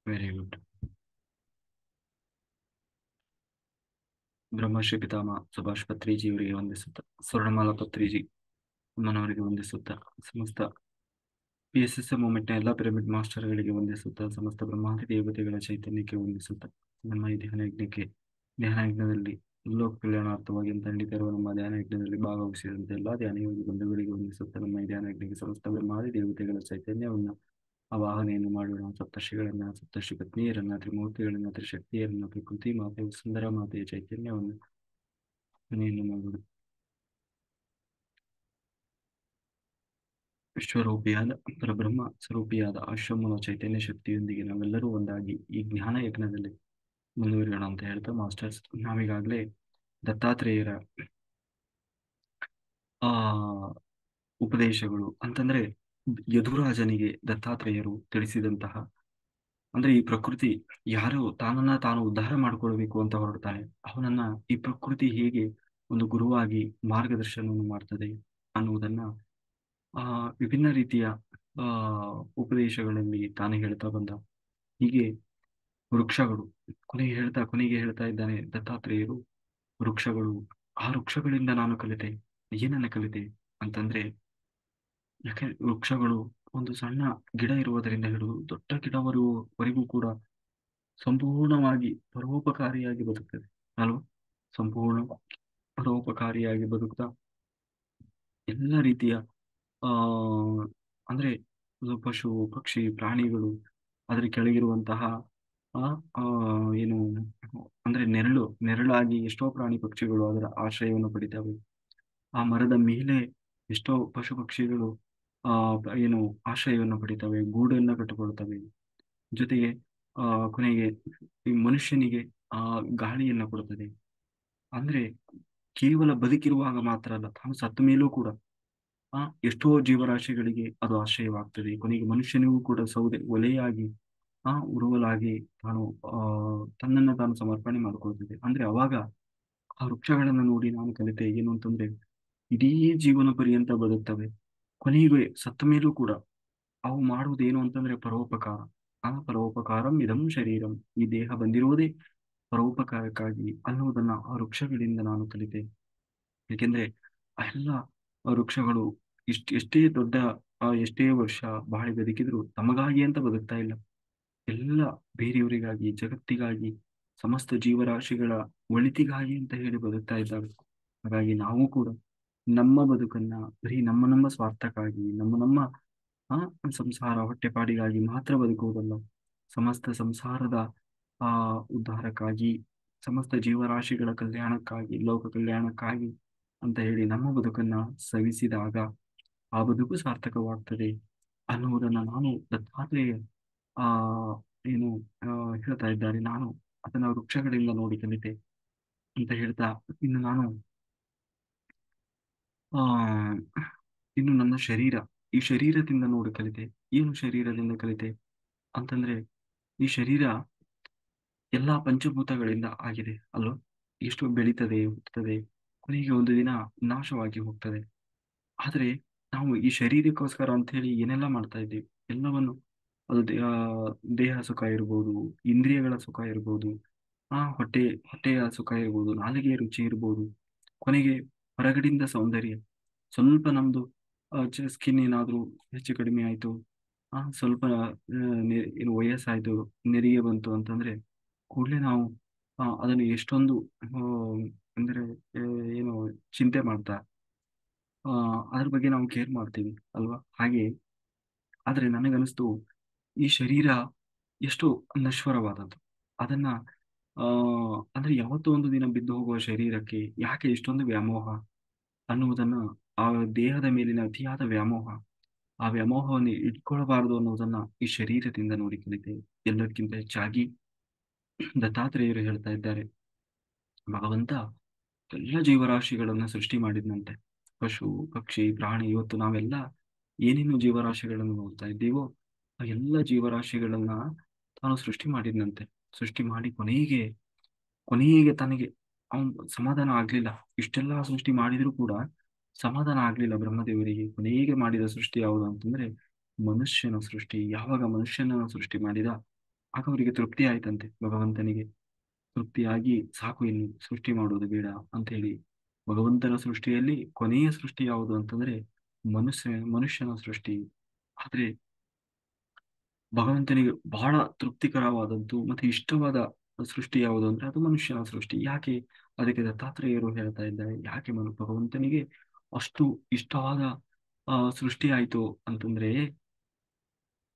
Very good. Brahmashri ಪಿತಾಮಹ ಸುಭಾಷ್ ಪತ್ರಿಜಿಯವರಿಗೆ ವಂದಿಸುತ್ತ, ಸ್ವರ್ಣಮಾಲಾ ಪತ್ರಿಜಿ ಅಮ್ಮನವರಿಗೆ ವಂದಿಸುತ್ತ, ಸಮಸ್ತ PSSM ಮೂವ್ಮೆಂಟ್ನ ಎಲ್ಲ ಪಿರಮಿಡ್ ಮಾಸ್ಟರ್ಗಳಿಗೆ ವಂದಿಸುತ್ತ, ಸಮಸ್ತ ಬ್ರಹ್ಮಾದಿ ದೇವತೆಗಳ ಚೈತನ್ಯಕ್ಕೆ ವಂದಿಸುತ್ತ, ನಮ್ಮ ಈ ಧ್ಯಾನ ಯಜ್ಞದಲ್ಲಿ ಲೋಕ ಕಲ್ಯಾಣಾರ್ಥವಾಗಿ ತಂಡಿತರುವ ನಮ್ಮ ಧ್ಯಾನ ಯಜ್ಞದಲ್ಲಿ ಭಾಗವಹಿಸಿದಂತೆ ಎಲ್ಲ ಧ್ಯಾನ ಯೋಗಿ ಬಂಧುಗಳಿಗೆ ವಂದಿಸುತ್ತ, ನಮ್ಮ ಈ ಧ್ಯಾನ ಯಜ್ಞಕ್ಕೆ ಸಮಸ್ತ ಬ್ರಹ್ಮಾದಿ ದೇವತೆಗಳ ಚೈತನ್ಯವನ್ನು ಆವಾಹನೆಯನ್ನು ಮಾಡೋಣ. ಸಪ್ತರ್ಷಿ ಪತ್ನಿಯರನ್ನ, ತ್ರಿಮೂರ್ತಿಗಳನ್ನ, ತ್ರಿಶಕ್ತಿಯರನ್ನ, ಪ್ರಕೃತಿ ಮಾತೆ, ಸುಂದರ ಮಾತೆಯ ಚೈತನ್ಯವನ್ನು ಮನೆಯನ್ನು ಮಾಡೋಣ. ವಿಶ್ವರೂಪಿಯಾದ ಪರಬ್ರಹ್ಮ ಸ್ವರೂಪಿಯಾದ ಆಶ್ರಮದ ಚೈತನ್ಯ ಶಕ್ತಿಯೊಂದಿಗೆ ನಾವೆಲ್ಲರೂ ಒಂದಾಗಿ ಈ ಜ್ಞಾನ ಯಜ್ಞದಲ್ಲಿ ಮುಂದುವರಿಯೋಣ ಅಂತ ಹೇಳ್ತಾ, ಮಾಸ್ಟರ್ಸ್ ನಾವೀಗಾಗಲೇ ದತ್ತಾತ್ರೇಯರ ಆ ಉಪದೇಶಗಳು ಅಂತಂದ್ರೆ ಯದುರಾಜನಿಗೆ ದತ್ತಾತ್ರೇಯರು ತಿಳಿಸಿದಂತಹ, ಅಂದ್ರೆ ಈ ಪ್ರಕೃತಿ ಯಾರು ತಾನನ್ನ ತಾನು ಉದ್ಧಾರ ಮಾಡ್ಕೊಳ್ಬೇಕು ಅಂತ ಹೊರಡ್ತಾನೆ, ಅವನನ್ನ ಈ ಪ್ರಕೃತಿ ಹೇಗೆ ಒಂದು ಗುರುವಾಗಿ ಮಾರ್ಗದರ್ಶನವನ್ನು ಮಾಡ್ತದೆ ಅನ್ನುವುದನ್ನ ಆ ವಿಭಿನ್ನ ರೀತಿಯ ಆ ಉಪದೇಶಗಳಲ್ಲಿ ತಾನೇ ಹೇಳ್ತಾ ಬಂದ. ಹೀಗೆ ವೃಕ್ಷಗಳು ಕೊನೆಗೆ ಹೇಳ್ತಾ ಇದ್ದಾನೆ ದತ್ತಾತ್ರೇಯರು, ವೃಕ್ಷಗಳು, ಆ ವೃಕ್ಷಗಳಿಂದ ನಾನು ಕಲಿತೆ. ಏನನ್ನ ಕಲಿತೆ ಅಂತಂದ್ರೆ, ಯಾಕೆ ವೃಕ್ಷಗಳು ಒಂದು ಸಣ್ಣ ಗಿಡ ಇರುವುದರಿಂದ ಹಿಡಿದು ದೊಡ್ಡ ಗಿಡವರೆಗೂ ಕೂಡ ಸಂಪೂರ್ಣವಾಗಿ ಪರೋಪಕಾರಿಯಾಗಿ ಬದುಕ್ತದೆ ಅಲ್ವಾ. ಸಂಪೂರ್ಣ ಪರೋಪಕಾರಿಯಾಗಿ ಬದುಕ್ತಾ ಎಲ್ಲ ರೀತಿಯ ಆ ಅಂದ್ರೆ ಪಶು ಪಕ್ಷಿ ಪ್ರಾಣಿಗಳು ಅದರ ಕೆಳಗಿರುವಂತಹ ಆ ಆ, ಏನು ಅಂದ್ರೆ ನೆರಳಾಗಿ ಎಷ್ಟೋ ಪ್ರಾಣಿ ಪಕ್ಷಿಗಳು ಅದರ ಆಶ್ರಯವನ್ನು ಪಡಿತವೆ. ಆ ಮರದ ಮೇಲೆ ಎಷ್ಟೋ ಪಶು ಪಕ್ಷಿಗಳು ಏನು ಆಶ್ರಯವನ್ನು ಪಡಿತವೆ, ಗೂಡನ್ನು ಕಟ್ಟಿಕೊಳ್ತವೆ. ಜೊತೆಗೆ ಆ ಕೊನೆಗೆ ಈ ಮನುಷ್ಯನಿಗೆ ಆ ಗಾಳಿಯನ್ನ ಕೊಡುತ್ತದೆ. ಅಂದ್ರೆ ಕೇವಲ ಬದುಕಿರುವಾಗ ಮಾತ್ರ ಅಲ್ಲ, ತಾನು ಸತ್ತ ಮೇಲೂ ಕೂಡ ಆ ಎಷ್ಟೋ ಜೀವರಾಶಿಗಳಿಗೆ ಅದು ಆಶ್ರಯವಾಗ್ತದೆ. ಕೊನೆಗೆ ಮನುಷ್ಯನಿಗೂ ಕೂಡ ಒಲೆಯಾಗಿ ಉರುವಲಾಗಿ ತಾನು ಆ ತನ್ನನ್ನು ತಾನು ಸಮರ್ಪಣೆ ಮಾಡಿಕೊಳ್ತದೆ. ಅಂದ್ರೆ ಅವಾಗ ಆ ವೃಕ್ಷಗಳನ್ನು ನೋಡಿ ನಾನು ಕಲಿತೆ ಏನು ಅಂತಂದ್ರೆ, ಇಡೀ ಜೀವನ ಪರ್ಯಂತ ಬದುಕ್ತವೆ. ಕೊನೆಗೆ ಸತ್ತ ಮೇಲೂ ಕೂಡ ಅವು ಮಾಡುವುದೇನು ಅಂತಂದ್ರೆ ಪರೋಪಕಾರ. ಆ ಪರೋಪಕಾರಂ ಇದಂ ಶರೀರಂ, ಈ ದೇಹ ಬಂದಿರುವುದೇ ಪರೋಪಕಾರಕ್ಕಾಗಿ ಅನ್ನುವುದನ್ನ ಆ ವೃಕ್ಷಗಳಿಂದ ನಾನು ಕಲಿತೆ. ಏಕೆಂದ್ರೆ ಆ ಎಲ್ಲ ವೃಕ್ಷಗಳು ಎಷ್ಟೇ ದೊಡ್ಡ ಎಷ್ಟೇ ವರ್ಷ ಬಾಳಿ ಬದುಕಿದ್ರು ತಮಗಾಗಿ ಅಂತ ಬದುಕ್ತಾ ಇಲ್ಲ, ಎಲ್ಲ ಬೇರೆಯವರಿಗಾಗಿ, ಜಗತ್ತಿಗಾಗಿ, ಸಮಸ್ತ ಜೀವರಾಶಿಗಳ ಒಳಿತಿಗಾಗಿ ಅಂತ ಹೇಳಿ ಬದುಕ್ತಾ ಇದ್ದಾವೆ. ಹಾಗಾಗಿ ನಾವು ಕೂಡ ನಮ್ಮ ಬದುಕನ್ನ ಬರೀ ನಮ್ಮ ಸ್ವಾರ್ಥಕ್ಕಾಗಿ, ನಮ್ಮ ಆ ಸಂಸಾರ ಹೊಟ್ಟೆಪಾಡಿಗಾಗಿ ಮಾತ್ರ ಬದುಕುವುದಲ್ಲ, ಸಮಸ್ತ ಸಂಸಾರದ ಆ ಉದ್ಧಾರಕ್ಕಾಗಿ, ಸಮಸ್ತ ಜೀವರಾಶಿಗಳ ಕಲ್ಯಾಣಕ್ಕಾಗಿ, ಲೋಕ ಕಲ್ಯಾಣಕ್ಕಾಗಿ ಅಂತ ಹೇಳಿ ನಮ್ಮ ಬದುಕನ್ನ ಸವಿಸಿದಾಗ ಆ ಬದುಕು ಸಾರ್ಥಕವಾಗ್ತದೆ ಅನ್ನುವುದನ್ನ ನಾನು ದತ್ತಾತ್ರೇಯ ಆ ಏನು ಆ ಹೇಳ್ತಾ ಇದ್ದಾರೆ. ನಾನು ಅದನ್ನ ವೃಕ್ಷಗಳಿಂದ ನೋಡಿ ಕಲಿತೆ ಅಂತ ಹೇಳ್ತಾ, ಇನ್ನು ನಾನು ಆ ಇನ್ನು ನನ್ನ ಈ ಶರೀರದಿಂದ ನೋಡಿ ಕಲಿತೆ. ಏನು ಶರೀರದಿಂದ ಕಲಿತೆ ಅಂತಂದ್ರೆ, ಈ ಶರೀರ ಎಲ್ಲಾ ಪಂಚಭೂತಗಳಿಂದ ಆಗಿದೆ ಅಲ್ವಾ. ಎಷ್ಟು ಬೆಳೀತದೆ, ಹುಟ್ಟುತ್ತದೆ, ಕೊನೆಗೆ ಒಂದು ದಿನ ನಾಶವಾಗಿ ಹೋಗ್ತದೆ. ಆದ್ರೆ ನಾವು ಈ ಶರೀರಕ್ಕೋಸ್ಕರ ಅಂತ ಹೇಳಿ ಏನೆಲ್ಲ ಮಾಡ್ತಾ ಇದ್ದೀವಿ, ಎಲ್ಲವನ್ನು ಅದು ದೇಹ ಸುಖ ಇರ್ಬೋದು, ಇಂದ್ರಿಯಗಳ ಸುಖ ಇರ್ಬೋದು, ಹೊಟ್ಟೆಯ ಸುಖ ಇರ್ಬೋದು, ನಾಲಿಗೆಯ ರುಚಿ ಇರ್ಬೋದು, ಕೊನೆಗೆ ಹೊರಗಡೆಯಿಂದ ಸೌಂದರ್ಯ, ಸ್ವಲ್ಪ ನಮ್ದು ಸ್ಕಿನ್ ಏನಾದ್ರೂ ಹೆಚ್ಚು ಕಡಿಮೆ ಆಯ್ತು, ಸ್ವಲ್ಪ ಏನು ವಯಸ್ಸಾಯ್ತು, ನೆರಿಗೆ ಬಂತು ಅಂತಂದ್ರೆ ಕೂಡಲೇ ನಾವು ಅದನ್ನು ಎಷ್ಟೊಂದು ಅಂದ್ರೆ ಆ, ಏನು ಚಿಂತೆ ಮಾಡ್ತಾ ಅದ್ರ ಬಗ್ಗೆ ನಾವು ಕೇರ್ ಮಾಡ್ತೀವಿ ಅಲ್ವಾ. ಹಾಗೆ ಆದ್ರೆ ನನಗನ್ನಿಸ್ತು, ಈ ಶರೀರ ಎಷ್ಟು ನಶ್ವರವಾದದ್ದು. ಅದನ್ನ ಆ ಅಂದ್ರೆ ಯಾವತ್ತೋ ಒಂದು ದಿನ ಬಿದ್ದು ಹೋಗುವ ಶರೀರಕ್ಕೆ ಯಾಕೆ ಇಷ್ಟೊಂದು ವ್ಯಾಮೋಹ ಅನ್ನುವುದನ್ನ, ಆ ದೇಹದ ಮೇಲಿನ ಅತಿಯಾದ ವ್ಯಾಮೋಹ, ಆ ವ್ಯಾಮೋಹವನ್ನು ಇಟ್ಕೊಳ್ಬಾರದು ಅನ್ನೋದನ್ನ ಈ ಶರೀರದಿಂದ ನೋಡಿ ಕಲಿತೇವೆ. ಎಲ್ಲದಕ್ಕಿಂತ ಹೆಚ್ಚಾಗಿ ದತ್ತಾತ್ರೇಯರು ಹೇಳ್ತಾ ಇದ್ದಾರೆ, ಭಗವಂತ ಎಲ್ಲ ಜೀವರಾಶಿಗಳನ್ನ ಸೃಷ್ಟಿ ಮಾಡಿದ್ನಂತೆ. ಪಶು ಪಕ್ಷಿ ಪ್ರಾಣಿ, ಇವತ್ತು ನಾವೆಲ್ಲ ಏನೇನು ಜೀವರಾಶಿಗಳನ್ನು ನೋಡ್ತಾ ಇದ್ದೀವೋ ಆ ಎಲ್ಲ ಜೀವರಾಶಿಗಳನ್ನ ತಾನು ಸೃಷ್ಟಿ ಮಾಡಿದ್ನಂತೆ. ಸೃಷ್ಟಿ ಮಾಡಿ ಕೊನೆಗೆ ತನಗೆ ಅವನ್ ಸಮಾಧಾನ ಆಗ್ಲಿಲ್ಲ. ಇಷ್ಟೆಲ್ಲ ಸೃಷ್ಟಿ ಮಾಡಿದ್ರು ಕೂಡ ಸಮಾಧಾನ ಆಗ್ಲಿಲ್ಲ ಬ್ರಹ್ಮದೇವರಿಗೆ. ಕೊನೆಗೆ ಮಾಡಿದ ಸೃಷ್ಟಿ ಯಾವುದು ಅಂತಂದ್ರೆ ಮನುಷ್ಯನ ಸೃಷ್ಟಿ. ಯಾವಾಗ ಮನುಷ್ಯನ ಸೃಷ್ಟಿ ಮಾಡಿದ ಆಗ ಅವರಿಗೆ ತೃಪ್ತಿ ಆಯ್ತಂತೆ. ಭಗವಂತನಿಗೆ ತೃಪ್ತಿಯಾಗಿ ಸಾಕು, ಇನ್ನು ಸೃಷ್ಟಿ ಮಾಡುವುದು ಬೇಡ ಅಂತ ಹೇಳಿ, ಭಗವಂತನ ಸೃಷ್ಟಿಯಲ್ಲಿ ಕೊನೆಯ ಸೃಷ್ಟಿ ಯಾವುದು ಅಂತಂದ್ರೆ ಮನುಷ್ಯನ ಸೃಷ್ಟಿ. ಆದ್ರೆ ಭಗವಂತನಿಗೆ ಬಹಳ ತೃಪ್ತಿಕರವಾದದ್ದು ಮತ್ತೆ ಇಷ್ಟವಾದ ಸೃಷ್ಟಿ ಯಾವುದು ಅಂದ್ರೆ ಅದು ಮನುಷ್ಯನ ಸೃಷ್ಟಿ. ಯಾಕೆ? ಅದಕ್ಕೆ ದತ್ತಾತ್ರೇಯರು ಹೇಳ್ತಾ ಇದ್ದಾರೆ, ಯಾಕೆ ಭಗವಂತನಿಗೆ ಅಷ್ಟು ಇಷ್ಟವಾದ ಸೃಷ್ಟಿ ಆಯ್ತು ಅಂತಂದ್ರೆ,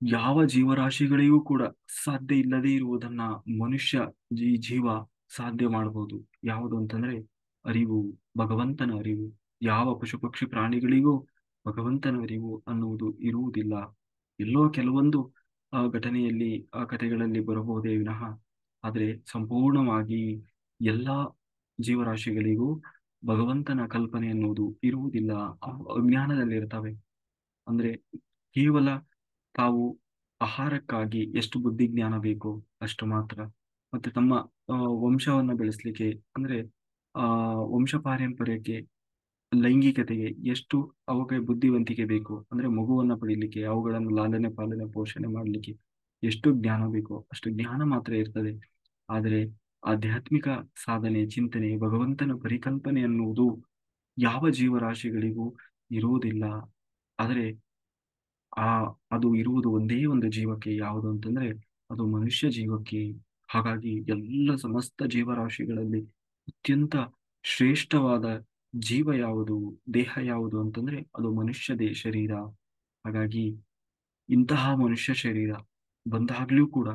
ಯಾವ ಜೀವರಾಶಿಗಳಿಗೂ ಕೂಡ ಸಾಧ್ಯ ಇಲ್ಲದೆ ಇರುವುದನ್ನ ಮನುಷ್ಯ ಜೀವ ಸಾಧ್ಯ ಮಾಡಬಹುದು. ಯಾವುದು ಅಂತಂದ್ರೆ ಅರಿವು, ಭಗವಂತನ ಅರಿವು. ಯಾವ ಪಶು ಪಕ್ಷಿ ಪ್ರಾಣಿಗಳಿಗೂ ಭಗವಂತನ ಅರಿವು ಅನ್ನುವುದು ಇರುವುದಿಲ್ಲ. ಎಲ್ಲೋ ಕೆಲವೊಂದು ಘಟನೆಯಲ್ಲಿ, ಕಥೆಗಳಲ್ಲಿ ಬರಬಹುದೇ ವಿನಃ, ಆದರೆ ಸಂಪೂರ್ಣವಾಗಿ ಎಲ್ಲಾ ಜೀವರಾಶಿಗಳಿಗೂ ಭಗವಂತನ ಕಲ್ಪನೆ ಎನ್ನುವುದು ಇರುವುದಿಲ್ಲ. ಅವು ಅಜ್ಞಾನದಲ್ಲಿರ್ತವೆ. ಅಂದ್ರೆ ಕೇವಲ ತಾವು ಆಹಾರಕ್ಕಾಗಿ ಎಷ್ಟು ಬುದ್ಧಿಜ್ಞಾನ ಬೇಕೋ ಅಷ್ಟು ಮಾತ್ರ, ಮತ್ತೆ ತಮ್ಮ ವಂಶವನ್ನ ಬೆಳೆಸಲಿಕ್ಕೆ, ಅಂದ್ರೆ ಆ ವಂಶ ಪಾರಂಪರ್ಯಕ್ಕೆ, ಲೈಂಗಿಕತೆಗೆ ಎಷ್ಟು ಅವಕ್ಕೆ ಬುದ್ಧಿವಂತಿಕೆ ಬೇಕು, ಅಂದ್ರೆ ಮಗುವನ್ನ ಪಡಿಲಿಕ್ಕೆ, ಅವುಗಳನ್ನು ಲಾಲನೆ ಪಾಲನೆ ಪೋಷಣೆ ಮಾಡಲಿಕ್ಕೆ ಎಷ್ಟು ಜ್ಞಾನ ಬೇಕೋ ಅಷ್ಟು ಜ್ಞಾನ ಮಾತ್ರ ಇರ್ತದೆ. ಆದರೆ ಆಧ್ಯಾತ್ಮಿಕ ಸಾಧನೆ, ಚಿಂತನೆ, ಭಗವಂತನ ಪರಿಕಲ್ಪನೆ ಅನ್ನುವುದು ಯಾವ ಜೀವರಾಶಿಗಳಿಗೂ ಇರುವುದಿಲ್ಲ. ಆದರೆ ಆ ಅದು ಇರುವುದು ಒಂದೇ ಒಂದು ಜೀವಕ್ಕೆ. ಯಾವುದು ಅಂತಂದ್ರೆ ಅದು ಮನುಷ್ಯ ಜೀವಕ್ಕೆ. ಹಾಗಾಗಿ ಎಲ್ಲ ಸಮಸ್ತ ಜೀವರಾಶಿಗಳಲ್ಲಿ ಅತ್ಯಂತ ಶ್ರೇಷ್ಠವಾದ ಜೀವ ಯಾವುದು, ದೇಹ ಯಾವುದು ಅಂತಂದ್ರೆ ಅದು ಶರೀರ. ಹಾಗಾಗಿ ಇಂತಹ ಮನುಷ್ಯ ಶರೀರ ಬಂದಾಗ್ಲೂ ಕೂಡ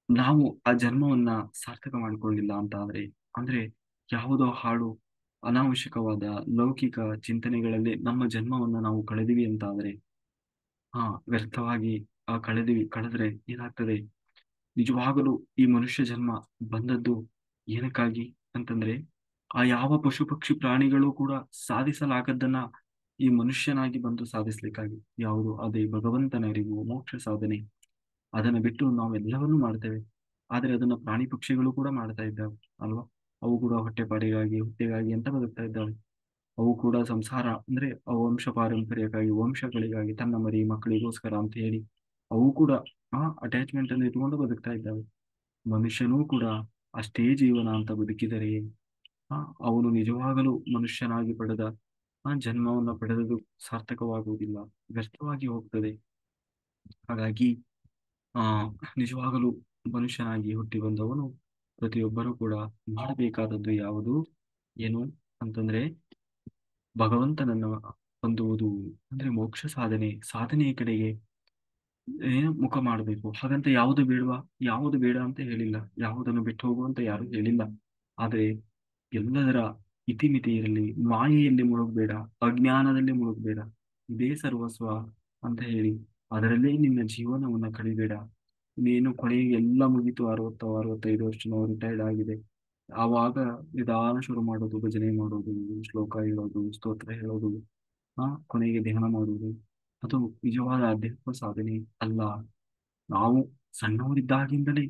ನಾವು ಆ ಜನ್ಮವನ್ನ ಸಾರ್ಥಕ ಮಾಡಿಕೊಳ್ಳಿಲ್ಲ ಅಂತ ಆದ್ರೆ, ಅಂದ್ರೆ ಯಾವುದೋ ಹಾಡು, ಅನಾವಶ್ಯಕವಾದ ಲೌಕಿಕ ಚಿಂತನೆಗಳಲ್ಲಿ ನಮ್ಮ ಜನ್ಮವನ್ನ ನಾವು ಕಳೆದಿವಿ ಅಂತ ಆದ್ರೆ, ವ್ಯರ್ಥವಾಗಿ ಕಳೆದ್ರೆ ಏನಾಗ್ತದೆ? ನಿಜವಾಗಲೂ ಈ ಮನುಷ್ಯ ಜನ್ಮ ಬಂದದ್ದು ಏನಕ್ಕಾಗಿ ಅಂತಂದ್ರೆ, ಆ ಯಾವ ಪಶು ಪಕ್ಷಿ ಪ್ರಾಣಿಗಳು ಕೂಡ ಸಾಧಿಸಲಾಗದ್ದನ್ನ ಈ ಮನುಷ್ಯನಾಗಿ ಬಂದು ಸಾಧಿಸ್ಲಿಕ್ಕಾಗಿ. ಯಾವುದು? ಅದೇ ಭಗವಂತನ ಅರಿವು, ಮೋಕ್ಷ ಸಾಧನೆ. ಅದನ್ನ ಬಿಟ್ಟು ನಾವೆಲ್ಲವನ್ನೂ ಮಾಡ್ತೇವೆ. ಆದ್ರೆ ಅದನ್ನ ಪ್ರಾಣಿ ಪಕ್ಷಿಗಳು ಕೂಡ ಮಾಡ್ತಾ ಇದ್ದಾವೆ ಅಲ್ವಾ? ಅವು ಕೂಡ ಹೊಟ್ಟೆಗಾಗಿ ಅಂತ ಬದುಕ್ತಾ ಇದ್ದಾವೆ. ಅವು ಕೂಡ ಸಂಸಾರ, ಅಂದ್ರೆ ಅವು ವಂಶ ಪಾರಂಪರ್ಯಕ್ಕಾಗಿ, ವಂಶಗಳಿಗಾಗಿ, ತನ್ನ ಮರಿ ಮಕ್ಕಳಿಗೋಸ್ಕರ ಅಂತ ಹೇಳಿ ಅವು ಕೂಡ ಅಟ್ಯಾಚ್ಮೆಂಟ್ ಅನ್ನು ಇಟ್ಕೊಂಡು ಬದುಕ್ತಾ ಇದ್ದಾವೆ. ಮನುಷ್ಯನೂ ಕೂಡ ಅಷ್ಟೇ ಜೀವನ ಅಂತ ಬದುಕಿದರೆ ಆ ಅವನು ನಿಜವಾಗಲೂ ಮನುಷ್ಯನಾಗಿ ಪಡೆದ ಜನ್ಮವನ್ನು ಪಡೆದದು ಸಾರ್ಥಕವಾಗುವುದಿಲ್ಲ, ವ್ಯರ್ಥವಾಗಿ ಹೋಗ್ತದೆ. ಹಾಗಾಗಿ ಆ ನಿಜವಾಗಲೂ ಮನುಷ್ಯನಾಗಿ ಹುಟ್ಟಿ ಬಂದವನು ಪ್ರತಿಯೊಬ್ಬರೂ ಕೂಡ ಮಾಡಬೇಕಾದದ್ದು ಯಾವುದು ಏನು ಅಂತಂದ್ರೆ, ಭಗವಂತನನ್ನು ಹೊಂದುವುದು, ಅಂದ್ರೆ ಮೋಕ್ಷ ಸಾಧನೆಯ ಕಡೆಗೆ ಮುಖ ಮಾಡಬೇಕು. ಹಾಗಂತ ಯಾವುದು ಬೇಡವಾ? ಯಾವುದು ಬೇಡ ಅಂತ ಹೇಳಿಲ್ಲ. ಯಾವುದನ್ನು ಬಿಟ್ಟು ಹೋಗುವಂತ ಯಾರು ಹೇಳಿಲ್ಲ. ಆದ್ರೆ ಎಲ್ಲದರ ಇತಿಮಿತಿ ಇರಲಿ, ಮಾಯೆಯಲ್ಲಿ ಮುಳುಗಬೇಡ, ಅಜ್ಞಾನದಲ್ಲಿ ಮುಳುಗಬೇಡ, ಇದೇ ಸರ್ವಸ್ವ ಅಂತ ಹೇಳಿ ಅದರಲ್ಲೇ ನಿನ್ನ ಜೀವನವನ್ನ ಕಳಿಬೇಡ. ನೀನು ಕೊನೆಗೆ ಎಲ್ಲ ಮುಗೀತು, 60 65 ವರ್ಷ ನಾವು ರಿಟೈರ್ಡ್ ಆಗಿದೆ, ಆವಾಗ ನಿಧಾನ ಶುರು ಮಾಡೋದು, ಭಜನೆ ಮಾಡೋದು, ಶ್ಲೋಕ ಹೇಳೋದು, ಸ್ತೋತ್ರ ಹೇಳೋದು, ಕೊನೆಗೆ ಧ್ಯಾನ ಮಾಡುವುದು. ಅದು ನಿಜವಾದ ಅಧ್ಯಾತ್ಮ ಸಾಧನೆ ಅಲ್ಲ. ನಾವು ಸಣ್ಣವರಿದ್ದಾಗಿಂದಲೇ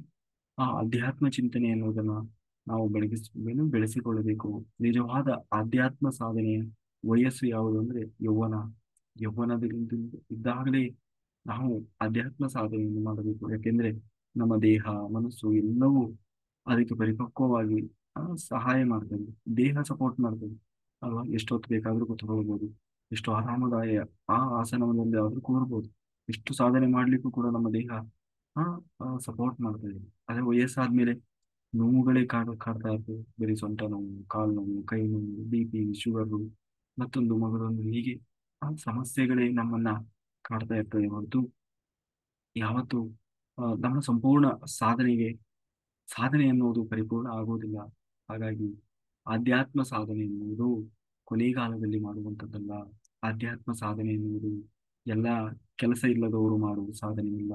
ಆ ಅಧ್ಯಾತ್ಮ ಚಿಂತನೆ ಎನ್ನುವುದನ್ನ ನಾವು ಬೆಳೆಸಿಕೊಳ್ಳಬೇಕು. ನಿಜವಾದ ಆಧ್ಯಾತ್ಮ ಸಾಧನೆಯ ವಯಸ್ಸು ಯಾವುದು ಅಂದ್ರೆ ಯೌವನ. ಯೌವನದಲ್ಲಿ ಇದ್ದಾಗಲೇ ನಾವು ಅಧ್ಯಾತ್ಮ ಸಾಧನೆಯನ್ನು ಮಾಡಬೇಕು. ಯಾಕೆಂದ್ರೆ ನಮ್ಮ ದೇಹ, ಮನಸ್ಸು ಎಲ್ಲವೂ ಅದಕ್ಕೆ ಪರಿಪಕ್ವವಾಗಿ ಸಹಾಯ ಮಾಡ್ತದೆ. ದೇಹ ಸಪೋರ್ಟ್ ಮಾಡ್ತದೆ ಅಲ್ವಾ? ಎಷ್ಟೊತ್ತು ಬೇಕಾದ್ರೂ ಕೂತ್ಕೊಳ್ಬಹುದು, ಎಷ್ಟು ಆರಾಮದಾಯ ಆಸನದಲ್ಲಿ ಆದ್ರೂ ಕೂರ್ಬೋದು. ಎಷ್ಟು ಸಾಧನೆ ಮಾಡ್ಲಿಕ್ಕೂ ಕೂಡ ನಮ್ಮ ದೇಹ ಸಪೋರ್ಟ್ ಮಾಡ್ತದೆ. ಅದೇ ವಯಸ್ಸಾದ್ಮೇಲೆ ನೋವುಗಳೇ ಕಾಡ್ತಾ ಇರ್ತದೆ. ಬರೀ ಸೊಂಟ ನೋವು, ಕಾಲು ನೋವು, ಕೈ ನೋವು, BP, ಶುಗರು, ಮಗದೊಂದು, ಹೀಗೆ ಸಮಸ್ಯೆಗಳೇ ನಮ್ಮನ್ನ ಕಾಡ್ತಾ ಇರ್ತದೆ ಹೊರತು ಯಾವತ್ತು ನಮ್ಮ ಸಂಪೂರ್ಣ ಸಾಧನೆ ಎನ್ನುವುದು ಪರಿಪೂರ್ಣ ಆಗುವುದಿಲ್ಲ. ಹಾಗಾಗಿ ಆಧ್ಯಾತ್ಮ ಸಾಧನೆ ಎನ್ನುವುದು ಕೊನೆಗಾಲದಲ್ಲಿ ಮಾಡುವಂಥದ್ದಲ್ಲ. ಆಧ್ಯಾತ್ಮ ಸಾಧನೆ ಎನ್ನುವುದು ಎಲ್ಲ ಕೆಲಸ ಇಲ್ಲದವರು ಮಾಡುವ ಸಾಧನೆ ಇಲ್ಲ.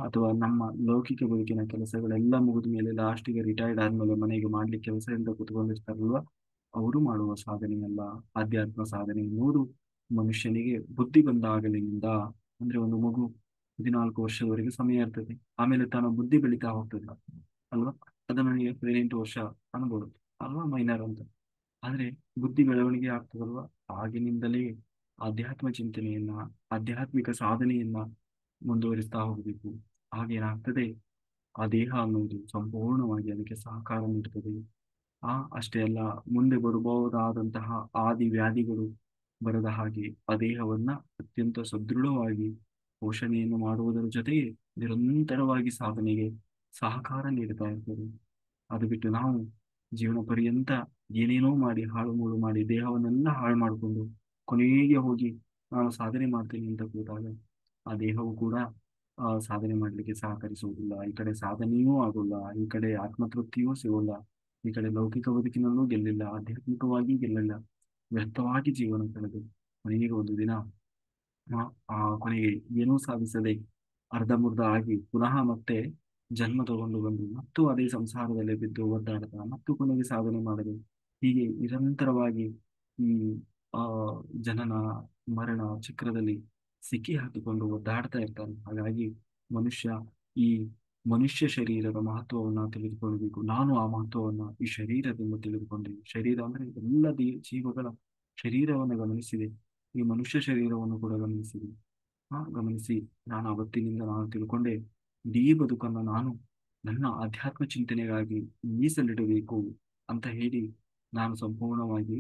ಅಥವಾ ನಮ್ಮ ಲೌಕಿಕ ಬದುಕಿನ ಕೆಲಸಗಳೆಲ್ಲ ಮುಗಿದ ಮೇಲೆ ಲಾಸ್ಟಿಗೆ ರಿಟೈರ್ಡ್ ಆದ್ಮೇಲೆ ಮನೆಗೆ ಮಾಡ್ಲಿಕ್ಕೆ ಕೆಲಸ ಇಲ್ಲದೆ ಕುತ್ಕೊಂಡಿರ್ತಾರಲ್ವ, ಅವರು ಮಾಡುವ ಸಾಧನೆಯಲ್ಲ ಆಧ್ಯಾತ್ಮ ಸಾಧನೆ ಎನ್ನುವುದು. ಮನುಷ್ಯನಿಗೆ ಬುದ್ಧಿ ಬಂದಾಗಲಿನಿಂದ, ಅಂದ್ರೆ ಒಂದು ಮಗು 14 ವರ್ಷದವರೆಗೆ ಸಮಯ ಇರ್ತದೆ, ಆಮೇಲೆ ತನ್ನ ಬುದ್ಧಿ ಬೆಳೀತಾ ಹೋಗ್ತದೆ ಅಲ್ವಾ? ಅದನ್ನು ನನಗೆ 18 ವರ್ಷ ಅನ್ಬೋದು ಅಲ್ವಾ, ಮೈನರ್ ಅಂತ. ಆದ್ರೆ ಬುದ್ಧಿ ಬೆಳವಣಿಗೆ ಆಗ್ತದಲ್ವಾ, ಆಗಿನಿಂದಲೇ ಆಧ್ಯಾತ್ಮ ಚಿಂತನೆಯನ್ನ, ಆಧ್ಯಾತ್ಮಿಕ ಸಾಧನೆಯನ್ನ ಮುಂದುವರಿಸ್ತಾ ಹೋಗ್ಬೇಕು. ಆಗೇನಾಗ್ತದೆ, ಆ ದೇಹ ಅನ್ನುವುದು ಸಂಪೂರ್ಣವಾಗಿ ಅದಕ್ಕೆ ಸಹಕಾರ ನೀಡುತ್ತದೆ. ಅಷ್ಟೇ ಅಲ್ಲ, ಮುಂದೆ ಬರಬಹುದಾದಂತಹ ಆದಿ ವ್ಯಾಧಿಗಳು ಬರದ ಹಾಗೆ ಆ ದೇಹವನ್ನ ಅತ್ಯಂತ ಸದೃಢವಾಗಿ ಪೋಷಣೆಯನ್ನು ಮಾಡುವುದರ ಜೊತೆಗೆ ನಿರಂತರವಾಗಿ ಸಾಧನೆಗೆ ಸಹಕಾರ ನೀಡುತ್ತಾ ಇರ್ತದೆ. ಅದು ಬಿಟ್ಟು ನಾವು ಜೀವನ ಪರ್ಯಂತ ಏನೇನೋ ಮಾಡಿ ಹಾಳು ಮೂಳು ಮಾಡಿ ದೇಹವನ್ನೆಲ್ಲ ಹಾಳು ಮಾಡಿಕೊಂಡು ಕೊನೆಗೆ ಹೋಗಿ ನಾನು ಸಾಧನೆ ಮಾಡ್ತೀನಿ ಅಂತ ಕೂತಾಗ ಆ ದೇಹವು ಕೂಡ ಸಾಧನೆ ಮಾಡಲಿಕ್ಕೆ ಸಹಕರಿಸುವುದಿಲ್ಲ. ಈ ಕಡೆ ಸಾಧನೆಯೂ ಆಗೋಲ್ಲ, ಈ ಕಡೆ ಆತ್ಮತೃಪ್ತಿಯೂ ಸಿಗೋಲ್ಲ, ಈ ಕಡೆ ಲೌಕಿಕ ಬದುಕಿನಲ್ಲೂ ಗೆಲ್ಲಿಲ್ಲ, ಆಧ್ಯಾತ್ಮಿಕವಾಗಿ ಗೆಲ್ಲಿಲ್ಲ, ವ್ಯರ್ಥವಾಗಿ ಜೀವನ ಕಳೆದು ಕೊನೆಗೆ ಒಂದು ದಿನ ಕೊನೆಗೆ ಏನೂ ಸಾಧಿಸದೆ ಅರ್ಧಮುರ್ಧ ಆಗಿ ಪುನಃ ಮತ್ತೆ ಜನ್ಮ ತಗೊಂಡು ಬಂದು ಮತ್ತು ಅದೇ ಸಂಸಾರದಲ್ಲಿ ಬಿದ್ದು ಒದ್ದಾಡ್ತಾ ಮತ್ತು ಕೊನೆಗೆ ಸಾಧನೆ ಮಾಡದೆ ಹೀಗೆ ನಿರಂತರವಾಗಿ ಈ ಆ ಜನನ ಮರಣ ಚಕ್ರದಲ್ಲಿ ಸಿಕ್ಕಿ ಹಾಕಿಕೊಂಡು ಒದ್ದಾಡ್ತಾ ಇರ್ತಾನೆ. ಹಾಗಾಗಿ ಮನುಷ್ಯ ಈ ಮನುಷ್ಯ ಶರೀರದ ಮಹತ್ವವನ್ನ ತಿಳಿದುಕೊಳ್ಳಬೇಕು. ನಾನು ಆ ಮಹತ್ವವನ್ನ ಈ ಶರೀರದಿಂದ ತಿಳಿದುಕೊಂಡೆ. ಶರೀರ ಅಂದ್ರೆ ಎಲ್ಲ ಜೀವಗಳ ಶರೀರವನ್ನು ಗಮನಿಸಿದೆ, ಈ ಮನುಷ್ಯ ಶರೀರವನ್ನು ಕೂಡ ಗಮನಿಸಿದೆ. ಗಮನಿಸಿ ನಾನು ಅವತ್ತಿನಿಂದ ನಾನು ತಿಳ್ಕೊಂಡೆ, ಇಡೀ ಬದುಕನ್ನು ನಾನು ನನ್ನ ಆಧ್ಯಾತ್ಮ ಚಿಂತನೆಗಾಗಿ ಮೀಸಲಿಡಬೇಕು ಅಂತ ಹೇಳಿ ನಾನು ಸಂಪೂರ್ಣವಾಗಿ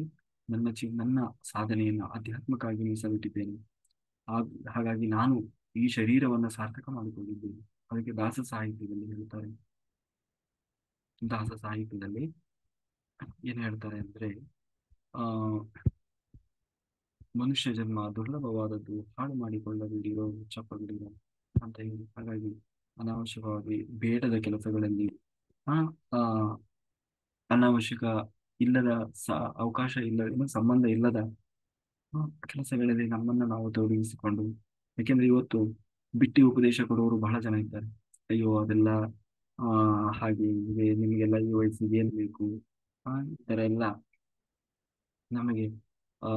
ನನ್ನ ಸಾಧನೆಯನ್ನು ಆಧ್ಯಾತ್ಮಕ್ಕಾಗಿ ಮೀಸಲಿಟ್ಟಿದ್ದೇನೆ. ಹಾಗಾಗಿ ನಾನು ಈ ಶರೀರವನ್ನು ಸಾರ್ಥಕ ಮಾಡಿಕೊಂಡಿದ್ದೇನೆ. ಅದಕ್ಕೆ ದಾಸ ಸಾಹಿತ್ಯದಲ್ಲಿ ಹೇಳ್ತಾರೆ, ದಾಸ ಸಾಹಿತ್ಯದಲ್ಲಿ ಏನ್ ಹೇಳ್ತಾರೆ ಅಂದ್ರೆ, ಆ ಮನುಷ್ಯ ಜನ್ಮ ದುರ್ಲಭವಾದದ್ದು, ಹಾಳು ಮಾಡಿಕೊಳ್ಳದಿರೋ ಚಪ್ಪಗಳಿರೋ ಅಂತ ಹೇಳಿ. ಹಾಗಾಗಿ ಅನಾವಶ್ಯಕವಾಗಿ ಬೇಡದ ಕೆಲಸಗಳಲ್ಲಿ ಆ ಆ, ಅನಾವಶ್ಯಕ ಇಲ್ಲದ ಅವಕಾಶ ಇಲ್ಲ, ಸಂಬಂಧ ಇಲ್ಲದ ಕೆಲಸಗಳಲ್ಲಿ ನಮ್ಮನ್ನು ನಾವು ತೊಡಗಿಸಿಕೊಂಡು, ಯಾಕೆಂದ್ರೆ ಇವತ್ತು ಬಿಟ್ಟಿ ಉಪದೇಶ ಕೊಡುವವರು ಬಹಳ ಜನ ಇದ್ದಾರೆ. ಅಯ್ಯೋ ಅದೆಲ್ಲ ಹಾಗೆ ಹೀಗೆ, ನಿಮಗೆಲ್ಲ ಈ ವಯಸ್ಸಿಗೆ ಏನ್ ಬೇಕು, ಈ ತರ ಎಲ್ಲ ನಮಗೆ ಆ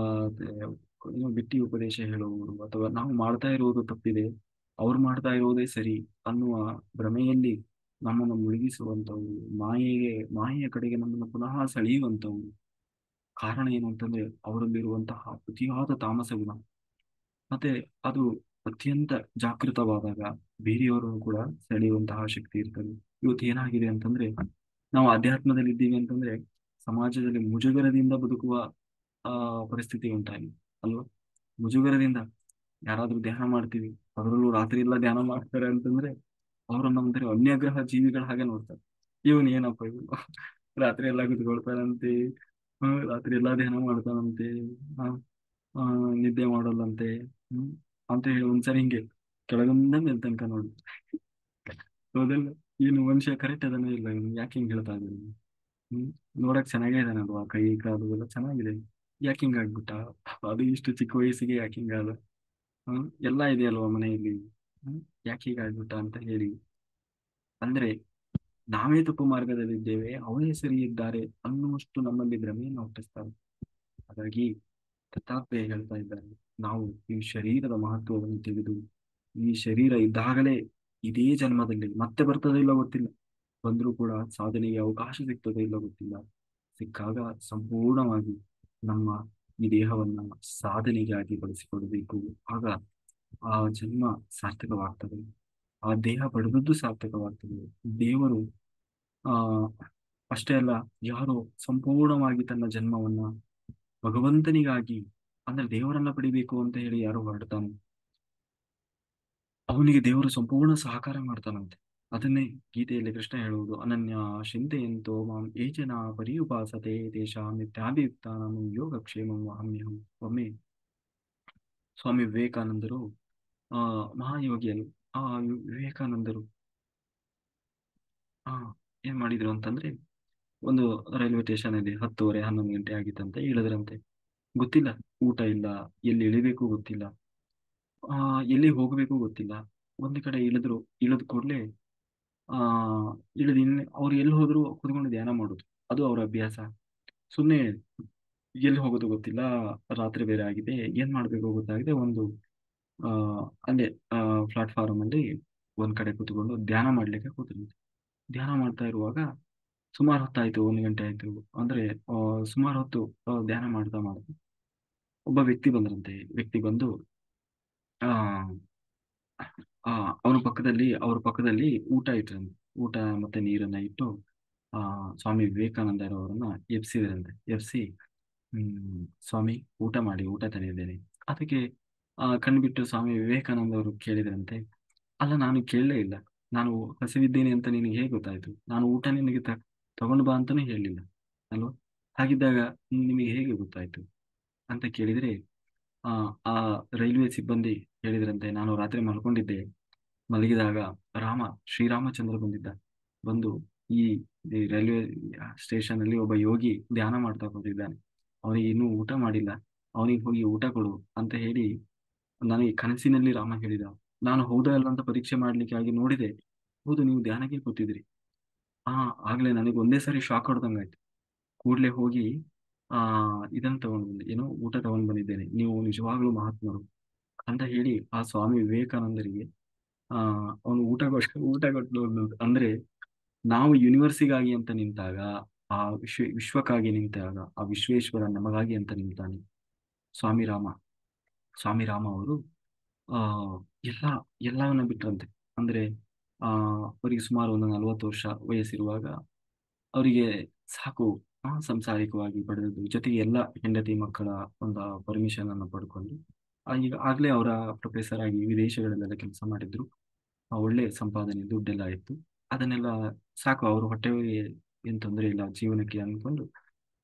ಏನು ಬಿಟ್ಟಿ ಉಪದೇಶ ಹೇಳುವವರು, ಅಥವಾ ನಾವು ಮಾಡ್ತಾ ಇರುವುದು ತಪ್ಪಿದೆ, ಅವ್ರು ಮಾಡ್ತಾ ಇರುವುದೇ ಸರಿ ಅನ್ನುವ ಭ್ರಮೆಯಲ್ಲಿ ನಮ್ಮನ್ನು ಮುಳುಗಿಸುವಂತವ್ರು, ಮಾಯೆಯ ಕಡೆಗೆ ನಮ್ಮನ್ನು ಪುನಃ ಸೆಳೆಯುವಂತವ್ರು. ಕಾರಣ ಏನು ಅಂತಂದ್ರೆ ಅವರಲ್ಲಿರುವಂತಹ ಅತಿಯಾದ ತಾಮಸ ಗುಣ. ಮತ್ತೆ ಅದು ಅತ್ಯಂತ ಜಾಗೃತವಾದಾಗ ಬೇರೆಯವರನ್ನು ಕೂಡ ಸೆಳೆಯುವಂತಹ ಶಕ್ತಿ ಇರ್ತದೆ. ಇವತ್ತು ಏನಾಗಿದೆ ಅಂತಂದ್ರೆ, ನಾವು ಅಧ್ಯಾತ್ಮದಲ್ಲಿ ಇದ್ದೀವಿ ಅಂತಂದ್ರೆ ಸಮಾಜದಲ್ಲಿ ಮುಜುಗರದಿಂದ ಬದುಕುವ ಪರಿಸ್ಥಿತಿ ಉಂಟಾಗಿದೆ ಅಲ್ವಾ. ಮುಜುಗರದಿಂದ ಯಾರಾದ್ರೂ ಧ್ಯಾನ ಮಾಡ್ತೀವಿ, ಅದರಲ್ಲೂ ರಾತ್ರಿ ಎಲ್ಲ ಧ್ಯಾನ ಮಾಡ್ತಾರೆ ಅಂತಂದ್ರೆ ಅವ್ರನ್ನ ಒಂಥರ ಅನ್ಯಗ್ರಹ ಜೀವಿಗಳ ಹಾಗೆ ನೋಡ್ತಾರೆ. ಇವನ್ ಏನಪ್ಪ ಇವನು ರಾತ್ರಿ ಎಲ್ಲ ಕುತ್ಕೊಳ್ತಾನಂತೆ, ರಾತ್ರಿ ಎಲ್ಲಾ ಧ್ಯಾನ ಮಾಡ್ತಾನಂತೆ, ಆ, ನಿದ್ದೆ ಮಾಡೋಲ್ಲಂತೆ, ಹ್ಮ್ ಅಂತ ಹೇಳಿ ಒಂದ್ಸರಿ ಹಿಂಗೆ ಕೆಳಗಿಂದ ಮೇಲ್ ತನಕ ನೋಡಿ. ಹೌದಲ್ಲ, ಏನು ಮನುಷ್ಯ ಕರೆಕ್ಟ್ ಅದನ್ನ ಇಲ್ಲ, ಇವನು ಯಾಕೆ ಹಿಂಗ್ ಹೇಳ್ತಾ ಇದ್ದಾನೆ? ಹ್ಮ್ ನೋಡಕ್ ಚೆನ್ನಾಗೇ ಇದಾನಲ್ವಾ, ಕೈ ಕಾಲು ಎಲ್ಲ ಚೆನ್ನಾಗಿದೆ, ಯಾಕೆ ಹಿಂಗ್ ಆಗ್ಬಿಟ್ಟ? ಅದು ಇಷ್ಟು ಚಿಕ್ಕ ವಯಸ್ಸಿಗೆ ಯಾಕೆ ಹಿಂಗಾದ? ಎಲ್ಲ ಇದೆಯಲ್ವಾ ಮನೆಯಲ್ಲಿ, ಹ್ಮ್ ಯಾಕೆ ಹೀಗಾಗ್ಬಿಟ್ಟ ಅಂತ ಹೇಳಿ. ಅಂದ್ರೆ ನಾವೇ ತಪ್ಪು ಮಾರ್ಗದಲ್ಲಿದ್ದೇವೆ, ಅವರೇ ಸರಿ ಇದ್ದಾರೆ ಅನ್ನುವಷ್ಟು ನಮ್ಮಲ್ಲಿ ಭ್ರಮೆಯನ್ನು ಹುಟ್ಟಿಸ್ತಾರೆ. ಹಾಗಾಗಿ ದತ್ತಾತ್ರೇಯ ಹೇಳ್ತಾ ಇದ್ದಾರೆ, ನಾವು ಈ ಶರೀರದ ಮಹತ್ವವನ್ನು ತಿಳಿದು, ಈ ಶರೀರ ಇದ್ದಾಗಲೇ ಇದೇ ಜನ್ಮದಲ್ಲಿ ಮತ್ತೆ ಬರ್ತದೋ ಇಲ್ಲ ಗೊತ್ತಿಲ್ಲ, ಬಂದರೂ ಕೂಡ ಸಾಧನೆಗೆ ಅವಕಾಶ ಸಿಗ್ತದೋ ಇಲ್ಲ ಗೊತ್ತಿಲ್ಲ, ಸಿಕ್ಕಾಗ ಸಂಪೂರ್ಣವಾಗಿ ನಮ್ಮ ಈ ದೇಹವನ್ನ ಸಾಧನೆಗಾಗಿ ಬಳಸಿಕೊಳ್ಳಬೇಕು. ಆಗ ಆ ಜನ್ಮ ಸಾರ್ಥಕವಾಗ್ತದೆ, ಆ ದೇಹ ಪಡೆದದ್ದು ಸಾರ್ಥಕವಾಗ್ತದೆ. ದೇವರು ಆ ಅಷ್ಟೇ ಅಲ್ಲ, ಯಾರು ಸಂಪೂರ್ಣವಾಗಿ ತನ್ನ ಜನ್ಮವನ್ನ ಭಗವಂತನಿಗಾಗಿ, ಅಂದ್ರೆ ದೇವರನ್ನ ಪಡಿಬೇಕು ಅಂತ ಹೇಳಿ ಯಾರು ಹೊರಡ್ತಾನೆ, ಅವನಿಗೆ ದೇವರು ಸಂಪೂರ್ಣ ಸಹಕಾರ ಮಾಡ್ತಾನಂತೆ. ಅದನ್ನೇ ಗೀತೆಯಲ್ಲಿ ಕೃಷ್ಣ ಹೇಳುವುದು, ಅನನ್ಯ ಚಿಂತೆಯಂತೋ ಮಾಂ ಯೇ ಜನ ಪರ್ಯುಪಾಸತೆ ತೇಷಾಂ ನಿತ್ಯಾಭಿಯುಕ್ತಾನಾಂ ಯೋಗಕ್ಷೇಮಂ ವಹಾಮ್ಯಹಂ. ಒಮ್ಮೆ ಸ್ವಾಮಿ ವಿವೇಕಾನಂದರು, ಮಹಾಯೋಗಿಯರು, ಆ ವಿವೇಕಾನಂದರು ಆ ಏನ್ ಮಾಡಿದ್ರು ಅಂತಂದ್ರೆ, ಒಂದು ರೈಲ್ವೆ ಸ್ಟೇಷನ್ ಅಲ್ಲಿ 10:30 11 ಗಂಟೆ ಆಗಿತ್ತಂತೆ, ಇಳಿದ್ರಂತೆ. ಗೊತ್ತಿಲ್ಲ, ಊಟ ಇಲ್ಲ, ಎಲ್ಲಿ ಇಳಿಬೇಕು ಗೊತ್ತಿಲ್ಲ, ಎಲ್ಲಿ ಹೋಗಬೇಕು ಗೊತ್ತಿಲ್ಲ. ಒಂದು ಕಡೆ ಇಳಿದ್ರು, ಇಳಿದ ಕೂಡಲೇ ಆ ಇಳಿದು ಅವ್ರು ಎಲ್ಲಿ ಹೋದ್ರು ಕುತ್ಕೊಂಡು ಧ್ಯಾನ ಮಾಡೋದು, ಅದು ಅವ್ರ ಅಭ್ಯಾಸ. ಸುಮ್ಮನೆ ಎಲ್ಲಿ ಹೋಗೋದು ಗೊತ್ತಿಲ್ಲ, ರಾತ್ರಿ ಬೇರೆ ಆಗಿದೆ, ಏನ್ ಮಾಡ್ಬೇಕು ಗೊತ್ತಾಗಿದೆ, ಒಂದು ಆ ಅಲ್ಲೇ ಪ್ಲಾಟ್ಫಾರ್ಮ್ ಅಲ್ಲಿ ಒಂದ್ ಕಡೆ ಕೂತ್ಕೊಂಡು ಧ್ಯಾನ ಮಾಡ್ಲಿಕ್ಕೆ ಕೂತ್ರು. ಧ್ಯಾನ ಮಾಡ್ತಾ ಇರುವಾಗ ಸುಮಾರು ಹೊತ್ತಾಯ್ತು, 1 ಗಂಟೆ ಆಯ್ತು. ಅಂದ್ರೆ ಸುಮಾರು ಹೊತ್ತು ಧ್ಯಾನ ಮಾಡ್ತಾ ಮಾಡ್ತಾ ಒಬ್ಬ ವ್ಯಕ್ತಿ ಬಂದ್ರಂತೆ. ವ್ಯಕ್ತಿ ಬಂದು ಆ ಆ ಅವ್ರ ಪಕ್ಕದಲ್ಲಿ ಊಟ ಇಟ್ರಂತೆ. ಊಟ ಮತ್ತೆ ನೀರನ್ನ ಇಟ್ಟು ಆ ಸ್ವಾಮಿ ವಿವೇಕಾನಂದರವರನ್ನ ಎಬ್ಸಿದ್ರಂತೆ. ಎಬ್ಸಿ, ಸ್ವಾಮಿ ಊಟ ಮಾಡಿ, ಊಟ ತಂದಿದ್ದೇನೆ. ಅದಕ್ಕೆ ಕಣ್ಬಿಟ್ಟು ಸ್ವಾಮಿ ವಿವೇಕಾನಂದ ಅವರು ಕೇಳಿದ್ರಂತೆ, ಅಲ್ಲ ನಾನು ಕೇಳಲೇ ಇಲ್ಲ. ನಾನು ಹಸಿವಿದ್ದೇನೆ ಅಂತ ನಿನಗೆ ಹೇಗೆ ಗೊತ್ತಾಯ್ತು? ನಾನು ಊಟ ನಿನಗೆ ತಗೊಂಡು ಬಾ ಅಂತಾನೂ ಹೇಳಲಿಲ್ಲ ಅಲ್ವಾ? ಹಾಗಿದ್ದಾಗ ನಿಮಗೆ ಹೇಗೆ ಗೊತ್ತಾಯ್ತು ಅಂತ ಕೇಳಿದ್ರೆ, ಆ ಆ ರೈಲ್ವೆ ಸಿಬ್ಬಂದಿ ಹೇಳಿದ್ರಂತೆ, ನಾನು ರಾತ್ರಿ ಮಲ್ಕೊಂಡಿದ್ದೆ. ಮಲಗಿದಾಗ ರಾಮ ಶ್ರೀರಾಮಚಂದ್ರ ಬಂದಿದ್ದ. ಬಂದು ಈ ಈ ರೈಲ್ವೆ ಸ್ಟೇಷನ್ ಅಲ್ಲಿ ಒಬ್ಬ ಯೋಗಿ ಧ್ಯಾನ ಮಾಡ್ತಾ ಕೂತಿದ್ದಾನೆ. ಅವನಿಗೆ ಇನ್ನೂ ಊಟ ಮಾಡಿಲ್ಲ, ಅವನಿಗೆ ಹೋಗಿ ಊಟ ಕೊಡು ಅಂತ ಹೇಳಿ ನನಗೆ ಕನಸಿನಲ್ಲಿ ರಾಮ ಹೇಳಿದ. ನಾನು ಹೌದಾ ಅಲ್ಲ ಅಂತ ಪರೀಕ್ಷೆ ಮಾಡ್ಲಿಕ್ಕೆ ಆಗಿ ನೋಡಿದೆ. ಹೌದು, ನೀವು ಧ್ಯಾನಕ್ಕೆ ಕೂತಿದ್ರಿ. ಆ ಆಗ್ಲೇ ನನಗೆ ಒಂದೇ ಸಾರಿ ಶಾಕ್ ಹೊಡೆದಂಗಾಯ್ತು. ಕೂಡ್ಲೆ ಹೋಗಿ ಆ ಇದನ್ನ ತಗೊಂಡು ಬಂದೆ, ಏನೋ ಊಟ ತಗೊಂಡು ಬಂದಿದ್ದೇನೆ, ನೀವು ನಿಜವಾಗ್ಲೂ ಮಹಾತ್ಮರು ಅಂತ ಹೇಳಿ ಆ ಸ್ವಾಮಿ ವಿವೇಕಾನಂದರಿಗೆ ಅವನು ಊಟ ಕೊಟ್ಟು ಅಂದ್ರೆ ನಾವು ಯೂನಿವರ್ಸಿಗಾಗಿ ಅಂತ ನಿಂತಾಗ, ಆ ವಿಶ್ವಕ್ಕಾಗಿ ನಿಂತಾಗ ಆ ವಿಶ್ವೇಶ್ವರ ನಮಗಾಗಿ ಅಂತ ನಿಂತಾನೆ. ಸ್ವಾಮಿ ರಾಮ ಸ್ವಾಮಿ ರಾಮ ಅವರು ಆ ಎಲ್ಲ ಎಲ್ಲವನ್ನ ಬಿಟ್ರಂತೆ. ಅಂದ್ರೆ ಆ ಅವರಿಗೆ ಸುಮಾರು ಒಂದು 40 ವರ್ಷ ವಯಸ್ಸಿರುವಾಗ ಅವರಿಗೆ ಸಾಕು, ಸಂಸಾರಿಕವಾಗಿ ಪಡೆದದ್ದು, ಜೊತೆಗೆ ಎಲ್ಲ ಹೆಂಡತಿ ಮಕ್ಕಳ ಒಂದು ಪರ್ಮಿಷನ್ ಅನ್ನು ಪಡ್ಕೊಂಡು ಈಗ ಆಗ್ಲೇ ಅವರ ಪ್ರೊಫೆಸರ್ ಆಗಿ ವಿದೇಶಗಳಲ್ಲೆಲ್ಲ ಕೆಲಸ ಮಾಡಿದ್ರು. ಒಳ್ಳೆ ಸಂಪಾದನೆ ದುಡ್ಡೆಲ್ಲ ಇತ್ತು. ಅದನ್ನೆಲ್ಲ ಸಾಕು, ಅವರು ಹೊಟ್ಟೆಗೆ ಏನ್ ತೊಂದರೆ ಇಲ್ಲ ಜೀವನಕ್ಕೆ ಅನ್ಕೊಂಡು,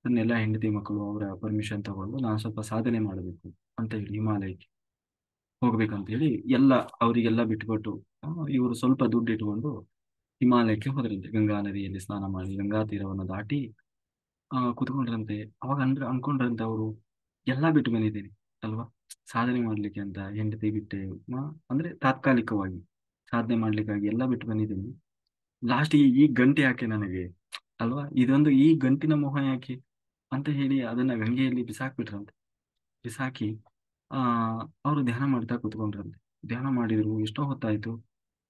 ಅದನ್ನೆಲ್ಲ ಹೆಂಡತಿ ಮಕ್ಕಳು ಅವರ ಪರ್ಮಿಷನ್ ತಗೊಂಡು ನಾನು ಸ್ವಲ್ಪ ಸಾಧನೆ ಮಾಡಬೇಕು ಅಂತ ಹೇಳಿ ಹಿಮಾಲಯಕ್ಕೆ ಹೋಗ್ಬೇಕಂತ ಹೇಳಿ ಎಲ್ಲ ಅವರಿಗೆಲ್ಲ ಬಿಟ್ಕೊಟ್ಟು ಇವರು ಸ್ವಲ್ಪ ದುಡ್ಡು ಇಟ್ಕೊಂಡು ಹಿಮಾಲಯಕ್ಕೆ ಹೋದ್ರಂತೆ. ಗಂಗಾ ನದಿಯಲ್ಲಿ ಸ್ನಾನ ಮಾಡಿ ಗಂಗಾ ತೀರವನ್ನು ದಾಟಿ ಕುತ್ಕೊಂಡ್ರಂತೆ. ಅವಾಗ ಅನ್ಕೊಂಡ್ರಂತೆ ಅವರು, ಎಲ್ಲಾ ಬಿಟ್ಟು ಬಂದಿದ್ದೇನೆ ಅಲ್ವಾ ಸಾಧನೆ ಮಾಡ್ಲಿಕ್ಕೆ ಅಂತ. ಹೆಂಡತಿ ಬಿಟ್ಟೆ, ಅಂದ್ರೆ ತಾತ್ಕಾಲಿಕವಾಗಿ ಸಾಧನೆ ಮಾಡ್ಲಿಕ್ಕಾಗಿ ಎಲ್ಲ ಬಿಟ್ಟು ಬಂದಿದ್ದೀನಿ. ಲಾಸ್ಟಿಗೆ ಈ ಗಂಟೆ ಯಾಕೆ ನನಗೆ ಅಲ್ವಾ, ಇದೊಂದು ಈ ಗಂಟಿನ ಮೋಹ ಯಾಕೆ ಅಂತ ಹೇಳಿ ಅದನ್ನ ಗಂಗೆಯಲ್ಲಿ ಬಿಸಾಕ್ಬಿಟ್ರಂತೆ. ಬಿಸಾಕಿ ಆ ಅವರು ಧ್ಯಾನ ಮಾಡ್ತಾ ಕುತ್ಕೊಂಡ್ರಂತೆ. ಧ್ಯಾನ ಮಾಡಿದ್ರು, ಎಷ್ಟೋ ಹೊತ್ತಾಯ್ತು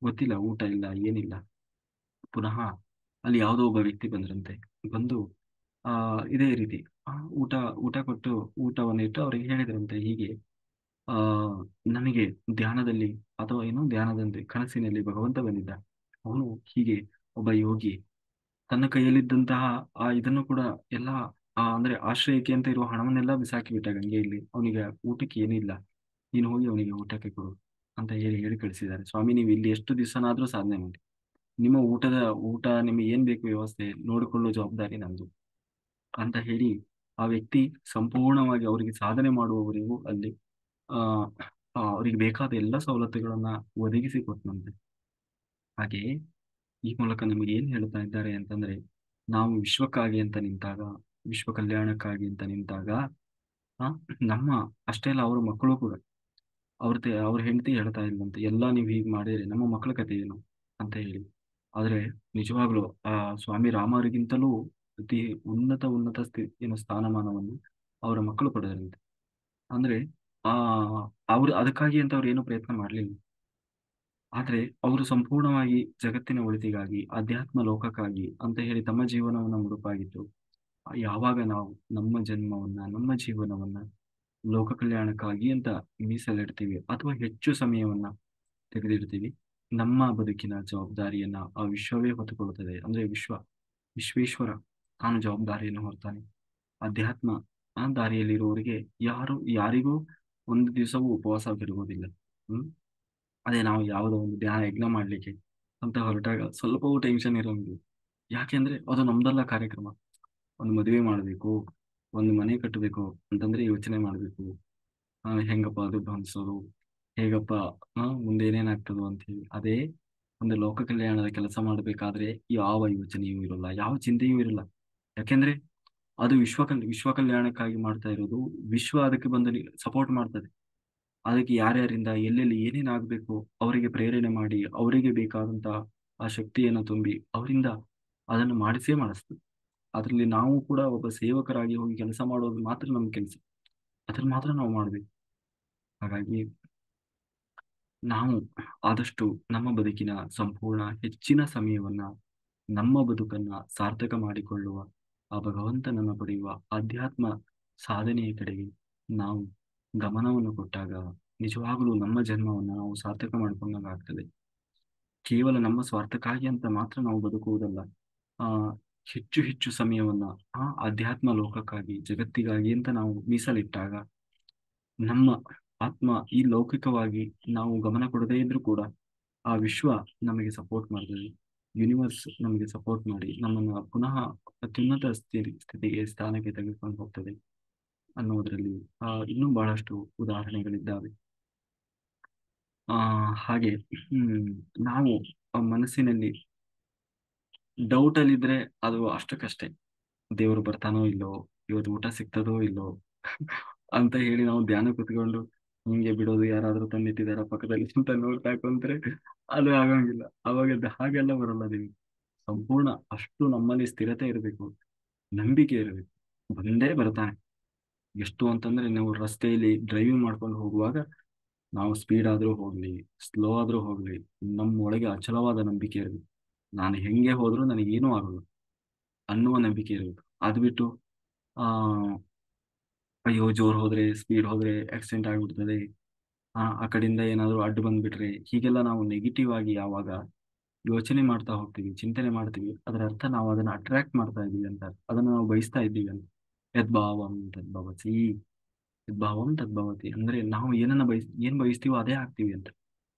ಗೊತ್ತಿಲ್ಲ, ಊಟ ಇಲ್ಲ ಏನಿಲ್ಲ. ಪುನಃ ಅಲ್ಲಿ ಯಾವುದೋ ಒಬ್ಬ ವ್ಯಕ್ತಿ ಬಂದ್ರಂತೆ. ಬಂದು ಆ ಇದೇ ರೀತಿ ಆ ಊಟ ಊಟ ಕೊಟ್ಟು ಊಟವನ್ನು ಇಟ್ಟು ಅವರಿಗೆ ಹೇಳಿದ್ರಂತೆ, ಹೀಗೆ ಆ ನನಗೆ ಧ್ಯಾನದಲ್ಲಿ ಅಥವಾ ಏನೋ ಧ್ಯಾನದಂತೆ ಕನಸಿನಲ್ಲಿ ಭಗವಂತ ಬಂದಿದ್ದ. ಅವನು ಹೀಗೆ ಒಬ್ಬ ಯೋಗಿ ತನ್ನ ಕೈಯಲ್ಲಿದ್ದಂತಹ ಇದನ್ನು ಕೂಡ ಎಲ್ಲ ಅಂದ್ರೆ ಆಶ್ರಯಕ್ಕೆ ಅಂತ ಇರುವ ಹಣವನ್ನೆಲ್ಲ ಬಿಸಾಕಿ ಬಿಟ್ಟ ಗಂಗೆಯಲ್ಲಿ. ಅವನಿಗೆ ಊಟಕ್ಕೆ ಏನಿಲ್ಲ, ನೀನು ಹೋಗಿ ಅವನಿಗೆ ಊಟಕ್ಕೆ ಕೊಡು ಅಂತ ಹೇಳಿ ಹೇಳಿ ಕಳಿಸಿದ್ದಾರೆ. ಸ್ವಾಮಿ, ನೀವು ಇಲ್ಲಿ ಎಷ್ಟು ದಿವಸನಾದ್ರೂ ಸಾಧನೆ ಮಾಡಿ, ನಿಮ್ಮ ಊಟ ನಿಮಗೆ ಏನ್ ಬೇಕು ವ್ಯವಸ್ಥೆ ನೋಡಿಕೊಳ್ಳುವ ಜವಾಬ್ದಾರಿ ನಂದು ಅಂತ ಹೇಳಿ ಆ ವ್ಯಕ್ತಿ ಸಂಪೂರ್ಣವಾಗಿ ಅವರಿಗೆ ಸಾಧನೆ ಮಾಡುವವರೆಗೂ ಅಲ್ಲಿ ಆ ಅವರಿಗೆ ಬೇಕಾದ ಎಲ್ಲ ಸವಲತ್ತುಗಳನ್ನ ಒದಗಿಸಿ ಕೊಟ್ಟನಂತೆ. ಹಾಗೆಯೇ ಈ ಮೂಲಕ ನಮಗೆ ಏನ್ ಹೇಳ್ತಾ ಇದ್ದಾರೆ ಅಂತಂದ್ರೆ, ನಾವು ವಿಶ್ವಕ್ಕಾಗಿ ಅಂತ ನಿಂತಾಗ, ವಿಶ್ವ ಕಲ್ಯಾಣಕ್ಕಾಗಿ ಅಂತ ನಿಂತಾಗ ಆ ನಮ್ಮ ಅಷ್ಟೇ ಅಲ್ಲ, ಅವರ ಮಕ್ಕಳು ಕೂಡ ಅವ್ರ ಹೆಂಡತಿ ಹೇಳ್ತಾ ಇಲ್ವಂತೆ, ಎಲ್ಲ ನೀವು ಹೀಗೆ ಮಾಡಿದ್ರೆ ನಮ್ಮ ಮಕ್ಕಳ ಕಥೆ ಏನು ಅಂತ ಹೇಳಿ. ಆದ್ರೆ ನಿಜವಾಗ್ಲೂ ಆ ಸ್ವಾಮಿ ರಾಮರಿಗಿಂತಲೂ ಅತಿ ಉನ್ನತ ಏನು ಸ್ಥಾನಮಾನವನ್ನು ಅವರ ಮಕ್ಕಳು ಪಡೆದರಂತೆ. ಅಂದ್ರೆ ಆ ಅವ್ರು ಅದಕ್ಕಾಗಿ ಅಂತ ಅವ್ರು ಏನು ಪ್ರಯತ್ನ ಮಾಡ್ಲಿಲ್ಲ. ಆದ್ರೆ ಅವರು ಸಂಪೂರ್ಣವಾಗಿ ಜಗತ್ತಿನ ಒಳಿತಿಗಾಗಿ, ಅಧ್ಯಾತ್ಮ ಲೋಕಕ್ಕಾಗಿ ಅಂತ ಹೇಳಿ ತಮ್ಮ ಜೀವನವನ್ನ ಮುಡುಪಾಗಿಟ್ಟು, ಯಾವಾಗ ನಾವು ನಮ್ಮ ಜೀವನವನ್ನ ಲೋಕ ಕಲ್ಯಾಣಕ್ಕಾಗಿ ಅಂತ ಮೀಸಲಿಡ್ತೀವಿ ಅಥವಾ ಹೆಚ್ಚು ಸಮಯವನ್ನ ತೆಗೆದಿಡ್ತೀವಿ, ನಮ್ಮ ಬದುಕಿನ ಜವಾಬ್ದಾರಿಯನ್ನ ಆ ವಿಶ್ವವೇ ಹೊತ್ತುಕೊಳ್ಳುತ್ತದೆ. ಅಂದ್ರೆ ವಿಶ್ವೇಶ್ವರ ತಾನು ಜವಾಬ್ದಾರಿಯನ್ನು ಹೊರ್ತಾನೆ. ಅಧ್ಯಾತ್ಮ ದಾರಿಯಲ್ಲಿರುವವರಿಗೆ ಯಾರಿಗೂ ಒಂದು ದಿವಸವೂ ಉಪವಾಸವಿರುವುದಿಲ್ಲ. ಹ್ಮ್ ಅದೇ ನಾವು ಯಾವುದೋ ಒಂದು ಧ್ಯಾನ ಯಜ್ಞ ಮಾಡ್ಲಿಕ್ಕೆ ಅಂತ ಹೊರಟಾಗ ಸ್ವಲ್ಪವೂ ಟೆನ್ಷನ್ ಇರೋಂಗಿಲ್ಲ. ಯಾಕೆಂದ್ರೆ ಅದು ನಮ್ದಲ್ಲ ಕಾರ್ಯಕ್ರಮ. ಒಂದು ಮದುವೆ ಮಾಡಬೇಕು, ಒಂದು ಮನೆ ಕಟ್ಟಬೇಕು ಅಂತಂದ್ರೆ ಯೋಚನೆ ಮಾಡ್ಬೇಕು. ಹೆಂಗಪ್ಪ ಅದು ಅನ್ಸೋದು, ಹೇಗಪ್ಪ ಮುಂದೆ ಏನೇನಾಗ್ತದೋ ಅಂತ ಹೇಳಿ. ಅದೇ ಒಂದು ಲೋಕ ಕಲ್ಯಾಣದ ಕೆಲಸ ಮಾಡಬೇಕಾದ್ರೆ ಯಾವ ಯೋಚನೆಯೂ ಇರಲ್ಲ, ಯಾವ ಚಿಂತೆಯೂ ಇರಲ್ಲ. ಯಾಕೆಂದ್ರೆ ಅದು ವಿಶ್ವ ಕಲ್ಯಾಣಕ್ಕಾಗಿ ಮಾಡ್ತಾ ಇರೋದು. ವಿಶ್ವ ಅದಕ್ಕೆ ಬಂದು ಸಪೋರ್ಟ್ ಮಾಡ್ತದೆ. ಅದಕ್ಕೆ ಯಾರ್ಯಾರಿಂದ ಎಲ್ಲೆಲ್ಲಿ ಏನೇನ್ ಆಗ್ಬೇಕು ಅವರಿಗೆ ಪ್ರೇರಣೆ ಮಾಡಿ, ಅವರಿಗೆ ಬೇಕಾದಂತ ಆ ಶಕ್ತಿಯನ್ನು ತುಂಬಿ ಅವರಿಂದ ಅದನ್ನು ಮಾಡಿಸ್ತದೆ. ಅದರಲ್ಲಿ ನಾವು ಕೂಡ ಒಬ್ಬ ಸೇವಕರಾಗಿ ಹೋಗಿ ಕೆಲಸ ಮಾಡೋದು ಮಾತ್ರ ನಮ್ಮ ಕೆಲಸ. ಅದನ್ನ ಮಾತ್ರ ನಾವು ಮಾಡ್ಬೇಕು. ಹಾಗಾಗಿ ನಾವು ಆದಷ್ಟು ನಮ್ಮ ಬದುಕಿನ ಸಂಪೂರ್ಣ ಹೆಚ್ಚಿನ ಸಮಯವನ್ನ ನಮ್ಮ ಬದುಕನ್ನ ಸಾರ್ಥಕ ಮಾಡಿಕೊಳ್ಳುವ, ಆ ಭಗವಂತನನ್ನು ಪಡೆಯುವ ಆಧ್ಯಾತ್ಮ ಸಾಧನೆಯ ಕಡೆಗೆ ನಾವು ಗಮನವನ್ನು ಕೊಟ್ಟಾಗ ನಿಜವಾಗಲೂ ನಮ್ಮ ಜನ್ಮವನ್ನು ನಾವು ಸಾರ್ಥಕ ಮಾಡ್ಕೊಂಡಂಗಾಗ್ತದೆ. ಕೇವಲ ನಮ್ಮ ಸ್ವಾರ್ಥಕ್ಕಾಗಿ ಅಂತ ಮಾತ್ರ ನಾವು ಬದುಕುವುದಲ್ಲ. ಆ ಹೆಚ್ಚು ಹೆಚ್ಚು ಸಮಯವನ್ನ ಅಧ್ಯಾತ್ಮ ಲೋಕಕ್ಕಾಗಿ, ಜಗತ್ತಿಗಾಗಿ ಅಂತ ನಾವು ಮೀಸಲಿಟ್ಟಾಗ, ನಮ್ಮ ಆತ್ಮ ಈ ಲೌಕಿಕವಾಗಿ ನಾವು ಗಮನ ಕೊಡದೇ ಇದ್ರೂ ಕೂಡ ಆ ವಿಶ್ವ ನಮಗೆ ಸಪೋರ್ಟ್ ಮಾಡ್ತದೆ. ಯೂನಿವರ್ಸ್ ನಮಗೆ ಸಪೋರ್ಟ್ ಮಾಡಿ ನಮ್ಮನ್ನು ಪುನಃ ಅತ್ಯುನ್ನತ ಸ್ಥಿತಿಗೆ, ಸ್ಥಾನಕ್ಕೆ ತೆಗೆದುಕೊಂಡು ಹೋಗ್ತದೆ ಅನ್ನೋದರಲ್ಲಿ ಇನ್ನೂ ಬಹಳಷ್ಟು ಉದಾಹರಣೆಗಳಿದ್ದಾವೆ. ಆ ಹಾಗೆ ನಾವು ಮನಸ್ಸಿನಲ್ಲಿ ಡೌಟ್ ಅಲ್ಲಿದ್ರೆ ಅದು ಅಷ್ಟಕ್ಕಷ್ಟೇ. ದೇವರು ಬರ್ತಾನೋ ಇಲ್ಲೋ, ಇವತ್ತು ಊಟ ಸಿಗ್ತದೋ ಇಲ್ಲೋ ಅಂತ ಹೇಳಿ ನಾವು ಧ್ಯಾನ ಕುತ್ಕೊಂಡು ಹಿಂಗೆ ಬಿಡೋದು, ಯಾರಾದ್ರೂ ತಂದಿಟ್ಟಿದಾರ ಪಕ್ಕದಲ್ಲಿ ಅಂತ ನೋಡ್ತಾ ಕುಂತ್ರೆ ಅದು ಆಗಂಗಿಲ್ಲ. ಅವಾಗ ಹಾಗೆಲ್ಲ ಬರಲ್ಲ ದೇವಿ. ಸಂಪೂರ್ಣ ಅಷ್ಟು ನಮ್ಮಲ್ಲಿ ಸ್ಥಿರತೆ ಇರಬೇಕು, ನಂಬಿಕೆ ಇರಬೇಕು. ಬಂದೇ ಬರ್ತಾನೆ. ಎಷ್ಟು ಅಂತಂದ್ರೆ ನಾವು ರಸ್ತೆಯಲ್ಲಿ ಡ್ರೈವಿಂಗ್ ಮಾಡ್ಕೊಂಡು ಹೋಗುವಾಗ, ನಾವು ಸ್ಪೀಡ್ ಆದ್ರೂ ಹೋಗ್ಲಿ, ಸ್ಲೋ ಆದ್ರೂ ಹೋಗ್ಲಿ, ನಮ್ಮ ಒಳಗೆ ಅಚಲವಾದ ನಂಬಿಕೆ ಇರಬೇಕು. ನಾನು ಹೆಂಗೆ ಹೋದ್ರೂ ನನಗೇನೂ ಆಗಲ್ಲ ಅನ್ನುವ ನಂಬಿಕೆ ಇರಬೇಕು. ಅದು ಬಿಟ್ಟು ಆ ಅಯ್ಯೋ ಜೋರ್ ಹೋದ್ರೆ, ಸ್ಪೀಡ್ ಹೋದ್ರೆ ಆಕ್ಸಿಡೆಂಟ್ ಆಗ್ಬಿಡ್ತದೆ, ಆ ಕಡೆಯಿಂದ ಏನಾದ್ರು ಅಡ್ಡು ಬಂದ್ಬಿಟ್ರೆ, ಹೀಗೆಲ್ಲ ನಾವು ನೆಗೆಟಿವ್ ಆಗಿ ಯಾವಾಗ ಯೋಚನೆ ಮಾಡ್ತಾ ಹೋಗ್ತೀವಿ, ಚಿಂತನೆ ಮಾಡ್ತೀವಿ, ಅದರ ಅರ್ಥ ನಾವು ಅದನ್ನ ಅಟ್ರಾಕ್ಟ್ ಮಾಡ್ತಾ ಇದ್ದೀವಿ ಅಂತ, ಅದನ್ನ ನಾವು ಬಯಸ್ತಾ ಇದ್ದೀವಿ ಅಂತ. ಯದ್ಭಾವಂ ತದ್ಭವತಿ, ಯದ್ಭಾವಂ ತದ್ಭವತಿ ಅಂದ್ರೆ ನಾವು ಏನ್ ಬಯಸ್ತೀವೋ ಅದೇ ಆಗ್ತೀವಿ ಅಂತ.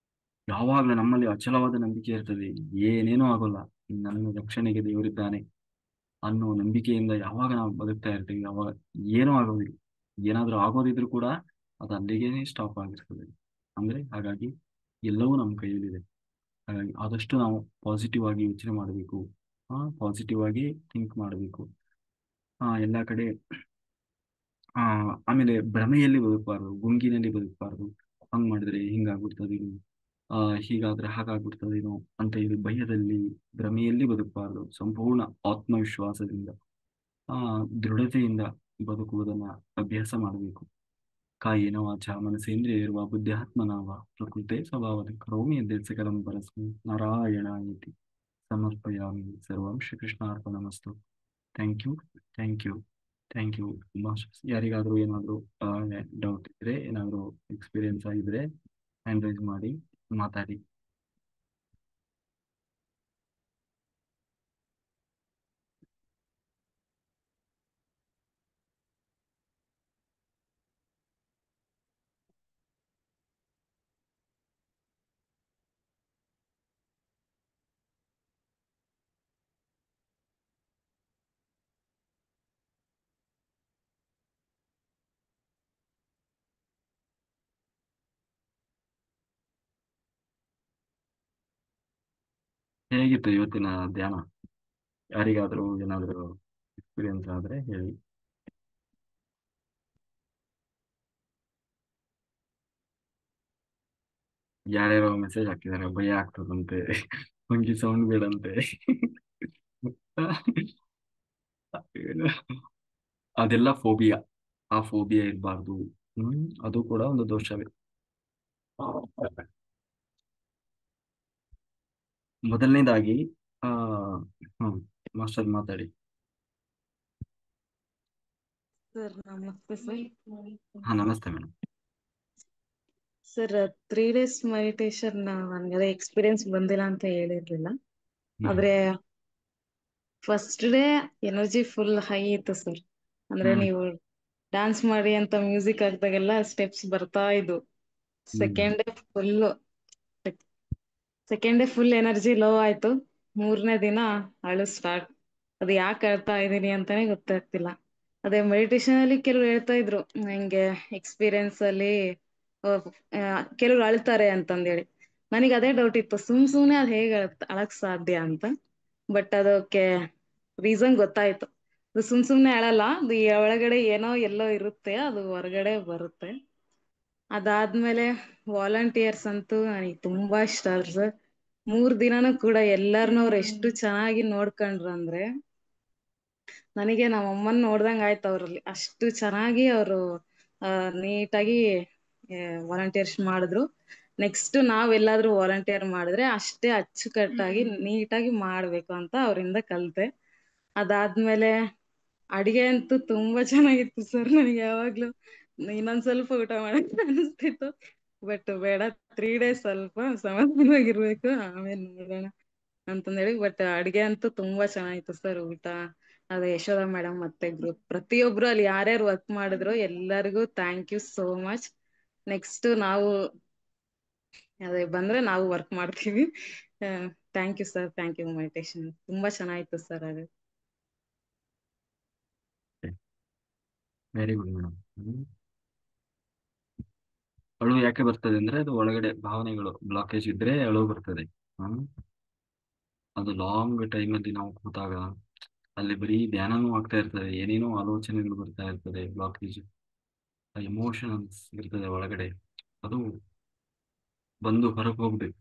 ಯಾವಾಗ್ಲೂ ನಮ್ಮಲ್ಲಿ ಅಚಲವಾದ ನಂಬಿಕೆ ಇರ್ತದೆ, ಏನೇನೂ ಆಗೋಲ್ಲ, ನನ್ನ ರಕ್ಷಣೆಗೆ ದೇವರಿದ್ದಾನೆ ಅನ್ನೋ ನಂಬಿಕೆಯಿಂದ ಯಾವಾಗ ನಾವು ಬದುಕ್ತಾ ಇರ್ತೀವಿ, ಅವಾಗ ಏನೂ ಆಗೋದಿಲ್ಲ. ಏನಾದ್ರೂ ಆಗೋದಿದ್ರು ಕೂಡ ಅದು ಅಲ್ಲಿಗೇನೆ ಸ್ಟಾಪ್ ಆಗಿರ್ತದೆ. ಹಾಗಾಗಿ ಎಲ್ಲವೂ ನಮ್ಮ ಕೈಯಲ್ಲಿದೆ. ಹಾಗಾಗಿ ಆದಷ್ಟು ನಾವು ಪಾಸಿಟಿವ್ ಆಗಿ ಯೋಚನೆ ಮಾಡಬೇಕು, ಪಾಸಿಟಿವ್ ಆಗಿ ಥಿಂಕ್ ಮಾಡಬೇಕು. ಎಲ್ಲ ಕಡೆ ಆ ಆಮೇಲೆ ಭ್ರಮೆಯಲ್ಲಿ ಬದುಕಬಾರ್ದು, ಗುಂಗಿನಲ್ಲಿ ಬದುಕಬಾರ್ದು. ಹಂಗ್ ಮಾಡಿದ್ರೆ ಹಿಂಗಾಗ್ಬಿಡ್ತದೇನೋ, ಹೀಗಾದ್ರೆ ಹಾಗಾಗ್ಬಿಡ್ತದೇನೋ ಅಂತ ಇದು ಭಯದಲ್ಲಿ, ಭ್ರಮೆಯಲ್ಲಿ ಬದುಕಬಾರ್ದು. ಸಂಪೂರ್ಣ ಆತ್ಮವಿಶ್ವಾಸದಿಂದ, ದೃಢತೆಯಿಂದ ಬದುಕುವುದನ್ನ ಅಭ್ಯಾಸ ಮಾಡಬೇಕು. ಕಾಯೇನ ವಾಚ ಮನಸೇಂದ್ರಿಯರ್ವಾ ಬುದ್ಧ್ಯಾತ್ಮನಾವ ಪ್ರಕೃತೆ ಸ್ವಭಾವದ ಕರೋಮಿ ಯದ್ಯತ್ ಸಕಲಂ ಪರಸ್ಮೈ ನಾರಾಯಣಾಯತಿ ಸಮರ್ಪಯಾಮಿ. ಸರ್ವಂ ಶ್ರೀಕೃಷ್ಣಾರ್ಪಣಮಸ್ತು. Thank you, thank you, thank you. ಯಾರಿಗಾದ್ರೂ ಏನಾದರೂ ಡೌಟ್ ಇದ್ರೆ, ಏನಾದರೂ ಎಕ್ಸ್ಪೀರಿಯನ್ಸ್ ಆಗಿದ್ರೆ ಹ್ಯಾಂಡ್ ರೈಸ್ ಮಾಡಿ ಮಾತಾಡಿ. ಹೇಗಿತ್ತು ಇವತ್ತಿನ ಧ್ಯಾನ? ಯಾರಿಗಾದ್ರೂ ಏನಾದರೂ ಎಕ್ಸ್ಪೀರಿಯನ್ಸ್ ಆದ್ರೆ ಹೇಳಿ. ಯಾರ್ಯಾರೋ ಮೆಸೇಜ್ ಹಾಕಿದ್ದಾರೆ, ಭಯ ಆಗ್ತದಂತೆ, ಹೊಂಗಿ ಸೌಂಡ್ ಬೇಡಂತೆ. ಅದೆಲ್ಲ ಫೋಬಿಯಾ. ಆ ಫೋಬಿಯಾ ಇರಬಾರ್ದು. ಅದು ಕೂಡ ಒಂದು ದೋಷವೇ. ಮೊದಲನೇದಾಗಿ ಆ ಹ್ಮ್ ಮಾಸ್ಟರ್ ಮಾತಾಡಿ. ಸರ್ ನಮಸ್ತೆ ಸರ್. ನಮಸ್ತೆ ಮೇಡಮ್. ಸರ್ 3 days ಮೆಡಿಟೇಷನ್ ನನಗೆ ಎಕ್ಸ್ಪೀರಿಯನ್ಸ್ ಬಂದಿಲ್ಲ ಅಂತ ಹೇಳಿರ್ಲಿಲ್ಲ. ಆದ್ರೆ first day energy full high ಇತ್ತು ಸರ್. ಅಂದ್ರೆ ನೀವು ಡ್ಯಾನ್ಸ್ ಮಾಡಿ ಅಂತ ಮ್ಯೂಸಿಕ್ ಹಾಕ್ದಾಗೆಲ್ಲ ಸ್ಟೆಪ್ಸ್ ಬರ್ತಾ ಇದ್ವು. Second day full energy low ಆಯ್ತು. 3ನೇ ದಿನ ಅಳು ಸ್ಟಾರ್ಟ್. ಅದು ಯಾಕೆ ಅಳ್ತಾ ಇದೀನಿ ಅಂತಾನೆ ಗೊತ್ತಾಗ್ತಿಲ್ಲ. ಅದೇ ಮೆಡಿಟೇಷನ್ ಅಲ್ಲಿ ಕೆಲವ್ರು ಹೇಳ್ತಾ ಇದ್ರು, ಹಿಂಗೆ ಎಕ್ಸ್ಪೀರಿಯನ್ಸ್ ಅಲ್ಲಿ ಕೆಲವ್ರು ಅಳ್ತಾರೆ ಅಂತಂದೇಳಿ. ನನಗೆ ಅದೇ ಡೌಟ್ ಇತ್ತು, ಸುಮ್ನೆ ಅದ್ ಹೇಗೆ ಅಳಕ್ ಸಾಧ್ಯ ಅಂತ. ಬಟ್ ಅದಕ್ಕೆ ರೀಸನ್ ಗೊತ್ತಾಯ್ತು. ಅದು ಸುಮ್ನೆ ಅಳಲ್ಲ, ಅದು ಒಳಗಡೆ ಏನೋ ಎಲ್ಲೋ ಇರುತ್ತೆ, ಅದು ಹೊರಗಡೆ ಬರುತ್ತೆ. ಅದಾದ್ಮೇಲೆ ವಾಲಂಟಿಯರ್ಸ್ ಅಂತೂ ನನಗೆ ತುಂಬಾ ಇಷ್ಟ ಸರ್. 3 ದಿನನೂ ಕೂಡ ಎಲ್ಲಾರ್ನೂ ಅವ್ರು ಎಷ್ಟು ಚೆನ್ನಾಗಿ ನೋಡ್ಕೊಂಡ್ರು ಅಂದ್ರೆ, ನನಗೆ ನಮ್ಮ ಅಮ್ಮನ್ ನೋಡ್ದಂಗ ಆಯ್ತು ಅವ್ರಲ್ಲಿ. ಅಷ್ಟು ಚೆನ್ನಾಗಿ ಅವರು ನೀಟಾಗಿ ವಾಲಂಟಿಯರ್ಸ್ ಮಾಡಿದ್ರು. ನೆಕ್ಸ್ಟ್ ನಾವೆಲ್ಲಾದ್ರೂ ವಾಲಂಟಿಯರ್ ಮಾಡಿದ್ರೆ ಅಷ್ಟೇ ಅಚ್ಚುಕಟ್ಟಾಗಿ ನೀಟಾಗಿ ಮಾಡ್ಬೇಕು ಅಂತ ಅವರಿಂದ ಕಲ್ತೆ. ಅದಾದ್ಮೇಲೆ ಅಡಿಗೆ ಅಂತೂ ತುಂಬಾ ಚೆನ್ನಾಗಿತ್ತು ಸರ್. ನನಗೆ ಯಾವಾಗ್ಲೂ ಇನ್ನೊಂದ್ ಸ್ವಲ್ಪ ಊಟ ಮಾಡಕ್ ಅನಿಸ್ತಿತ್ತು. ಬಟ್ ಬೇಡ, 3 ಡೇಸ್ ಸ್ವಲ್ಪ ಸಮಾಧಾನವಾಗಿರ್ಬೇಕು, ಆಮೇಲೆ ನೋಡೋಣ ಅಂತಂದೇಳಿ. ಬಟ್ ಅಡ್ಗೆ ಅಂತೂ ತುಂಬಾ ಚೆನ್ನಾಗಿತ್ತು ಸರ್, ಊಟ. ಅದೇ ಯಶೋಧ ಮೇಡಮ್ ಮತ್ತೆ ಗ್ರೂಪ್ ಪ್ರತಿಯೊಬ್ರು ಅಲ್ಲಿ ಯಾರ್ಯಾರು ವರ್ಕ್ ಮಾಡಿದ್ರು ಎಲ್ಲರಿಗೂ thank you so much. Next ನಾವು ಅದೇ ಬಂದ್ರೆ ನಾವು ವರ್ಕ್ ಮಾಡ್ತೀವಿ. Thank you sir, thank you meditation ತುಂಬಾ ಚೆನ್ನಾಗಿತ್ತು ಸರ್ ಅದು. Very good madam. ಅಳು ಯಾಕೆ ಬರ್ತದೆ ಅಂದ್ರೆ ಅದು ಒಳಗಡೆ ಭಾವನೆಗಳು ಬ್ಲಾಕೇಜ್ ಇದ್ರೆ ಅಳು ಬರ್ತದೆ. ಹ್ಮ್ ಅದು ಲಾಂಗ್ ಟೈಮಲ್ಲಿ ನಾವು ಕೂತಾಗ ಅಲ್ಲಿ ಬರೀ ಧ್ಯಾನನೂ ಆಗ್ತಾ ಇರ್ತದೆ, ಏನೇನೋ ಆಲೋಚನೆಗಳು ಬರ್ತಾ ಇರ್ತದೆ, ಬ್ಲಾಕೇಜ್ ಎಮೋಷನ್ಸ್ ಇರ್ತದೆ ಒಳಗಡೆ. ಅದು ಬಂದು ಹೊರಗೆ ಹೋಗ್ಬೇಕು.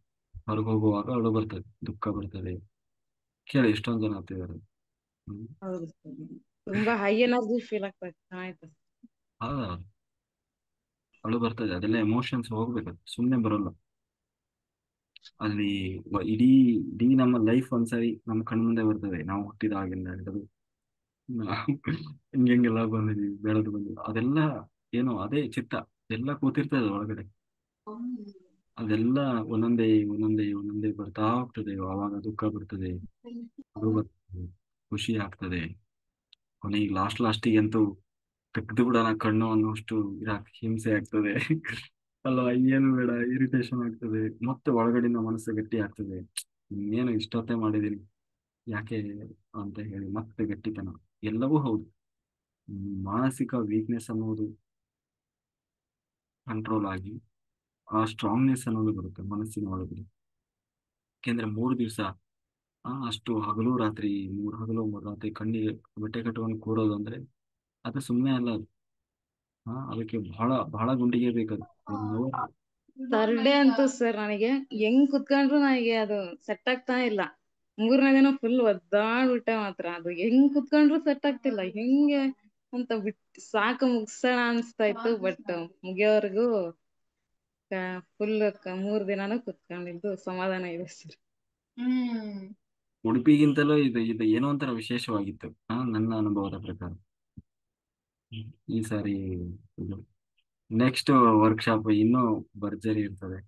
ಹೊರಗೆ ಹೋಗುವಾಗ ಅಳು ಬರ್ತದೆ, ದುಃಖ ಬರ್ತದೆ. ಕೇಳಿ ಎಷ್ಟೊಂದು ಜನ ಆಗ್ತಿದ್ದಾರೆ. ಹ್ಮ್ ಹೌದು ಸರ್, ತುಂಬಾ ಹೈ ಎನರ್ಜಿ ಫೀಲ್ ಆಗ್ತದೆ, ಚೆನ್ನಾಯ್ತು. ಹೌದಾ, ಅಳು ಬರ್ತದೆ, ಅದೆಲ್ಲ ಎಮೋಷನ್ಸ್ ಹೋಗ್ಬೇಕು, ಸುಮ್ಮನೆ ಬರೋಲ್ಲ. ಅಲ್ಲಿ ಇಡೀ ಇಡೀ ನಮ್ಮ ಲೈಫ್ ಒಂದ್ಸರಿ ನಮ್ಮ ಕಣ್ಮುಂದೆ ಬರ್ತದೆ, ನಾವು ಹುಟ್ಟಿದಾಗಿಂದ ಹಿಡಿದು ನಾವು ಹಿಂಗೆಲ್ಲ ಬಂದಿದೀವಿ, ಬೆಳೆದು ಬಂದಿದ್ದೀವಿ, ಅದೆಲ್ಲ ಏನು ಅದೇ ಚಿತ್ತ ಎಲ್ಲ ಕೂತಿರ್ತದೆ ಒಳಗಡೆ. ಅದೆಲ್ಲ ಒಂದೊಂದೇ ಒಂದೊಂದೇ ಒಂದೊಂದೇ ಬರ್ತಾ ಹೋಗ್ತದೆ. ಆವಾಗ ದುಃಖ ಬರ್ತದೆ, ಅದು ಬರ್ತದೆ, ಖುಷಿ ಆಗ್ತದೆ. ಕೊನೆಗೆ ಲಾಸ್ಟಿಗೆ ಅಂತೂ ತೆಗ್ದು ಬಿಡೋಣ ಕಣ್ಣು ಅನ್ನೋಷ್ಟು ಹಿಂಸೆ ಆಗ್ತದೆ. ಅಲ್ವಾ, ಏನು ಬೇಡ, ಇರಿಟೇಷನ್ ಆಗ್ತದೆ, ಮತ್ತೆ ಒಳಗಡೆಯಿಂದ ಮನಸ್ಸು ಗಟ್ಟಿ ಆಗ್ತದೆ. ಇನ್ನೇನು ಇಷ್ಟೊತ್ತೇ ಮಾಡಿದೀನಿ ಯಾಕೆ ಅಂತ ಹೇಳಿ ಮತ್ತೆ ಗಟ್ಟಿತನ. ಎಲ್ಲವೂ ಹೌದು. ಮಾನಸಿಕ ವೀಕ್ನೆಸ್ ಅನ್ನೋದು ಕಂಟ್ರೋಲ್ ಆಗಿ ಆ ಸ್ಟ್ರಾಂಗ್ನೆಸ್ ಅನ್ನೋದು ಬರುತ್ತೆ ಮನಸ್ಸಿನ ಒಳಗಡೆ. ಯಾಕೆಂದ್ರೆ 3 ದಿವಸ ಅಷ್ಟು ಹಗಲು ರಾತ್ರಿ, 3 ಹಗಲು 3 ರಾತ್ರಿ ಕಣ್ಣಿಗೆ ಬಟ್ಟೆ ಕಟ್ಕೊಂಡು ಕೂರೋದು ಅಂದ್ರೆ ಅದು ಸುಮ್ಮನೆ ಅಲ್ಲ ಅದು. ಅದಕ್ಕೆ ಬಹಳ ಬಹಳ ಗುಂಡಿಗೆ ಬೇಕದು. 1 ಅವರ್. ಥರ್ಡ್ ಡೇ ಅಂತೂ ಸರ್ ನನಗೆ ಹೆಂಗ್ ಕುತ್ಕೊಂಡ್ರು ನನಗೆ ಅದು ಸೆಟ್ ಆಗ್ತಾ ಇಲ್ಲ. 3ನೇ ದಿನ ಫುಲ್ ಒದ್ದಾಡ್ಬಿಟ್ಟೆ ಮಾತ್ರ. ಅದು ಹೆಂಗ್ ಕುತ್ಕೊಂಡ್ರು ಸೆಟ್ ಆಗ್ತಿಲ್ಲ, ಹೆಂಗೆ ಅಂತ ಬಿಟ್ಟು ಸಾಕು ಮುಗ್ಸೋಣ ಅನ್ಸ್ತಾ ಇತ್ತು. ಬಟ್ ಮುಗಿಯೋವರೆಗೂ ಫುಲ್ 3 ದಿನಾನು ಕುತ್ಕೊಂಡಿದ್ದು ಸಮಾಧಾನ ಇದೆ ಸರ್. ಉಡುಪಿಗಿಂತಲೂ ಇದು ಇದು ಏನೋ ಒಂಥರ ವಿಶೇಷವಾಗಿತ್ತು, ನನ್ನ ಅನುಭವದ ಪ್ರಕಾರ. ಈ ಸಾರಿ ಇದು ನೆಕ್ಸ್ಟ್ ವರ್ಕ್ಶಾಪ್ ಇನ್ನೂ ಭರ್ಜರಿ ಇರ್ತದೆ.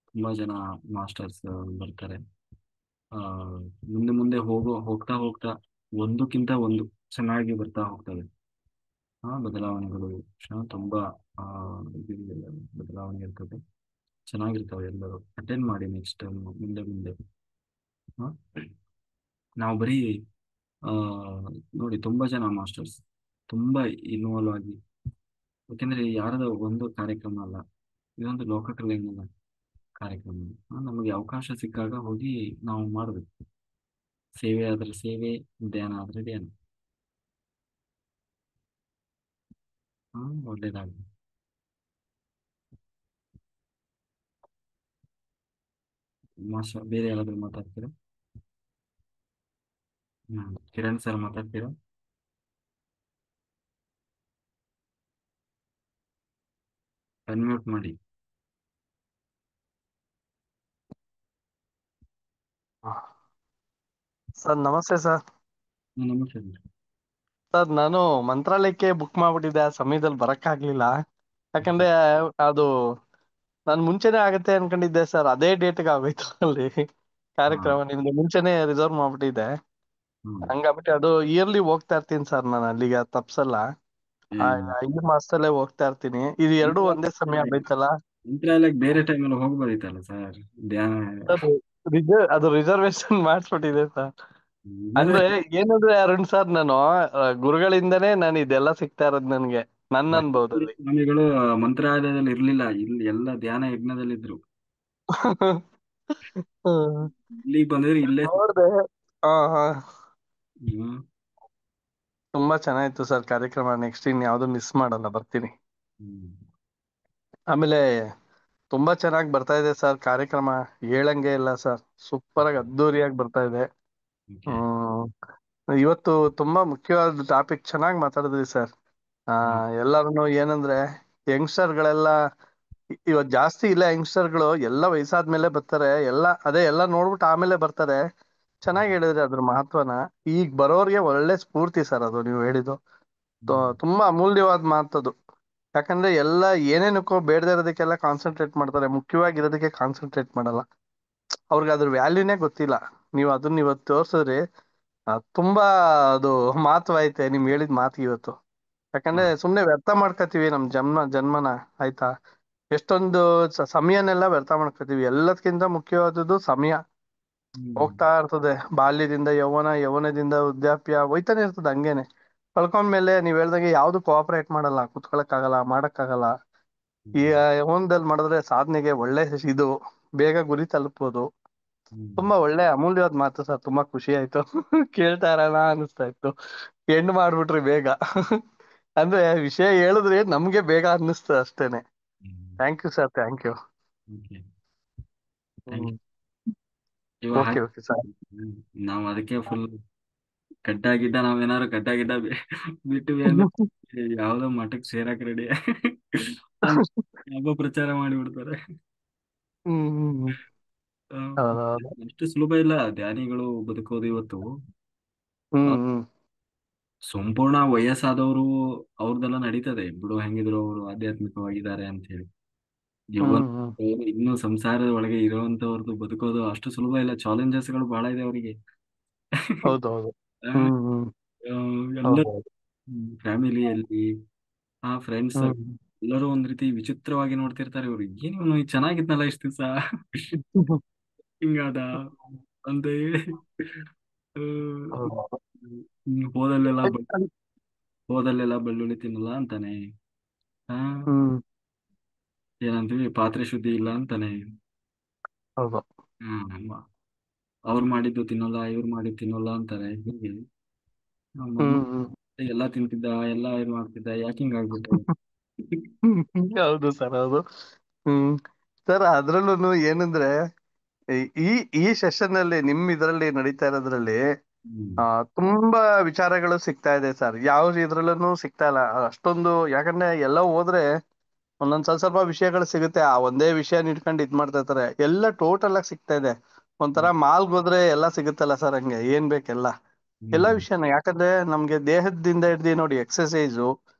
ತುಂಬಾ ಜನ ಮಾಸ್ಟರ್ಸ್ ಬರ್ತಾರೆ. ಆ ಮುಂದೆ ಮುಂದೆ ಹೋಗ್ತಾ ಹೋಗ್ತಾ ಒಂದಕ್ಕಿಂತ ಒಂದು ಚೆನ್ನಾಗಿ ಬರ್ತಾ ಹೋಗ್ತವೆ. ಬದಲಾವಣೆಗಳು ತುಂಬಾ ಆ ಇದು ಬದಲಾವಣೆ ಇರ್ತದೆ, ಚೆನ್ನಾಗಿರ್ತವೆ. ಎಲ್ಲರೂ ಅಟೆಂಡ್ ಮಾಡಿ ನೆಕ್ಸ್ಟ್ ಮುಂದೆ ಮುಂದೆ. ಆ, ನಾವು ಬರೀ ಆ ನೋಡಿ ತುಂಬಾ ಜನ ಮಾಸ್ಟರ್ಸ್ ತುಂಬಾ ಇನ್ವಾಲ್ವ್ ಆಗಿ, ಯಾಕೆಂದ್ರೆ ಯಾರದ ಒಂದು ಕಾರ್ಯಕ್ರಮ ಅಲ್ಲ, ಇದೊಂದು ಲೋಕ ಕಲ್ಯಾಣದ ಕಾರ್ಯಕ್ರಮ. ನಮಗೆ ಅವಕಾಶ ಸಿಕ್ಕಾಗ ಹೋಗಿ ನಾವು ಮಾಡಬೇಕು. ಸೇವೆ ಆದ್ರೆ ಸೇವೆ, ಧ್ಯಾನ ಆದ್ರೆ ಧ್ಯಾನ. ಒಳ್ಳೇದಾಗ್ಲಿ. ಬೇರೆ ಯಾರಾದ್ರೂ ಮಾತಾಡ್ತೀರಾ? ಕಿರಣ್ ಸರ್ ಮಾತಾಡ್ತೀರಾ? ಅನ್ಮ್ಯೂಟ್ ಮಾಡಿ. ಸರ್ ನಮಸ್ತೆ ಸರ್. ನಮಸ್ತೆ. ಸರ್ ನಾನು ಮಂತ್ರಾಲಯಕ್ಕೆ ಬುಕ್ ಮಾಡ್ಬಿಟ್ಟಿದ್ದೆ, ಆ ಸಮಯದಲ್ಲಿ ಬರಕ್ಕಾಗ್ಲಿಲ್ಲ. ಯಾಕಂದ್ರೆ ಅದು ನಾನು ಮುಂಚೆನೆ ಆಗತ್ತೆ ಅನ್ಕೊಂಡಿದ್ದೆ ಸರ್, ಅದೇ ಡೇಟ್ಗೆ ಆಗೋಯ್ತು ಅಲ್ಲಿ ಹಾ. ಕಾರ್ಯಕ್ರಮ. ನಿಮ್ಗೆ ಮುಂಚೆನೆ ರಿಸರ್ವ್ ಮಾಡ್ಬಿಟ್ಟಿದ್ದೆ, ಹ್ಮ್ ಹಂಗಾಗ್ಬಿಟ್ಟು ಅದು ಇಯರ್ಲಿ ಹೋಗ್ತಾ ಇರ್ತೀನಿ ಸರ್ ನಾನು ಅಲ್ಲಿಗೆ, ತಪ್ಸಲ್ಲ. ಈ ಮಾಸದಲ್ಲೇ ಹೋಗ್ತಾ ಇರ್ತೀನಿ. ಇದು ಎರಡು ಒಂದೇ ಸಮಯ ಆಗೋಯ್ತಲ್ಲ ಮಂತ್ರಾಲಯಕ್ಕೆ ಬೇರೆ ಟೈಮಲ್ಲಿ ಹೋಗ್ಬೋದಿತ್ತಲ್ಲ ಸರ್, ಧ್ಯಾನ. ಸರ್. ಅದು ರಿಸರ್ವೇಶನ್ ಮಾಡಿಸ್ಬಿಟ್ಟಿದೆ ಸರ್. ಇಲ್ಲಾಂದ್ರೆ ಅಂದ್ರೆ ಏನಂದ್ರೆ ಅರುಣ್ ಸರ್, ನಾನು ಗುರುಗಳಿಂದನೇ ನಾನು ಇದೆಲ್ಲ ಸಿಗ್ತಾ ಇರೋದು ನನ್ಗೆ, ನನ್ನ ರಾಘವೇಂದ್ರ ಅನುಭವದಲ್ಲಿ. ಸ್ವಾಮಿಗಳು ಮಂತ್ರಾಲಯದಲ್ಲಿ ಇರ್ಲಿಲ್ಲ, ಇಲ್ಲಿ ಎಲ್ಲ ಧ್ಯಾನ ಯಜ್ಞದಲ್ಲಿದ್ರು. ಇಲ್ಲಿಗೆ ಬಂದ್ರೆ ಇಲ್ಲೇ ನೋಡ್ದೆ. ಹಾ ಹಾ, ಹ್ಮ್ ತುಂಬಾ ಚೆನ್ನಾಗಿತ್ತು ಸರ್ ಕಾರ್ಯಕ್ರಮ. ನೆಕ್ಸ್ಟ್ ಇನ್ ಯಾವ್ದು ಮಿಸ್ ಮಾಡಲ್ಲ, ಬರ್ತೀನಿ. ಹ್ಮ್ ಆಮೇಲೆ ತುಂಬಾ ಚೆನ್ನಾಗಿ ಬರ್ತಾ ಇದೆ ಸರ್ ಕಾರ್ಯಕ್ರಮ, ಹೇಳಂಗೆ ಇಲ್ಲ ಸರ್. ಸೂಪರ್ ಆಗಿ ಅದ್ದೂರಿಯಾಗಿ ಬರ್ತಾ ಇದೆ. ಓಕೆ. ಹ್ಮ್ ಇವತ್ತು ತುಂಬಾ ಮುಖ್ಯವಾದ ಟಾಪಿಕ್ ಚೆನ್ನಾಗಿ ಮಾತಾಡಿದ್ರಿ ಸರ್. ಹ್ಮ್ ಎಲ್ಲಾರು ಏನಂದ್ರೆ ಯಂಗ್ಸ್ಟರ್ ಗಳೆಲ್ಲ ಇವತ್ ಜಾಸ್ತಿ ಇಲ್ಲ. ಯಂಗ್ಸ್ಟರ್ ಗಳು ಎಲ್ಲ ವಯಸ್ಸಾದ್ಮೇಲೆ ಬರ್ತಾರೆ, ಎಲ್ಲ ನೋಡ್ಬಿಟ್ಟು ಆಮೇಲೆ ಬರ್ತಾರೆ. ಚೆನ್ನಾಗಿ ಹೇಳಿದ್ರಿ ಅದ್ರ ಮಹತ್ವನ. ಈಗ ಬರೋರ್ಗೆ ಒಳ್ಳೆ ಸ್ಫೂರ್ತಿ ಸರ್ ಅದು ನೀವು ಹೇಳಿದ್ದು. ಹ್ಮ್ ತುಂಬಾ ಅಮೂಲ್ಯವಾದ ಮಾತದು. ಯಾಕಂದ್ರೆ ಎಲ್ಲ ಏನೇನಕ್ಕೋ ಬೇಡದೇ ಇರೋದಕ್ಕೆಲ್ಲ ಕಾನ್ಸಂಟ್ರೇಟ್ ಮಾಡ್ತಾರೆ, ಮುಖ್ಯವಾಗಿರೋದಕ್ಕೆ ಕಾನ್ಸಂಟ್ರೇಟ್ ಮಾಡಲ್ಲ. ಅವ್ರಿಗೆ ಅದ್ರ ವ್ಯಾಲ್ಯೂನೇ ಗೊತ್ತಿಲ್ಲ. ನೀವು ಅದನ್ನ ಇವತ್ತು ತೋರ್ಸಿದ್ರಿ, ತುಂಬಾ ಅದು ಮಹತ್ವ ಐತೆ ನಿಮ್ ಹೇಳಿದ ಮಾತು ಇವತ್ತು. ಯಾಕಂದ್ರೆ ಸುಮ್ನೆ ವ್ಯರ್ಥ ಮಾಡ್ಕೋತೀವಿ ನಮ್ ಜನ್ಮನ, ಆಯ್ತಾ. ಎಷ್ಟೊಂದು ಸಮಯನೆಲ್ಲ ವ್ಯರ್ಥ ಮಾಡ್ಕೋತೀವಿ. ಎಲ್ಲದಕ್ಕಿಂತ ಮುಖ್ಯವಾದದ್ದು ಸಮಯ. ಹೋಗ್ತಾ ಇರ್ತದೆ, ಬಾಲ್ಯದಿಂದ ಯೌವನ, ಯೌವನದಿಂದ ವೃದ್ಧಾಪ್ಯ ಹೋಯ್ತಾನೆ ಇರ್ತದೆ ಹಂಗೇನೆ. ಕಳ್ಕೊಂಡ್ಮೇಲೆ ನೀವ್ ಹೇಳ್ದಂಗೆ ಯಾವ್ದು ಕೋಆಪರೇಟ್ ಮಾಡಲ್ಲ, ಕುತ್ಕೊಳಕ್ ಆಗಲ್ಲ, ಮಾಡಕ್ ಆಗಲ್ಲ. ಈ ಯೌವನದಲ್ಲಿ ಮಾಡಿದ್ರೆ ಸಾಧನೆಗೆ ಒಳ್ಳೆ ಇದು, ಬೇಗ ಗುರಿ ತಲುಪಬಹುದು. ತುಂಬಾ ಒಳ್ಳೆ ಅಮೂಲ್ಯವಾದ ಮಾತು ಸರ್, ತುಂಬಾ ಖುಷಿ ಆಯ್ತು. ಕೇಳ್ತಾ ಇರೋಣ ಅನಿಸ್ತಾ ಇತ್ತು. ಹೆಣ್ಣು ಮಾಡ್ಬಿಟ್ರಿ ಬೇಗ. ಅಂದ್ರೆ ವಿಷಯ ಹೇಳಿದ್ರೆ ನಮ್ಗೆ ಬೇಗ ಅನ್ನಿಸ್ತದೆ ಅಷ್ಟೇನೆ. Thank you sir, thank you. ಇವಾಗ ಓಕೆ ಓಕೆ ಸರ್. ನಾವು ಅದಕ್ಕೆ ಫುಲ್ ಗಡ್ಡಾಗಿದ್ದ, ನಾವೇನಾದ್ರು ಗಡ್ಡಾಗಿದ್ದ ಬಿಟ್ಟು ಅಂದ್ರೆ ಯಾವ್ದೋ ಮಠಕ್ಕೆ ಸೇರಕ್ ರೆಡಿ ಯಾಕೋ ಪ್ರಚಾರ ಮಾಡಿಬಿಡ್ತಾರೆ. ಹ್ಮ್. ಆ, ಹೌದೌದು. ಅಷ್ಟು ಸುಲಭ ಇಲ್ಲ ಧ್ಯಾನಿಗಳು ಬದುಕೋದು ಇವತ್ತು. ಹ್ಮ್. ಸಂಪೂರ್ಣ ವಯಸ್ಸಾದವರು ಅವ್ರದ್ದೆಲ್ಲ ನಡೀತದೆ ಬಿಡು, ಹೆಂಗಿದ್ರು ಅವರು ಆಧ್ಯಾತ್ಮಿಕವಾಗಿದ್ದಾರೆ ಅಂತ ಹೇಳಿ. ಯೌವನ ಹ್ಮ್. ಇನ್ನು ಸಂಸಾರದ ಒಳಗೆ ಇರುವಂತವ್ರದ್ದು ಬದುಕೋದು ಅಷ್ಟು ಸುಲಭ ಇಲ್ಲ. ಚಾಲೆಂಜಸ್ ಗಳು ಬಹಳ ಇದೆ ಅವರಿಗೆ. ಹೌದೌದು. ಹ್ಮ್. ಎಲ್ಲ ಹೌದೌದು. ಫ್ಯಾಮಿಲಿಯಲ್ಲಿ, ಫ್ರೆಂಡ್ಸ್ ಹ್ಮ್. ಎಲ್ಲರೂ ಒಂದ್ ರೀತಿ ವಿಚಿತ್ರವಾಗಿ ನೋಡ್ತಿರ್ತಾರೆ. ಇವ್ರು ಏನು ಇವ್ನು ಚೆನ್ನಾಗಿದ್ನಲ್ಲ ಇಷ್ಟ ದಿವಸ ಹಿಂಗಾದ ಅಂತ ಹೇಳಿ. ಹೌದೌದು. ಹೋದಲ್ಲೆಲ್ಲ ಹೋದಲ್ಲೆಲ್ಲ ಬೆಳ್ಳುಳ್ಳಿ ತಿನ್ನಲ್ಲ ಅಂತಾನೆ. ಆ ಹ್ಮ್. ಏನಂತೀವಿ, ಪಾತ್ರೆ ಶುದ್ಧಿ ಇಲ್ಲ ಅಂತಾನೆ. ಹೌದು. ಹ್ಮ್ ಅವ್ರು ಮಾಡಿದ್ದು ತಿನ್ನಲ್ಲ, ಇವ್ರು ಮಾಡಿದ್ದು ತಿನ್ನಲ್ಲ ಅಂತಾರೆ. ಹೀಗೆ ಮೊದ್ಲು ಹ್ಮ್. ಎಲ್ಲ ತಿಂತಿದ್ದ, ಎಲ್ಲ ಇದು ಮಾಡ್ತಿದ್ದ, ಯಾಕೆ ಹಿಂಗಾಗ್ಬಿಟ್ಟು. ಹೌದು ಸರ್, ಹೌದು. ಹ್ಮ್. ಸರ್ ಅದ್ರಲ್ಲೂ ಏನಂದ್ರೆ, ಈ ಈ ಸೆಷನ್ ಅಲ್ಲಿ ನಿಮ್ ಇದ್ರಲ್ಲಿ ನಡೀತಾ ಇರೋದ್ರಲ್ಲಿ ಹ್ಮ್ ಆ ತುಂಬಾ ವಿಚಾರಗಳು ಸಿಗ್ತಾ ಇದೆ ಸರ್. ಯಾವ ಇದ್ರಲ್ಲೂ ಸಿಗ್ತಾ ಇಲ್ಲ ಅಷ್ಟೊಂದು. ಯಾಕಂದ್ರೆ ಎಲ್ಲ ಹೋದ್ರೆ ಒಂದೊಂದ್ ಸ್ವಲ್ಪ ಸ್ವಲ್ಪ ವಿಷಯಗಳು ಸಿಗುತ್ತೆ, ಆ ಒಂದೇ ವಿಷಯ ಇಟ್ಕೊಂಡು ಇದ್ ಮಾಡ್ತಾ ಇರ್ತಾರೆ. ಎಲ್ಲ ಟೋಟಲ್ ಆಗಿ ಸಿಗ್ತಾ ಇದೆ. ಒಂಥರ ಮಾಲ್ಗ್ ಹೋದ್ರೆ ಎಲ್ಲ ಸಿಗುತ್ತಲ್ಲ ಸರ್, ಹಂಗೆ ಏನ್ ಬೇಕೆಲ್ಲ ಎಲ್ಲಾ ಹ್ಮ್ ವಿಷಯನ. ಯಾಕಂದ್ರೆ ನಮ್ಗೆ ದೇಹದಿಂದ ಹಿಡ್ದು ನೋಡಿ, ಎಕ್ಸಸೈಸು,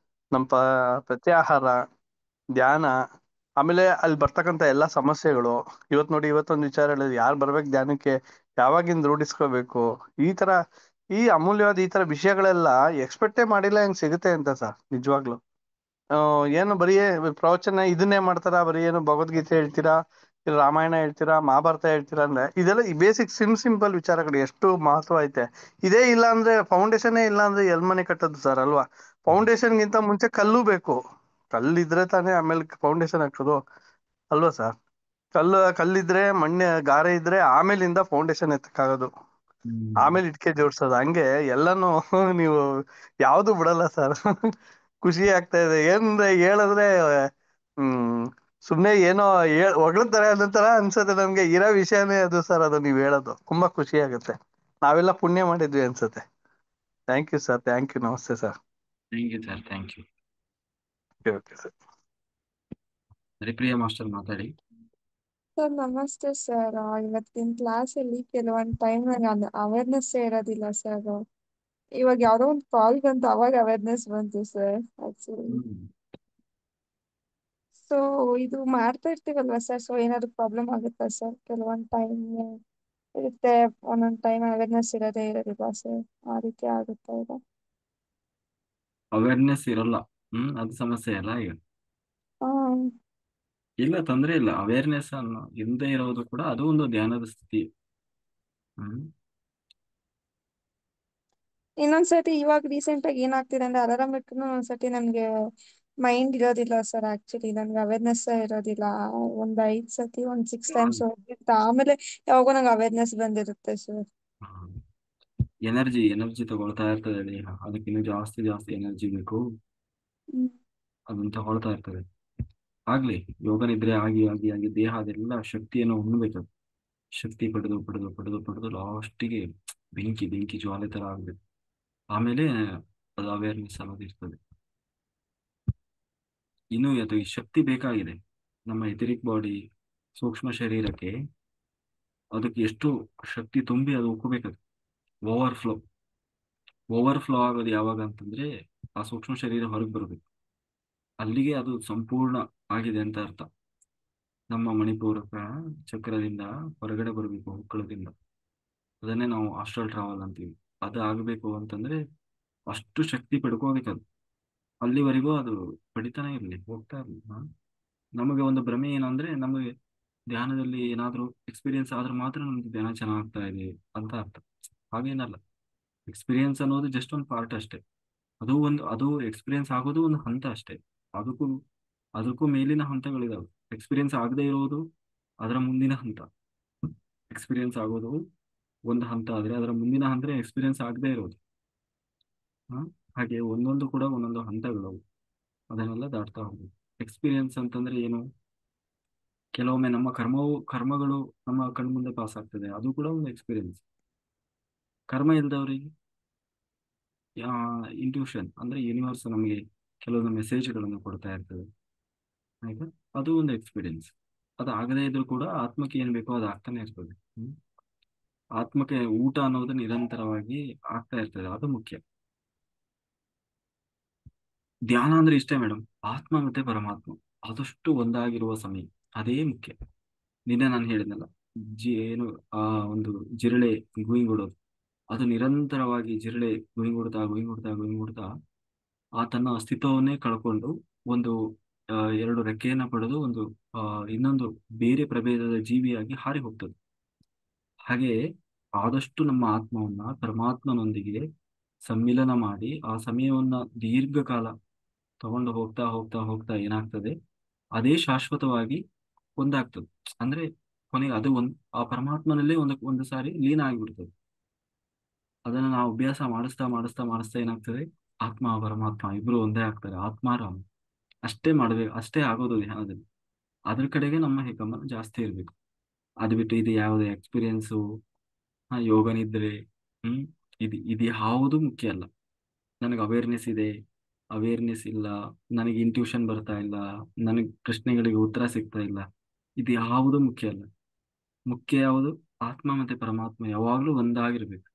ನಮ್ಮ ಪ್ರತ್ಯಾಹಾರ, ಧ್ಯಾನ, ಆಮೇಲೆ ಅಲ್ಲಿ ಬರ್ತಕ್ಕಂಥ ಎಲ್ಲಾ ಸಮಸ್ಯೆಗಳು. ಇವತ್ ನೋಡಿ, ಇವತ್ತೊಂದು ವಿಚಾರ ಹೇಳಿದ್ರು, ಯಾರು ಬರ್ಬೇಕು ಧ್ಯಾನಕ್ಕೆ, ಯಾವಾಗಿಂದ ರೂಢಿಸ್ಕೋಬೇಕು, ಈ ತರ ಈ ಅಮೂಲ್ಯವಾದ ಈ ತರ ವಿಷಯಗಳೆಲ್ಲ ಎಕ್ಸ್ಪೆಕ್ಟೇ ಮಾಡಿಲ್ಲ ಹೆಂಗ್ ಸಿಗುತ್ತೆ ಅಂತ ಸರ್, ನಿಜವಾಗ್ಲು. ಏನು ಬರೀ ಪ್ರವಚನ ಇದನ್ನೇ ಮಾಡ್ತಾರ, ಬರೀ ಏನು ಭಗವದ್ಗೀತೆ ಹೇಳ್ತೀರಾ, ಇಲ್ಲ ರಾಮಾಯಣ ಹೇಳ್ತೀರಾ, ಮಹಾಭಾರತ ಹೇಳ್ತೀರಾ, ಅಂದ್ರೆ ಇದೆಲ್ಲ ಈ ಬೇಸಿಕ್ ಸಿಂಪಲ್ ವಿಚಾರಗಳು ಎಷ್ಟು ಮಹತ್ವ ಐತೆ. ಇದೇ ಇಲ್ಲ ಅಂದ್ರೆ, ಫೌಂಡೇಶನ್ ಇಲ್ಲ ಅಂದ್ರೆ ಎಲ್ ಮನೆ ಕಟ್ಟದ್ದು ಸರ್, ಅಲ್ವಾ. ಫೌಂಡೇಶನ್ಗಿಂತ ಮುಂಚೆ ಕಲ್ಲು ಬೇಕು. ಕಲ್ಲಿದ್ರೆ ತಾನೇ ಆಮೇಲೆ ಫೌಂಡೇಶನ್ ಹಾಕೋದು, ಅಲ್ವಾ ಸರ್. ಕಲ್ಲಿದ್ರೆ, ಮಣ್ಣೆ ಗಾರೆ ಇದ್ರೆ ಆಮೇಲಿಂದ ಫೌಂಡೇಶನ್ ಎತ್ತಕ್ಕಾಗೋದು, ಹ್ಮ್ ಆಮೇಲೆ ಇಟ್ಕೆ ಜೋಡ್ಸೋದು. ಹಂಗೆ ಎಲ್ಲಾನು ನೀವು ಯಾವ್ದು ಬಿಡಲ್ಲ ಸರ್. ಖುಷಿ ಆಗ್ತಾ ಇದೆ. ಏನಂದ್ರೆ ಹೇಳಿದ್ರೆ ಹ್ಮ್ ಸುಮ್ನೆ ಏನೋ ಹೊಗಳ್ತಾರೆ ಅನ್ನೋ ತರ ಅನ್ಸುತ್ತೆ ನಮ್ಗೆ. ಇರೋ ವಿಷಯನೇ ಅದು ಸರ್, ಅದು ನೀವ್ ಹೇಳೋದು ತುಂಬಾ ಖುಷಿ ಆಗುತ್ತೆ. ನಾವೆಲ್ಲ ಪುಣ್ಯ ಮಾಡಿದ್ವಿ ಅನ್ಸುತ್ತೆ. Thank you sir, thank you. ನಮಸ್ತೆ sir. Thank you sir, thank you. Okay okay sir. Haripriya master ಮಾತಾಡಿ. ಸರ್ ನಮಸ್ತೆ ಸರ್. ಇವತ್ತಿನ ಕ್ಲಾಸಲ್ಲಿ ಕೆಲವೊಂದು ಟೈಮ್ ನನಗೆ ಅವೇರ್ನೆಸ್ ಇರೋದಿಲ್ಲ ಸರ್. ಇವಾಗ ಯಾವ್ದೋ ಒಂದು ಕಾಲ್ ಬಂತು, ಅವಾಗ ಅವೇರ್ನೆಸ್ ಬಂತು ಸರ್ ಆಕ್ಚುಲಿ. ಹ್ಮ್ ಸೊ ಇದು ಮಾಡ್ತಾ ಇರ್ತೀವಲ್ವಾ ಸರ್, ಸೊ ಏನಾದ್ರು ಪ್ರಾಬ್ಲಮ್ ಆಗುತ್ತಾ ಸರ್? ಕೆಲವೊಂದು ಟೈಮ್ ಇರುತ್ತೆ, ಒಂದೊಂದು ಟೈಮ್ ಅವೇರ್ನೆಸ್ ಇರೋದೇ ಇರೋದಿಲ್ಲ ಸರ್, ಆ ರೀತಿ ಆಗುತ್ತಾ ಇದೆ? ಅವೇರ್ನೆಸ್ ಇರಲ್ಲ, ಅದು ಸಮಸ್ಯೆ ಅಲ್ಲ ಈಗ. ಹ್ಮ್. ಇಲ್ಲ, ತೊಂದ್ರೆ ಇಲ್ಲ. ಅವೇರ್ನೆಸ್ ಅನ್ನೋ ಇಲ್ಲದೆ ಇರೋದು ಕೂಡ ಅದು ಒಂದು ಧ್ಯಾನದ ಸ್ಥಿತಿ. ಹ್ಮ್ ಇನ್ನೊಂದ್ಸತಿ ಇವಾಗ ರೀಸೆಂಟ್ ಆಗಿ ಏನಾಗ್ತಿದೆ ಅಂದ್ರೆ, ಅಲಾರಾಮ್ ಇಟ್ರು ಒಂದ್ಸತಿ ನನ್ಗೆ ಮೈಂಡ್ ಇರೋದಿಲ್ಲ ಸರ್. ಆಕ್ಚುಲಿ ನನ್ಗೆ ಅವೇರ್ನೆಸ್ ಇರೋದಿಲ್ಲ. ಒಂದ್ 5 ಸತಿ, ಒಂದ್ 6 ಟೈಮ್ಸ್ ಹೋಗಿರ್ತ, ಆಮೇಲೆ ಯಾವಾಗೋ ನಂಗೆ ಅವೇರ್ನೆಸ್ ಬಂದಿರುತ್ತೆ ಸರ್. ಎನರ್ಜಿ ತಗೊಳ್ತಾ ಇರ್ತದೆ ದೇಹ. ಅದಕ್ಕಿಂತ ಜಾಸ್ತಿ ಜಾಸ್ತಿ ಎನರ್ಜಿ ಬೇಕು, ಹ್ಮ್. ಅದನ್ನ ತಗೊಳ್ತಾ ಇರ್ತದೆ. ಆಗ್ಲಿ, ಯೋಗ ನಿದ್ರೆ ಆಗಿ ಆಗಿ ಆಗಿ ದೇಹ ಅದೆಲ್ಲ ಶಕ್ತಿಯನ್ನು ಉಣ್ಬೇಕು. ಶಕ್ತಿ ಪಡೆದು ಪಡೆದು ಪಡೆದು ಪಡೆದು ಲಾಸ್ಟಿಗೆ ಬೆಂಕಿ ಬೆಂಕಿ ಜ್ವಾಲೆ ತರ ಆಗ್ಬೇಕು. ಆಮೇಲೆ ಅದು ಅವೇರ್ನೆಸ್ ಅನ್ನೋದು ಇರ್ತದೆ. ಇನ್ನು ಅದು ಈ ಶಕ್ತಿ ಬೇಕಾಗಿದೆ ನಮ್ಮ ಎಥರಿಕ್ ಬಾಡಿ, ಸೂಕ್ಷ್ಮ ಶರೀರಕ್ಕೆ. ಅದಕ್ಕೆ ಎಷ್ಟು ಶಕ್ತಿ ತುಂಬಿ ಅದು ಉಕ್ಕಬೇಕದು. ಓವರ್ಫ್ಲೋ ಓವರ್ಫ್ಲೋ ಆಗೋದು ಯಾವಾಗ ಅಂತಂದ್ರೆ, ಆ ಸೂಕ್ಷ್ಮ ಶರೀರ ಹೊರಗೆ ಬರಬೇಕು. ಅಲ್ಲಿಗೆ ಅದು ಸಂಪೂರ್ಣ ಆಗಿದೆ ಅಂತ ಅರ್ಥ. ನಮ್ಮ ಮಣಿಪೂರಕ ಚಕ್ರದಿಂದ ಹೊರಗಡೆ ಬರಬೇಕು ಹೊಕ್ಕಳದಿಂದ. ಅದನ್ನೇ ನಾವು ಆಸ್ಟ್ರಲ್ ಟ್ರಾವೆಲ್ ಅಂತೀವಿ. ಅದು ಆಗಬೇಕು ಅಂತಂದ್ರೆ ಅಷ್ಟು ಶಕ್ತಿ ಪಡ್ಕೋಬೇಕದು. ಅಲ್ಲಿವರೆಗೂ ಅದು ಪಡಿತಾನೆ ಇರಲಿ, ಹೋಗ್ತಾ ಇರಲಿ. ನಮಗೆ ಒಂದು ಭ್ರಮೆ ಏನಂದ್ರೆ, ನಮಗೆ ಧ್ಯಾನದಲ್ಲಿ ಏನಾದ್ರೂ ಎಕ್ಸ್ಪೀರಿಯನ್ಸ್ ಆದ್ರೆ ಮಾತ್ರ ನಮ್ಗೆ ಧ್ಯಾನ ಚೆನ್ನಾಗ್ತಾ ಇದೆ ಅಂತ ಅರ್ಥ. ಹಾಗೇನಲ್ಲ. ಎಕ್ಸ್ಪೀರಿಯನ್ಸ್ ಅನ್ನೋದು ಜಸ್ಟ್ ಒಂದು ಪಾರ್ಟ್ ಅಷ್ಟೇ. ಅದು ಎಕ್ಸ್ಪೀರಿಯನ್ಸ್ ಆಗೋದು ಒಂದು ಹಂತ ಅಷ್ಟೇ. ಅದಕ್ಕೂ ಅದಕ್ಕೂ ಮೇಲಿನ ಹಂತಗಳಿದಾವೆ. ಎಕ್ಸ್ಪೀರಿಯನ್ಸ್ ಆಗದೆ ಇರೋದು ಅದರ ಮುಂದಿನ ಹಂತ. ಎಕ್ಸ್ಪೀರಿಯನ್ಸ್ ಆಗೋದು ಒಂದು ಹಂತ ಆದ್ರೆ ಅದರ ಮುಂದಿನ ಹಂತ ಎಕ್ಸ್ಪೀರಿಯನ್ಸ್ ಆಗದೆ ಇರೋದು. ಹ ಹಾಗೆ ಒಂದೊಂದು ಕೂಡ ಒಂದೊಂದು ಹಂತಗಳು. ಅದನ್ನೆಲ್ಲ ದಾಟ್ತಾ ಹೋಗ್ಬೇಕು. ಎಕ್ಸ್ಪೀರಿಯನ್ಸ್ ಅಂತಂದ್ರೆ ಏನು? ಕೆಲವೊಮ್ಮೆ ನಮ್ಮ ಕರ್ಮಗಳು ನಮ್ಮ ಕಣ್ಮುಂದೆ ಪಾಸ್ ಆಗ್ತದೆ, ಅದು ಕೂಡ ಒಂದು ಎಕ್ಸ್ಪೀರಿಯನ್ಸ್. ಕರ್ಮ ಇಲ್ದವರಿಗೆ ಇಂಟ್ಯೂಷನ್ ಅಂದ್ರೆ ಯೂನಿವರ್ಸ್ ನಮಗೆ ಕೆಲವೊಂದು ಮೆಸೇಜ್ಗಳನ್ನು ಕೊಡ್ತಾ ಇರ್ತದೆ, ಆಯ್ತಾ? ಅದು ಒಂದು ಎಕ್ಸ್ಪೀರಿಯನ್ಸ್. ಅದು ಆಗದೇ ಇದ್ರೂ ಕೂಡ ಆತ್ಮಕ್ಕೆ ಏನ್ ಬೇಕೋ ಅದು ಆಗ್ತಾನೆ ಇರ್ತದೆ. ಆತ್ಮಕ್ಕೆ ಊಟ ಅನ್ನೋದು ನಿರಂತರವಾಗಿ ಆಗ್ತಾ ಇರ್ತದೆ, ಅದು ಮುಖ್ಯ. ಧ್ಯಾನ ಅಂದ್ರೆ ಇಷ್ಟೇ ಮೇಡಮ್, ಆತ್ಮ ಮತ್ತೆ ಪರಮಾತ್ಮ ಆದಷ್ಟು ಒಂದಾಗಿರುವ ಸಮಯ, ಅದೇ ಮುಖ್ಯ. ನಿನ್ನೆ ನಾನು ಹೇಳಿದ್ನಲ್ಲ, ಏನು ಆ ಒಂದು ಜಿರಳೆ ಗುಯಿಂಗುಡೋದು, ಅದು ನಿರಂತರವಾಗಿ ಜಿರಳೆ ಗುಯಿಂಗುಡ್ತಾ ಆ ತನ್ನ ಅಸ್ತಿತ್ವವನ್ನೇ ಕಳ್ಕೊಂಡು ಒಂದು ಎರಡು ರೆಕ್ಕೆಯನ್ನ ಪಡೆದು ಒಂದು ಇನ್ನೊಂದು ಬೇರೆ ಪ್ರಭೇದದ ಜೀವಿಯಾಗಿ ಹಾರಿ ಹೋಗ್ತದೆ. ಹಾಗೆ ಆದಷ್ಟು ನಮ್ಮ ಆತ್ಮವನ್ನ ಪರಮಾತ್ಮನೊಂದಿಗೆ ಸಮ್ಮಿಲನ ಮಾಡಿ ಆ ಸಮಯವನ್ನ ದೀರ್ಘಕಾಲ ತಗೊಂಡು ಹೋಗ್ತಾ ಏನಾಗ್ತದೆ, ಅದೇ ಶಾಶ್ವತವಾಗಿ ಒಂದಾಗ್ತದೆ. ಅಂದ್ರೆ ಕೊನೆಗೆ ಅದು ಆ ಪರಮಾತ್ಮನಲ್ಲೇ ಒಂದು ಸಾರಿ ಲೀನ ಆಗಿಬಿಡ್ತದೆ. ಅದನ್ನ ನಾವು ಅಭ್ಯಾಸ ಮಾಡಿಸ್ತಾ ಏನಾಗ್ತದೆ, ಆತ್ಮ ಪರಮಾತ್ಮ ಇಬ್ರು ಒಂದೇ ಆಗ್ತಾರೆ, ಆತ್ಮಾರಾಮ. ಅಷ್ಟೇ ಮಾಡ್ಬೇಕು, ಅಷ್ಟೇ ಆಗೋದು ಧ್ಯಾನದಲ್ಲಿ. ಅದ್ರ ಕಡೆಗೆ ನಮ್ಮ ಗಮನ ಜಾಸ್ತಿ ಇರ್ಬೇಕು. ಅದು ಬಿಟ್ಟು ಇದು ಯಾವುದೇ ಎಕ್ಸ್ಪೀರಿಯನ್ಸು, ಯೋಗ ನಿದ್ರೆ, ಇದು ಯಾವುದು ಮುಖ್ಯ ಅಲ್ಲ. ನನಗೆ ಅವೇರ್ನೆಸ್ ಇದೆ, ಅವೇರ್ನೆಸ್ ಇಲ್ಲ, ನನಗೆ ಇಂಟ್ಯೂಷನ್ ಬರ್ತಾ ಇಲ್ಲ, ನನಗೆ ಪ್ರಶ್ನೆಗಳಿಗೆ ಉತ್ತರ ಸಿಗ್ತಾ ಇಲ್ಲ, ಇದು ಯಾವುದು ಮುಖ್ಯ ಅಲ್ಲ. ಮುಖ್ಯ ಯಾವುದು? ಆತ್ಮ ಮತ್ತೆ ಪರಮಾತ್ಮ ಯಾವಾಗ್ಲೂ ಒಂದಾಗಿರ್ಬೇಕು.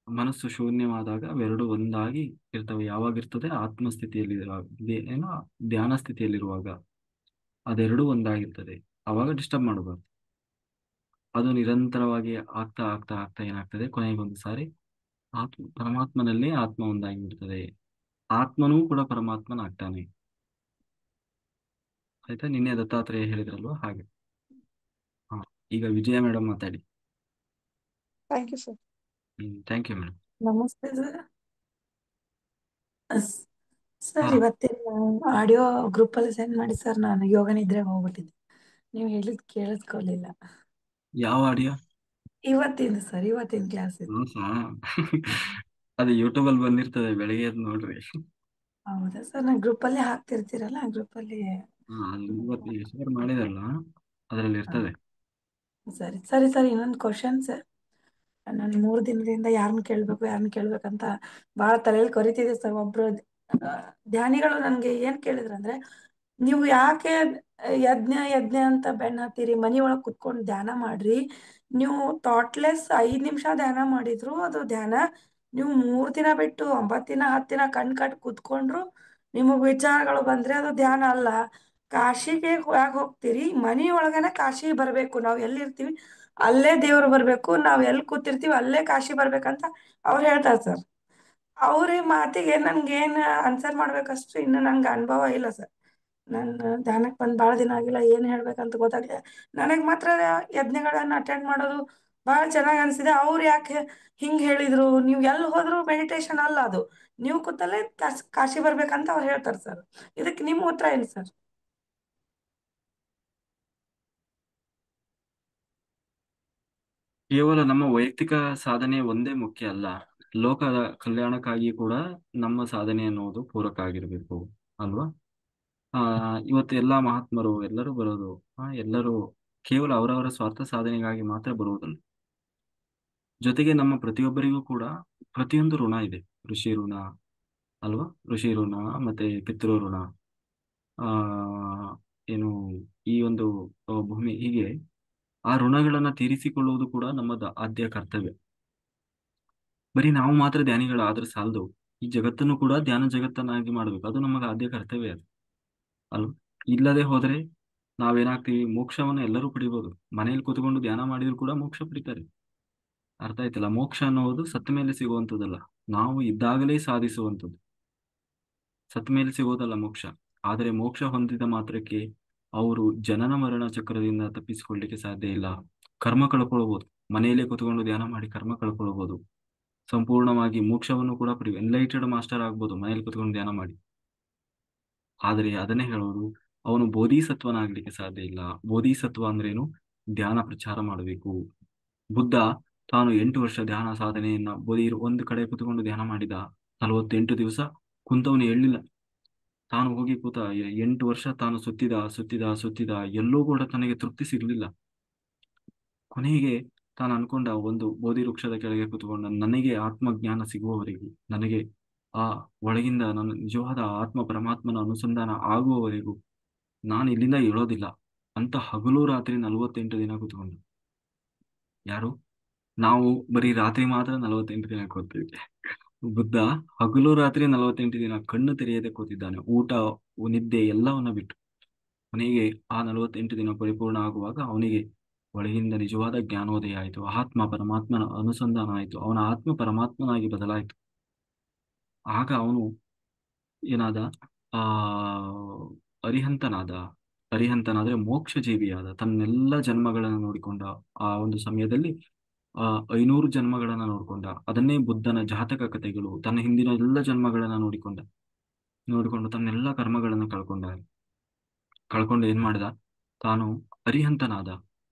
ಮನಸ್ಸು ಶೂನ್ಯವಾದಾಗ ಅವೆರಡು ಒಂದಾಗಿ ಇರ್ತವೆ. ಯಾವಾಗಿರ್ತದೆ? ಆತ್ಮಸ್ಥಿತಿಯಲ್ಲಿರುವಾಗ, ಏನೋ ಧ್ಯಾನ ಸ್ಥಿತಿಯಲ್ಲಿರುವಾಗ ಅದೆರಡು ಒಂದಾಗಿರ್ತದೆ. ಅವಾಗ ಡಿಸ್ಟರ್ಬ್ ಮಾಡಬಾರ್ದು. ಅದು ನಿರಂತರವಾಗಿ ಆಗ್ತಾ ಏನಾಗ್ತದೆ, ಕೊನೆಗೊಂದು ಸಾರಿ ಪರಮಾತ್ಮನಲ್ಲಿ ಆತ್ಮ ಒಂದಾಗಿ ಬಿಡ್ತದೆ. ಆತ್ಮನೂ ಕೂಡ ಪರಮಾತ್ಮನಾಗ್ತಾನೆ. ಆಯ್ತಾ? ನಿನ್ನೆ ದತ್ತಾತ್ರೇಯ ಹೇಳಿದ್ರಲ್ವಾ, ಹಾಗೆ. ಈಗ ವಿಜಯ ಮೇಡಮ್ ಮಾತಾಡಿ. Thank you sir. Thank you madam. ನಮಸ್ತೆ ಸರ್. ಸರ್ ಹಾ, ಇವತ್ತಿನ ಆಡಿಯೋ ಗ್ರೂಪ್ ಅಲ್ಲಿ ಸೆಂಡ್ ಮಾಡಿ ಸರ್. ನಾನು ಯೋಗ ನಿದ್ರೆಗೆ ಹೋಗ್ಬಿಟ್ಟಿದ್ದೆ, ನೀವು ಹೇಳಿದ್ ಕೇಳಿಸ್ಕೊಲಿಲ್ಲ. ಯಾವ ಆಡಿಯೋ? ಇವತ್ತಿನ ಕ್ಲಾಸ್ ಇತ್ತು. ಅದು ಯೂಟ್ಯೂಬ್ ಅಲ್ಲಿ ಬಂದಿರ್ತದೆ, ಬೆಳಿಗ್ಗೆ ಎದ್ದು ನೋಡ್ರಿ. ಹೌದಾ ಸರ್? ನಾನು ಗ್ರೂಪ್ ಅಲ್ಲಿ ಹಾಕ್ತಿರ್ತೀರಲ್ಲ, ಗ್ರೂಪ್ ಅಲ್ಲಿ. ಇವತ್ತು ಶೇರ್ ಮಾಡಿದಾರಲ್ಲ, ಅದರಲ್ಲಿ ಇರ್ತದೆ. ಸರಿ ಸರಿ ಸರ್. ಇನ್ನೊಂದು ಕ್ವಶನ್ ಸರ್. ನಾನು 3 ದಿನದಿಂದ ಯಾರನ್ನ ಕೇಳ್ಬೇಕಂತ ಬಹಳ ತಲೆಯಲ್ಲಿ ಕೊರಿತಿದೆ ಸರ್. ಒಬ್ರು ಧ್ಯಾನಿಗಳು ನನ್ಗೆ ಏನ್ ಕೇಳಿದ್ರಂದ್ರೆ, ನೀವು ಯಾಕೆ ಯಜ್ಞ ಅಂತ ಬೆನ್ನ ಹತ್ತೀರಿ? ಮನಿ ಒಳಗ್ ಕುತ್ಕೊಂಡು ಧ್ಯಾನ ಮಾಡ್ರಿ. ನೀವು ಥಾಟ್ಲೆಸ್ 5 ನಿಮಿಷ ಧ್ಯಾನ ಮಾಡಿದ್ರು ಅದು ಧ್ಯಾನ. ನೀವು 3 ದಿನ ಬಿಟ್ಟು 9 ದಿನ 10 ದಿನ ಕಣ್ ಕಟ್ ಕುತ್ಕೊಂಡ್ರು ನಿಮಗ್ ವಿಚಾರಗಳು ಬಂದ್ರೆ ಅದು ಧ್ಯಾನ ಅಲ್ಲ. ಕಾಶಿಗೆ ಯಾಕೆ ಹೋಗ್ತೀರಿ? ಮನಿ ಒಳಗನೆ ಕಾಶಿ ಬರ್ಬೇಕು. ನಾವ್ ಎಲ್ಲಿರ್ತೀವಿ ಅಲ್ಲೇ ದೇವ್ರು ಬರ್ಬೇಕು, ನಾವ್ ಎಲ್ಲಿ ಕೂತಿರ್ತೀವಿ ಅಲ್ಲೇ ಕಾಶಿ ಬರ್ಬೇಕಂತ ಅವ್ರು ಹೇಳ್ತಾರೆ ಸರ್. ಅವ್ರ ಮಾತಿಗೆ ನನ್ಗೇನ್ ಆನ್ಸರ್ ಮಾಡ್ಬೇಕಷ್ಟು ಇನ್ನು ನಂಗೆ ಅನುಭವ ಇಲ್ಲ ಸರ್. ನಾನು ಧ್ಯಾನಕ್ಕೆ ಬಂದ್ ಬಹಳ ದಿನ ಆಗಿಲ್ಲ, ಏನ್ ಹೇಳ್ಬೇಕಂತ ಗೊತ್ತಾಗ್ಲಿಲ್ಲ. ನನಗ್ ಮಾತ್ರ ಯಜ್ಞಗಳನ್ನ ಅಟೆಂಡ್ ಮಾಡೋದು ಬಹಳ ಚೆನ್ನಾಗಿ ಅನ್ಸಿದೆ. ಅವ್ರು ಯಾಕೆ ಹಿಂಗ್ ಹೇಳಿದ್ರು? ನೀವು ಎಲ್ಲಿ ಹೋದ್ರು ಮೆಡಿಟೇಷನ್ ಅಲ್ಲ ಅದು, ನೀವು ಕೂತಲ್ಲೇ ಕಾಶಿ ಬರ್ಬೇಕಂತ ಅವ್ರು ಹೇಳ್ತಾರೆ ಸರ್. ಇದಕ್ಕೆ ನಿಮ್ಮ ಉತ್ತರ ಏನು ಸರ್? ಕೇವಲ ನಮ್ಮ ವೈಯಕ್ತಿಕ ಸಾಧನೆ ಒಂದೇ ಮುಖ್ಯ ಅಲ್ಲ, ಲೋಕದ ಕಲ್ಯಾಣಕ್ಕಾಗಿ ಕೂಡ ನಮ್ಮ ಸಾಧನೆ ಅನ್ನೋದು ಪೂರಕ ಆಗಿರ್ಬೇಕು, ಅಲ್ವಾ? ಇವತ್ತು ಎಲ್ಲಾ ಮಹಾತ್ಮರು ಎಲ್ಲರೂ ಬರೋದು, ಎಲ್ಲರೂ ಕೇವಲ ಅವರವರ ಸ್ವಾರ್ಥ ಸಾಧನೆಗಾಗಿ ಮಾತ್ರ ಬರುವುದಲ್ಲ. ಜೊತೆಗೆ ನಮ್ಮ ಪ್ರತಿಯೊಬ್ಬರಿಗೂ ಕೂಡ ಪ್ರತಿಯೊಂದು ಋಣ ಇದೆ. ಋಷಿ ಋಣ, ಅಲ್ವಾ? ಋಷಿ ಋಣ ಮತ್ತೆ ಪಿತೃ ಋಣ, ಆ ಏನು ಈ ಒಂದು ಭೂಮಿ, ಹೀಗೆ ಆ ಋಣಗಳನ್ನ ತೀರಿಸಿಕೊಳ್ಳುವುದು ಕೂಡ ನಮ್ಮ ಆದ್ಯ ಕರ್ತವ್ಯ. ಬರೀ ನಾವು ಮಾತ್ರ ಧ್ಯಾನಿಗಳಾದ್ರೆ ಸಾಲದು, ಈ ಜಗತ್ತನ್ನು ಕೂಡ ಧ್ಯಾನ ಜಗತ್ತನ್ನಾಗಿ ಮಾಡ್ಬೇಕು. ಅದು ನಮಗೆ ಆದ್ಯ ಕರ್ತವ್ಯ. ಅದು ಅಲ್ವ? ಇಲ್ಲದೆ ಹೋದ್ರೆ ನಾವೇನಾಗ್ತೀವಿ, ಮೋಕ್ಷವನ್ನು ಎಲ್ಲರೂ ಪಡಿಬೋದು. ಮನೇಲಿ ಕೂತ್ಕೊಂಡು ಧ್ಯಾನ ಮಾಡಿದ್ರು ಕೂಡ ಮೋಕ್ಷ ಪಡಿತಾರೆ. ಅರ್ಥ ಆಯ್ತಲ್ಲ? ಮೋಕ್ಷ ಅನ್ನೋದು ಸತ್ತ ಮೇಲೆ ಸಿಗುವಂಥದ್ದಲ್ಲ, ನಾವು ಇದ್ದಾಗಲೇ ಸಾಧಿಸುವಂಥದ್ದು. ಸತ್ತ ಮೇಲೆ ಸಿಗೋದಲ್ಲ ಮೋಕ್ಷ. ಆದರೆ ಮೋಕ್ಷ ಹೊಂದಿದ ಮಾತ್ರಕ್ಕೆ ಅವರು ಜನನ ಮರಣ ಚಕ್ರದಿಂದ ತಪ್ಪಿಸಿಕೊಳ್ಳಿಕ್ಕೆ ಸಾಧ್ಯ ಇಲ್ಲ. ಕರ್ಮ ಕಳ್ಕೊಳ್ಬಹುದು, ಮನೆಯಲ್ಲೇ ಕೂತ್ಕೊಂಡು ಧ್ಯಾನ ಮಾಡಿ ಕರ್ಮ ಕಳ್ಕೊಳ್ಬಹುದು. ಸಂಪೂರ್ಣವಾಗಿ ಮೋಕ್ಷವನ್ನು ಕೂಡ ಎನ್ಲೈಟೆಡ್ ಮಾಸ್ಟರ್ ಆಗ್ಬೋದು ಮನೇಲಿ ಕೂತ್ಕೊಂಡು ಧ್ಯಾನ ಮಾಡಿ. ಆದರೆ ಅದನ್ನೇ ಹೇಳೋದು, ಅವನು ಬೋಧಿಸತ್ವನಾಗ್ಲಿಕ್ಕೆ ಸಾಧ್ಯ ಇಲ್ಲ. ಬೋಧಿಸತ್ವ ಅಂದ್ರೇನು? ಧ್ಯಾನ ಪ್ರಚಾರ ಮಾಡಬೇಕು. ಬುದ್ಧ ತಾನು 8 ವರ್ಷ ಧ್ಯಾನ ಸಾಧನೆಯನ್ನ ಒಂದು ಕಡೆ ಕೂತ್ಕೊಂಡು ಧ್ಯಾನ ಮಾಡಿದ. 48 ದಿವಸ ಕುಂತವನು ಹೇಳಿಲ್ಲ. ತಾನು ಹೋಗಿ ಕೂತ 8 ವರ್ಷ ತಾನು ಸುತ್ತಿದ ಸುತ್ತಿದ ಸುತ್ತಿದ, ಎಲ್ಲೂ ಕೂಡ ತನಗೆ ತೃಪ್ತಿ ಸಿಗ್ಲಿಲ್ಲ. ಕೊನೆಗೆ ತಾನು ಅನ್ಕೊಂಡ, ಒಂದು ಬೋಧಿ ವೃಕ್ಷದ ಕೆಳಗೆ ಕೂತ್ಕೊಂಡ, ನನಗೆ ಆತ್ಮಜ್ಞಾನ ಸಿಗುವವರೆಗೂ, ನನಗೆ ಆ ಒಳಗಿಂದ ನನ್ನ ನಿಜವಾದ ಆತ್ಮ ಪರಮಾತ್ಮನ ಅನುಸಂಧಾನ ಆಗುವವರೆಗೂ ನಾನು ಇಲ್ಲಿಂದ ಹೇಳೋದಿಲ್ಲ ಅಂತ ಹಗಲು ರಾತ್ರಿ 48 ದಿನ ಕೂತ್ಕೊಂಡ. ಯಾರು? ನಾವು ಬರೀ ರಾತ್ರಿ ಮಾತ್ರ 48 ದಿನ ಕೂತೀವಿ. ಬುದ್ಧ ಹಗಲು ರಾತ್ರಿ 48 ದಿನ ಕಣ್ಣು ತೆರೆಯದೆ ಕೂತಿದ್ದಾನೆ, ಊಟ ನಿದ್ದೆ ಎಲ್ಲವನ್ನ ಬಿಟ್ಟು. ಕೊನೆಗೆ ಆ 48 ದಿನ ಪರಿಪೂರ್ಣ ಆಗುವಾಗ ಅವನಿಗೆ ಒಳಗಿಂದ ನಿಜವಾದ ಜ್ಞಾನೋದಯ ಆಯಿತು. ಆತ್ಮ ಪರಮಾತ್ಮನ ಅನುಸಂಧಾನ ಆಯಿತು. ಅವನ ಆತ್ಮ ಪರಮಾತ್ಮನಾಗಿ ಬದಲಾಯಿತು. ಆಗ ಅವನು ಏನಾದ? ಆ ಅರಿಹಂತನಾದ. ಅರಿಹಂತನಾದ್ರೆ ಮೋಕ್ಷ ಜೀವಿಯಾದ. ತನ್ನೆಲ್ಲ ಜನ್ಮಗಳನ್ನು ನೋಡಿಕೊಂಡ. ಆ ಒಂದು ಸಮಯದಲ್ಲಿ 500 ಜನ್ಮಗಳನ್ನ ನೋಡಿಕೊಂಡ. ಅದನ್ನೇ ಬುದ್ಧನ ಜಾತಕ ಕಥೆಗಳು. ತನ್ನ ಹಿಂದಿನ ಎಲ್ಲ ಜನ್ಮಗಳನ್ನ ನೋಡಿಕೊಂಡು ತನ್ನೆಲ್ಲ ಕರ್ಮಗಳನ್ನು ಕಳ್ಕೊಂಡು ಏನ್ ಮಾಡಿದ? ತಾನು ಅರಿಹಂತನಾದ.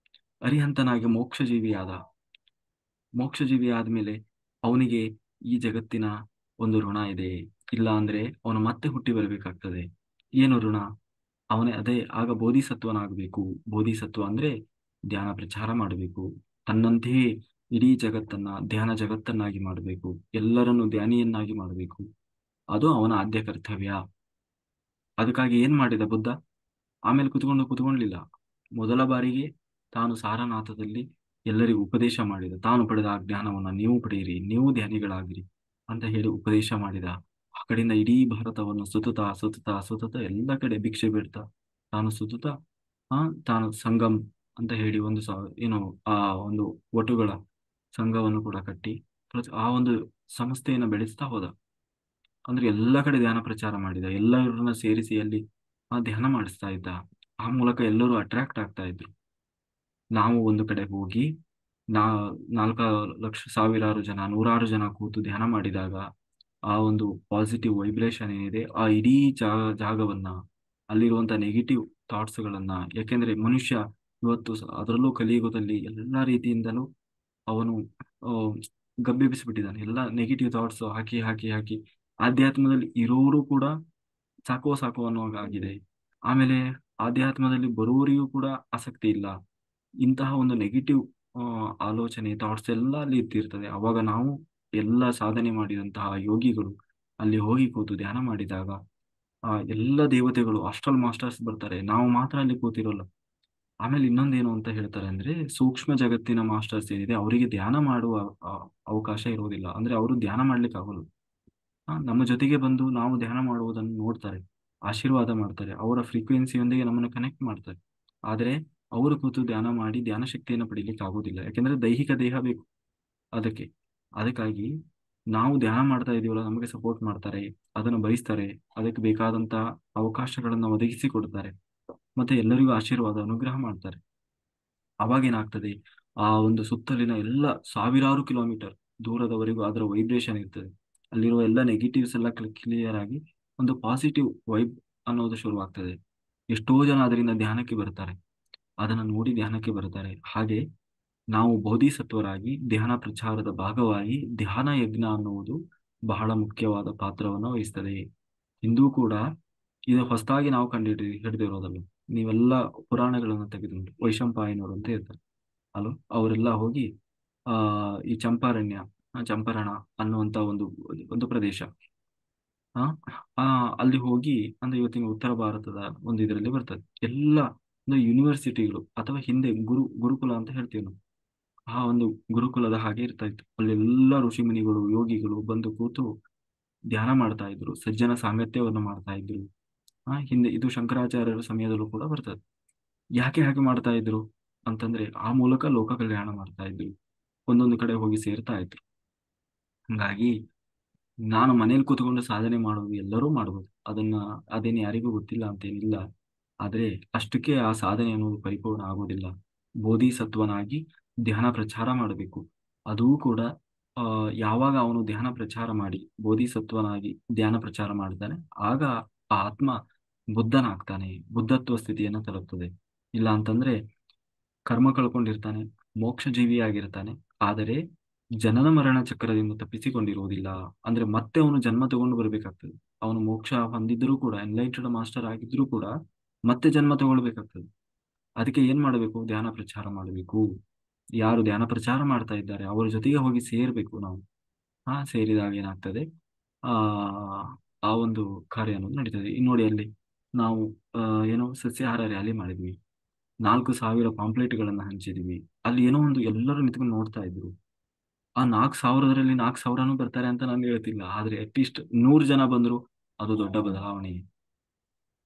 ಅರಿಹಂತನಾಗಿ ಮೋಕ್ಷ ಜೀವಿಯಾದ. ಮೋಕ್ಷ ಜೀವಿ ಆದ್ಮೇಲೆ ಅವನಿಗೆ ಈ ಜಗತ್ತಿನ ಒಂದು ಋಣ ಇದೆ. ಇಲ್ಲ ಅಂದ್ರೆ ಅವನು ಮತ್ತೆ ಹುಟ್ಟಿ ಬರಬೇಕಾಗ್ತದೆ. ಏನು ಋಣ? ಅದೇ ಆಗ ಬೋಧಿಸತ್ವನಾಗಬೇಕು. ಬೋಧಿಸತ್ವ ಅಂದ್ರೆ ಧ್ಯಾನ ಪ್ರಚಾರ ಮಾಡಬೇಕು. ತನ್ನಂತೆಯೇ ಇಡೀ ಜಗತ್ತನ್ನ ಧ್ಯಾನ ಜಗತ್ತನ್ನಾಗಿ ಮಾಡಬೇಕು. ಎಲ್ಲರನ್ನು ಧ್ಯಾನಿಯನ್ನಾಗಿ ಮಾಡಬೇಕು. ಅದು ಅವನ ಆದ್ಯ ಕರ್ತವ್ಯ. ಅದಕ್ಕಾಗಿ ಏನ್ ಮಾಡಿದ ಬುದ್ಧ? ಆಮೇಲೆ ಕುತ್ಕೊಳ್ಳಿಲ್ಲ. ಮೊದಲ ಬಾರಿಗೆ ತಾನು ಸಾರನಾಥದಲ್ಲಿ ಎಲ್ಲರಿಗೂ ಉಪದೇಶ ಮಾಡಿದ. ತಾನು ಪಡೆದ ಆ ಜ್ಞಾನವನ್ನ ನೀವು ಪಡೆಯಿರಿ, ನೀವು ಧ್ಯಾನಿಗಳಾಗಿರಿ ಅಂತ ಹೇಳಿ ಉಪದೇಶ ಮಾಡಿದ. ಆ ಕಡೆಯಿಂದ ಇಡೀ ಭಾರತವನ್ನು ಸುತ್ತುತ್ತಾ ಎಲ್ಲ ಕಡೆ ಭಿಕ್ಷೆ ಬೇಡ್ತಾ ತಾನು ಸುತ್ತುತ್ತಾ ತಾನು ಸಂಗಮ್ ಅಂತ ಹೇಳಿ ಏನು ಆ ಒಂದು ಒಟುಗಳ ಸಂಘವನ್ನು ಕೂಡ ಕಟ್ಟಿ ಆ ಒಂದು ಸಂಸ್ಥೆಯನ್ನು ಬೆಳೆಸ್ತಾ ಹೋದ. ಅಂದ್ರೆ ಎಲ್ಲ ಕಡೆ ಧ್ಯಾನ ಪ್ರಚಾರ ಮಾಡಿದ. ಎಲ್ಲರನ್ನ ಸೇರಿಸಿ ಅಲ್ಲಿ ಧ್ಯಾನ ಮಾಡಿಸ್ತಾ ಇದ್ದ. ಆ ಮೂಲಕ ಎಲ್ಲರೂ ಅಟ್ರಾಕ್ಟ್ ಆಗ್ತಾ ಇದ್ರು. ನಾವು ಒಂದು ಕಡೆ ಹೋಗಿ 4 ಲಕ್ಷ ಸಾವಿರಾರು ಜನ, 100 ಜನ ಕೂತು ಧ್ಯಾನ ಮಾಡಿದಾಗ ಆ ಒಂದು ಪಾಸಿಟಿವ್ ವೈಬ್ರೇಷನ್ ಏನಿದೆ, ಆ ಇಡೀ ಜಾಗವನ್ನ, ಅಲ್ಲಿರುವಂತ ನೆಗೆಟಿವ್ ಥಾಟ್ಸ್ಗಳನ್ನ, ಯಾಕೆಂದ್ರೆ ಮನುಷ್ಯ ಇವತ್ತು ಅದರಲ್ಲೂ ಕಲಿಯುಗದಲ್ಲಿ ಎಲ್ಲಾ ರೀತಿಯಿಂದಲೂ ಅವನು ಗಬ್ಬೆಬ್ಬಿಸ್ಬಿಟ್ಟಿದ್ದಾನೆ. ಎಲ್ಲ ನೆಗೆಟಿವ್ ಥಾಟ್ಸ್ ಹಾಕಿ ಹಾಕಿ ಹಾಕಿ ಆಧ್ಯಾತ್ಮದಲ್ಲಿ ಇರೋರು ಕೂಡ ಸಾಕೋ ಅನ್ನೋವಾಗಿದೆ. ಆಮೇಲೆ ಆಧ್ಯಾತ್ಮದಲ್ಲಿ ಬರುವವರಿಗೂ ಕೂಡ ಆಸಕ್ತಿ ಇಲ್ಲ. ಇಂತಹ ಒಂದು ನೆಗೆಟಿವ್ ಆಲೋಚನೆ ಥಾಟ್ಸ್ ಎಲ್ಲ ಅಲ್ಲಿ ಇರ್ತಿರ್ತದೆ. ಅವಾಗ ನಾವು ಎಲ್ಲ ಸಾಧನೆ ಮಾಡಿದಂತಹ ಯೋಗಿಗಳು ಅಲ್ಲಿ ಹೋಗಿ ಕೂತು ಧ್ಯಾನ ಮಾಡಿದಾಗ ಎಲ್ಲ ದೇವತೆಗಳು ಅಸ್ಟ್ರಲ್ ಮಾಸ್ಟರ್ಸ್ ಬರ್ತಾರೆ. ನಾವು ಮಾತ್ರ ಅಲ್ಲಿ ಕೂತಿರೋಲ್ಲ. ಆಮೇಲೆ ಇನ್ನೊಂದೇನು ಅಂತ ಹೇಳ್ತಾರೆ ಅಂದ್ರೆ, ಸೂಕ್ಷ್ಮ ಜಗತ್ತಿನ ಮಾಸ್ಟರ್ಸ್ ಏನಿದೆ ಅವರಿಗೆ ಧ್ಯಾನ ಮಾಡುವ ಅವಕಾಶ ಇರೋದಿಲ್ಲ. ಅಂದ್ರೆ ಅವರು ಧ್ಯಾನ ಮಾಡ್ಲಿಕ್ಕೆ ಆಗೋಲ್ಲ. ನಮ್ಮ ಜೊತೆಗೆ ಬಂದು ನಾವು ಧ್ಯಾನ ಮಾಡುವುದನ್ನು ನೋಡ್ತಾರೆ, ಆಶೀರ್ವಾದ ಮಾಡ್ತಾರೆ, ಅವರ ಫ್ರೀಕ್ವೆನ್ಸಿಯೊಂದಿಗೆ ನಮ್ಮನ್ನು ಕನೆಕ್ಟ್ ಮಾಡ್ತಾರೆ. ಆದರೆ ಅವರು ಕೂತು ಧ್ಯಾನ ಮಾಡಿ ಧ್ಯಾನ ಶಕ್ತಿಯನ್ನು ಪಡೀಲಿಕ್ಕೆ ಆಗೋದಿಲ್ಲ. ಯಾಕೆಂದ್ರೆ ದೈಹಿಕ ದೇಹ ಬೇಕು ಅದಕ್ಕಾಗಿ ನಾವು ಧ್ಯಾನ ಮಾಡ್ತಾ ಇದೀವಲ್ಲ, ನಮಗೆ ಸಪೋರ್ಟ್ ಮಾಡ್ತಾರೆ, ಅದನ್ನು ಬಯಸ್ತಾರೆ, ಅದಕ್ಕೆ ಬೇಕಾದಂತ ಅವಕಾಶಗಳನ್ನು ಒದಗಿಸಿ ಕೊಡ್ತಾರೆ, ಮತ್ತೆ ಎಲ್ಲರಿಗೂ ಆಶೀರ್ವಾದ ಅನುಗ್ರಹ ಮಾಡ್ತಾರೆ. ಅವಾಗೇನಾಗ್ತದೆ? ಆ ಒಂದು ಸುತ್ತಲಿನ ಎಲ್ಲ ಸಾವಿರಾರು ಕಿಲೋಮೀಟರ್ ದೂರದವರೆಗೂ ಅದರ ವೈಬ್ರೇಷನ್ ಇರ್ತದೆ. ಅಲ್ಲಿರುವ ಎಲ್ಲ ನೆಗೆಟಿವ್ಸ್ ಎಲ್ಲ ಕ್ಲಿಯರ್ ಆಗಿ ಒಂದು ಪಾಸಿಟಿವ್ ವೈಬ್ ಅನ್ನೋದು ಶುರುವಾಗ್ತದೆ. ಎಷ್ಟೋ ಜನ ಅದರಿಂದ ಧ್ಯಾನಕ್ಕೆ ಬರ್ತಾರೆ, ಅದನ್ನು ನೋಡಿ ಧ್ಯಾನಕ್ಕೆ ಬರ್ತಾರೆ. ಹಾಗೆ ನಾವು ಬೋಧಿಸತ್ವರಾಗಿ ಧ್ಯಾನ ಪ್ರಚಾರದ ಭಾಗವಾಗಿ ಧ್ಯಾನ ಯಜ್ಞ ಅನ್ನುವುದು ಬಹಳ ಮುಖ್ಯವಾದ ಪಾತ್ರವನ್ನು ವಹಿಸ್ತದೆ. ಇಂದೂ ಕೂಡ ಇದು ಹೊಸದಾಗಿ ನಾವು ಹಿಡಿದಿರೋದಲ್ಲ. ನೀವೆಲ್ಲ ಪುರಾಣಗಳನ್ನು ತೆಗೆದುಕೊಂಡು ವೈಶಂಪಾಯನವರು ಅಂತ ಇರ್ತಾರೆ ಅಲ್ವ, ಅವರೆಲ್ಲ ಹೋಗಿ ಈ ಚಂಪಾರಣ ಅನ್ನುವಂತ ಒಂದು ಪ್ರದೇಶ, ಅಲ್ಲಿ ಹೋಗಿ, ಅಂದ್ರೆ ಇವತ್ತಿನ ಉತ್ತರ ಭಾರತದ ಒಂದು ಇದರಲ್ಲಿ ಬರ್ತದೆ. ಎಲ್ಲ ಒಂದು ಯೂನಿವರ್ಸಿಟಿಗಳು ಅಥವಾ ಹಿಂದೆ ಗುರುಕುಲ ಅಂತ ಹೇಳ್ತೀವಿ ನಾವು, ಆ ಒಂದು ಗುರುಕುಲದ ಹಾಗೆ ಇರ್ತಾ ಇತ್ತು. ಅಲ್ಲೆಲ್ಲ ಋಷಿಮುನಿಗಳು, ಯೋಗಿಗಳು ಬಂದು ಕೂತು ಧ್ಯಾನ ಮಾಡ್ತಾ ಇದ್ರು, ಸಜ್ಜನ ಸಾಂಗತ್ಯವನ್ನು ಮಾಡ್ತಾ ಇದ್ರು. ಹಿಂದೆ ಇದು ಶಂಕರಾಚಾರ್ಯರ ಸಮಯದಲ್ಲೂ ಕೂಡ ಬರ್ತದೆ. ಯಾಕೆ ಹಾಗೆ ಮಾಡ್ತಾ ಇದ್ರು ಅಂತಂದ್ರೆ ಆ ಮೂಲಕ ಲೋಕ ಕಲ್ಯಾಣ ಮಾಡ್ತಾ ಇದ್ರು, ಒಂದೊಂದು ಕಡೆ ಹೋಗಿ ಸೇರ್ತಾ ಇದ್ರು. ಹಂಗಾಗಿ ನಾನು ಮನೇಲಿ ಕೂತ್ಕೊಂಡು ಸಾಧನೆ ಮಾಡೋದು ಎಲ್ಲರೂ ಮಾಡ್ಬೋದು, ಅದೇನು ಯಾರಿಗೂ ಗೊತ್ತಿಲ್ಲ ಅಂತೇನಿಲ್ಲ. ಆದ್ರೆ ಅಷ್ಟಕ್ಕೆ ಆ ಸಾಧನೆ ಅನ್ನೋದು ಪರಿಪೂರ್ಣ ಆಗೋದಿಲ್ಲ. ಬೋಧಿಸತ್ವನಾಗಿ ಧ್ಯಾನ ಪ್ರಚಾರ ಮಾಡಬೇಕು. ಅದೂ ಕೂಡ ಆ ಯಾವಾಗ ಅವನು ಧ್ಯಾನ ಪ್ರಚಾರ ಮಾಡಿ ಬೋಧಿಸತ್ವನಾಗಿ ಧ್ಯಾನ ಪ್ರಚಾರ ಮಾಡ್ತಾನೆ, ಆಗ ಆ ಆತ್ಮ ಬುದ್ಧನಾಗ್ತಾನೆ, ಬುದ್ಧತ್ವ ಸ್ಥಿತಿಯನ್ನು ತಲುಪ್ತದೆ. ಇಲ್ಲ ಅಂತಂದ್ರೆ ಕರ್ಮ ಕಳ್ಕೊಂಡಿರ್ತಾನೆ, ಮೋಕ್ಷ ಜೀವಿಯಾಗಿರ್ತಾನೆ, ಆದರೆ ಜನನ ಮರಣ ಚಕ್ರದಿಂದ ತಪ್ಪಿಸಿಕೊಂಡಿರುವುದಿಲ್ಲ. ಅಂದ್ರೆ ಮತ್ತೆ ಅವನು ಜನ್ಮ ತಗೊಂಡು ಬರ್ಬೇಕಾಗ್ತದೆ. ಅವನು ಮೋಕ್ಷ ಹೊಂದಿದ್ರೂ ಕೂಡ, ಎನ್ಲೈಟೆಡ್ ಮಾಸ್ಟರ್ ಆಗಿದ್ರೂ ಕೂಡ ಮತ್ತೆ ಜನ್ಮ ತಗೊಳ್ಬೇಕಾಗ್ತದೆ. ಅದಕ್ಕೆ ಏನ್ ಮಾಡಬೇಕು? ಧ್ಯಾನ ಪ್ರಚಾರ ಮಾಡಬೇಕು. ಯಾರು ಧ್ಯಾನ ಪ್ರಚಾರ ಮಾಡ್ತಾ ಇದ್ದಾರೆ ಅವರ ಜೊತೆಗೆ ಹೋಗಿ ಸೇರ್ಬೇಕು ನಾವು. ಸೇರಿದಾಗ ಏನಾಗ್ತದೆ, ಆ ಆ ಒಂದು ಕಾರ್ಯ ಅನ್ನೋದು ನಡೀತದೆ. ಇನ್ನು ನೋಡಿ, ಅಲ್ಲಿ ನಾವು ಏನೋ ಸಸ್ಯಾಹಾರ ರ್ಯಾಲಿ ಮಾಡಿದ್ವಿ, 4,000 ಪಾಂಪ್ಲೆಟ್ಗಳನ್ನ ಹಂಚಿದ್ವಿ. ಅಲ್ಲಿ ಏನೋ ಒಂದು ಎಲ್ಲರೂ ನಿಂತ್ಕೊಂಡು ನೋಡ್ತಾ ಇದ್ರು. ಆ 4,000ರಲ್ಲಿ 4,000ನೂ ಬರ್ತಾರೆ ಅಂತ ನಾನು ಹೇಳ್ತಿಲ್ಲ, ಆದ್ರೆ ಅಟ್ಲೀಸ್ಟ್ 100 ಜನ ಬಂದ್ರು, ಅದು ದೊಡ್ಡ ಬದಲಾವಣೆ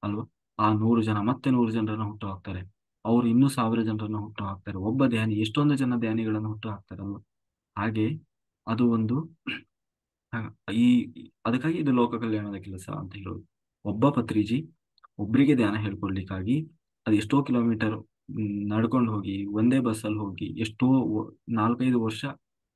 ಅಲ್ವಾ? ಆ 100 ಜನ ಮತ್ತೆ 100 ಜನರನ್ನ ಹುಟ್ಟು ಹಾಕ್ತಾರೆ, ಅವ್ರು ಇನ್ನೂ 1,000 ಜನರನ್ನ ಹುಟ್ಟು ಹಾಕ್ತಾರೆ. ಒಬ್ಬ ಧ್ಯಾನಿ ಎಷ್ಟೊಂದು ಜನ ಧ್ಯಾನಿಗಳನ್ನ ಹುಟ್ಟು ಹಾಕ್ತಾರಲ್ವ? ಹಾಗೆ ಅದು ಒಂದು ಆ, ಈ ಅದಕ್ಕಾಗಿ ಇದು ಲೋಕ ಕಲ್ಯಾಣದ ಕೆಲಸ ಅಂತ ಹೇಳೋದು. ಒಬ್ಬ ಪತ್ರಿಜಿ ಒಬ್ರಿಗೆ ಧ್ಯಾನ ಹೇಳ್ಕೊಡ್ಲಿಕ್ಕಾಗಿ ಅದು ಎಷ್ಟೋ ಕಿಲೋಮೀಟರ್ ನಡ್ಕೊಂಡು ಹೋಗಿ, ಒಂದೇ ಬಸ್ಸಲ್ಲಿ ಹೋಗಿ, ಎಷ್ಟೋ 4-5 ವರ್ಷ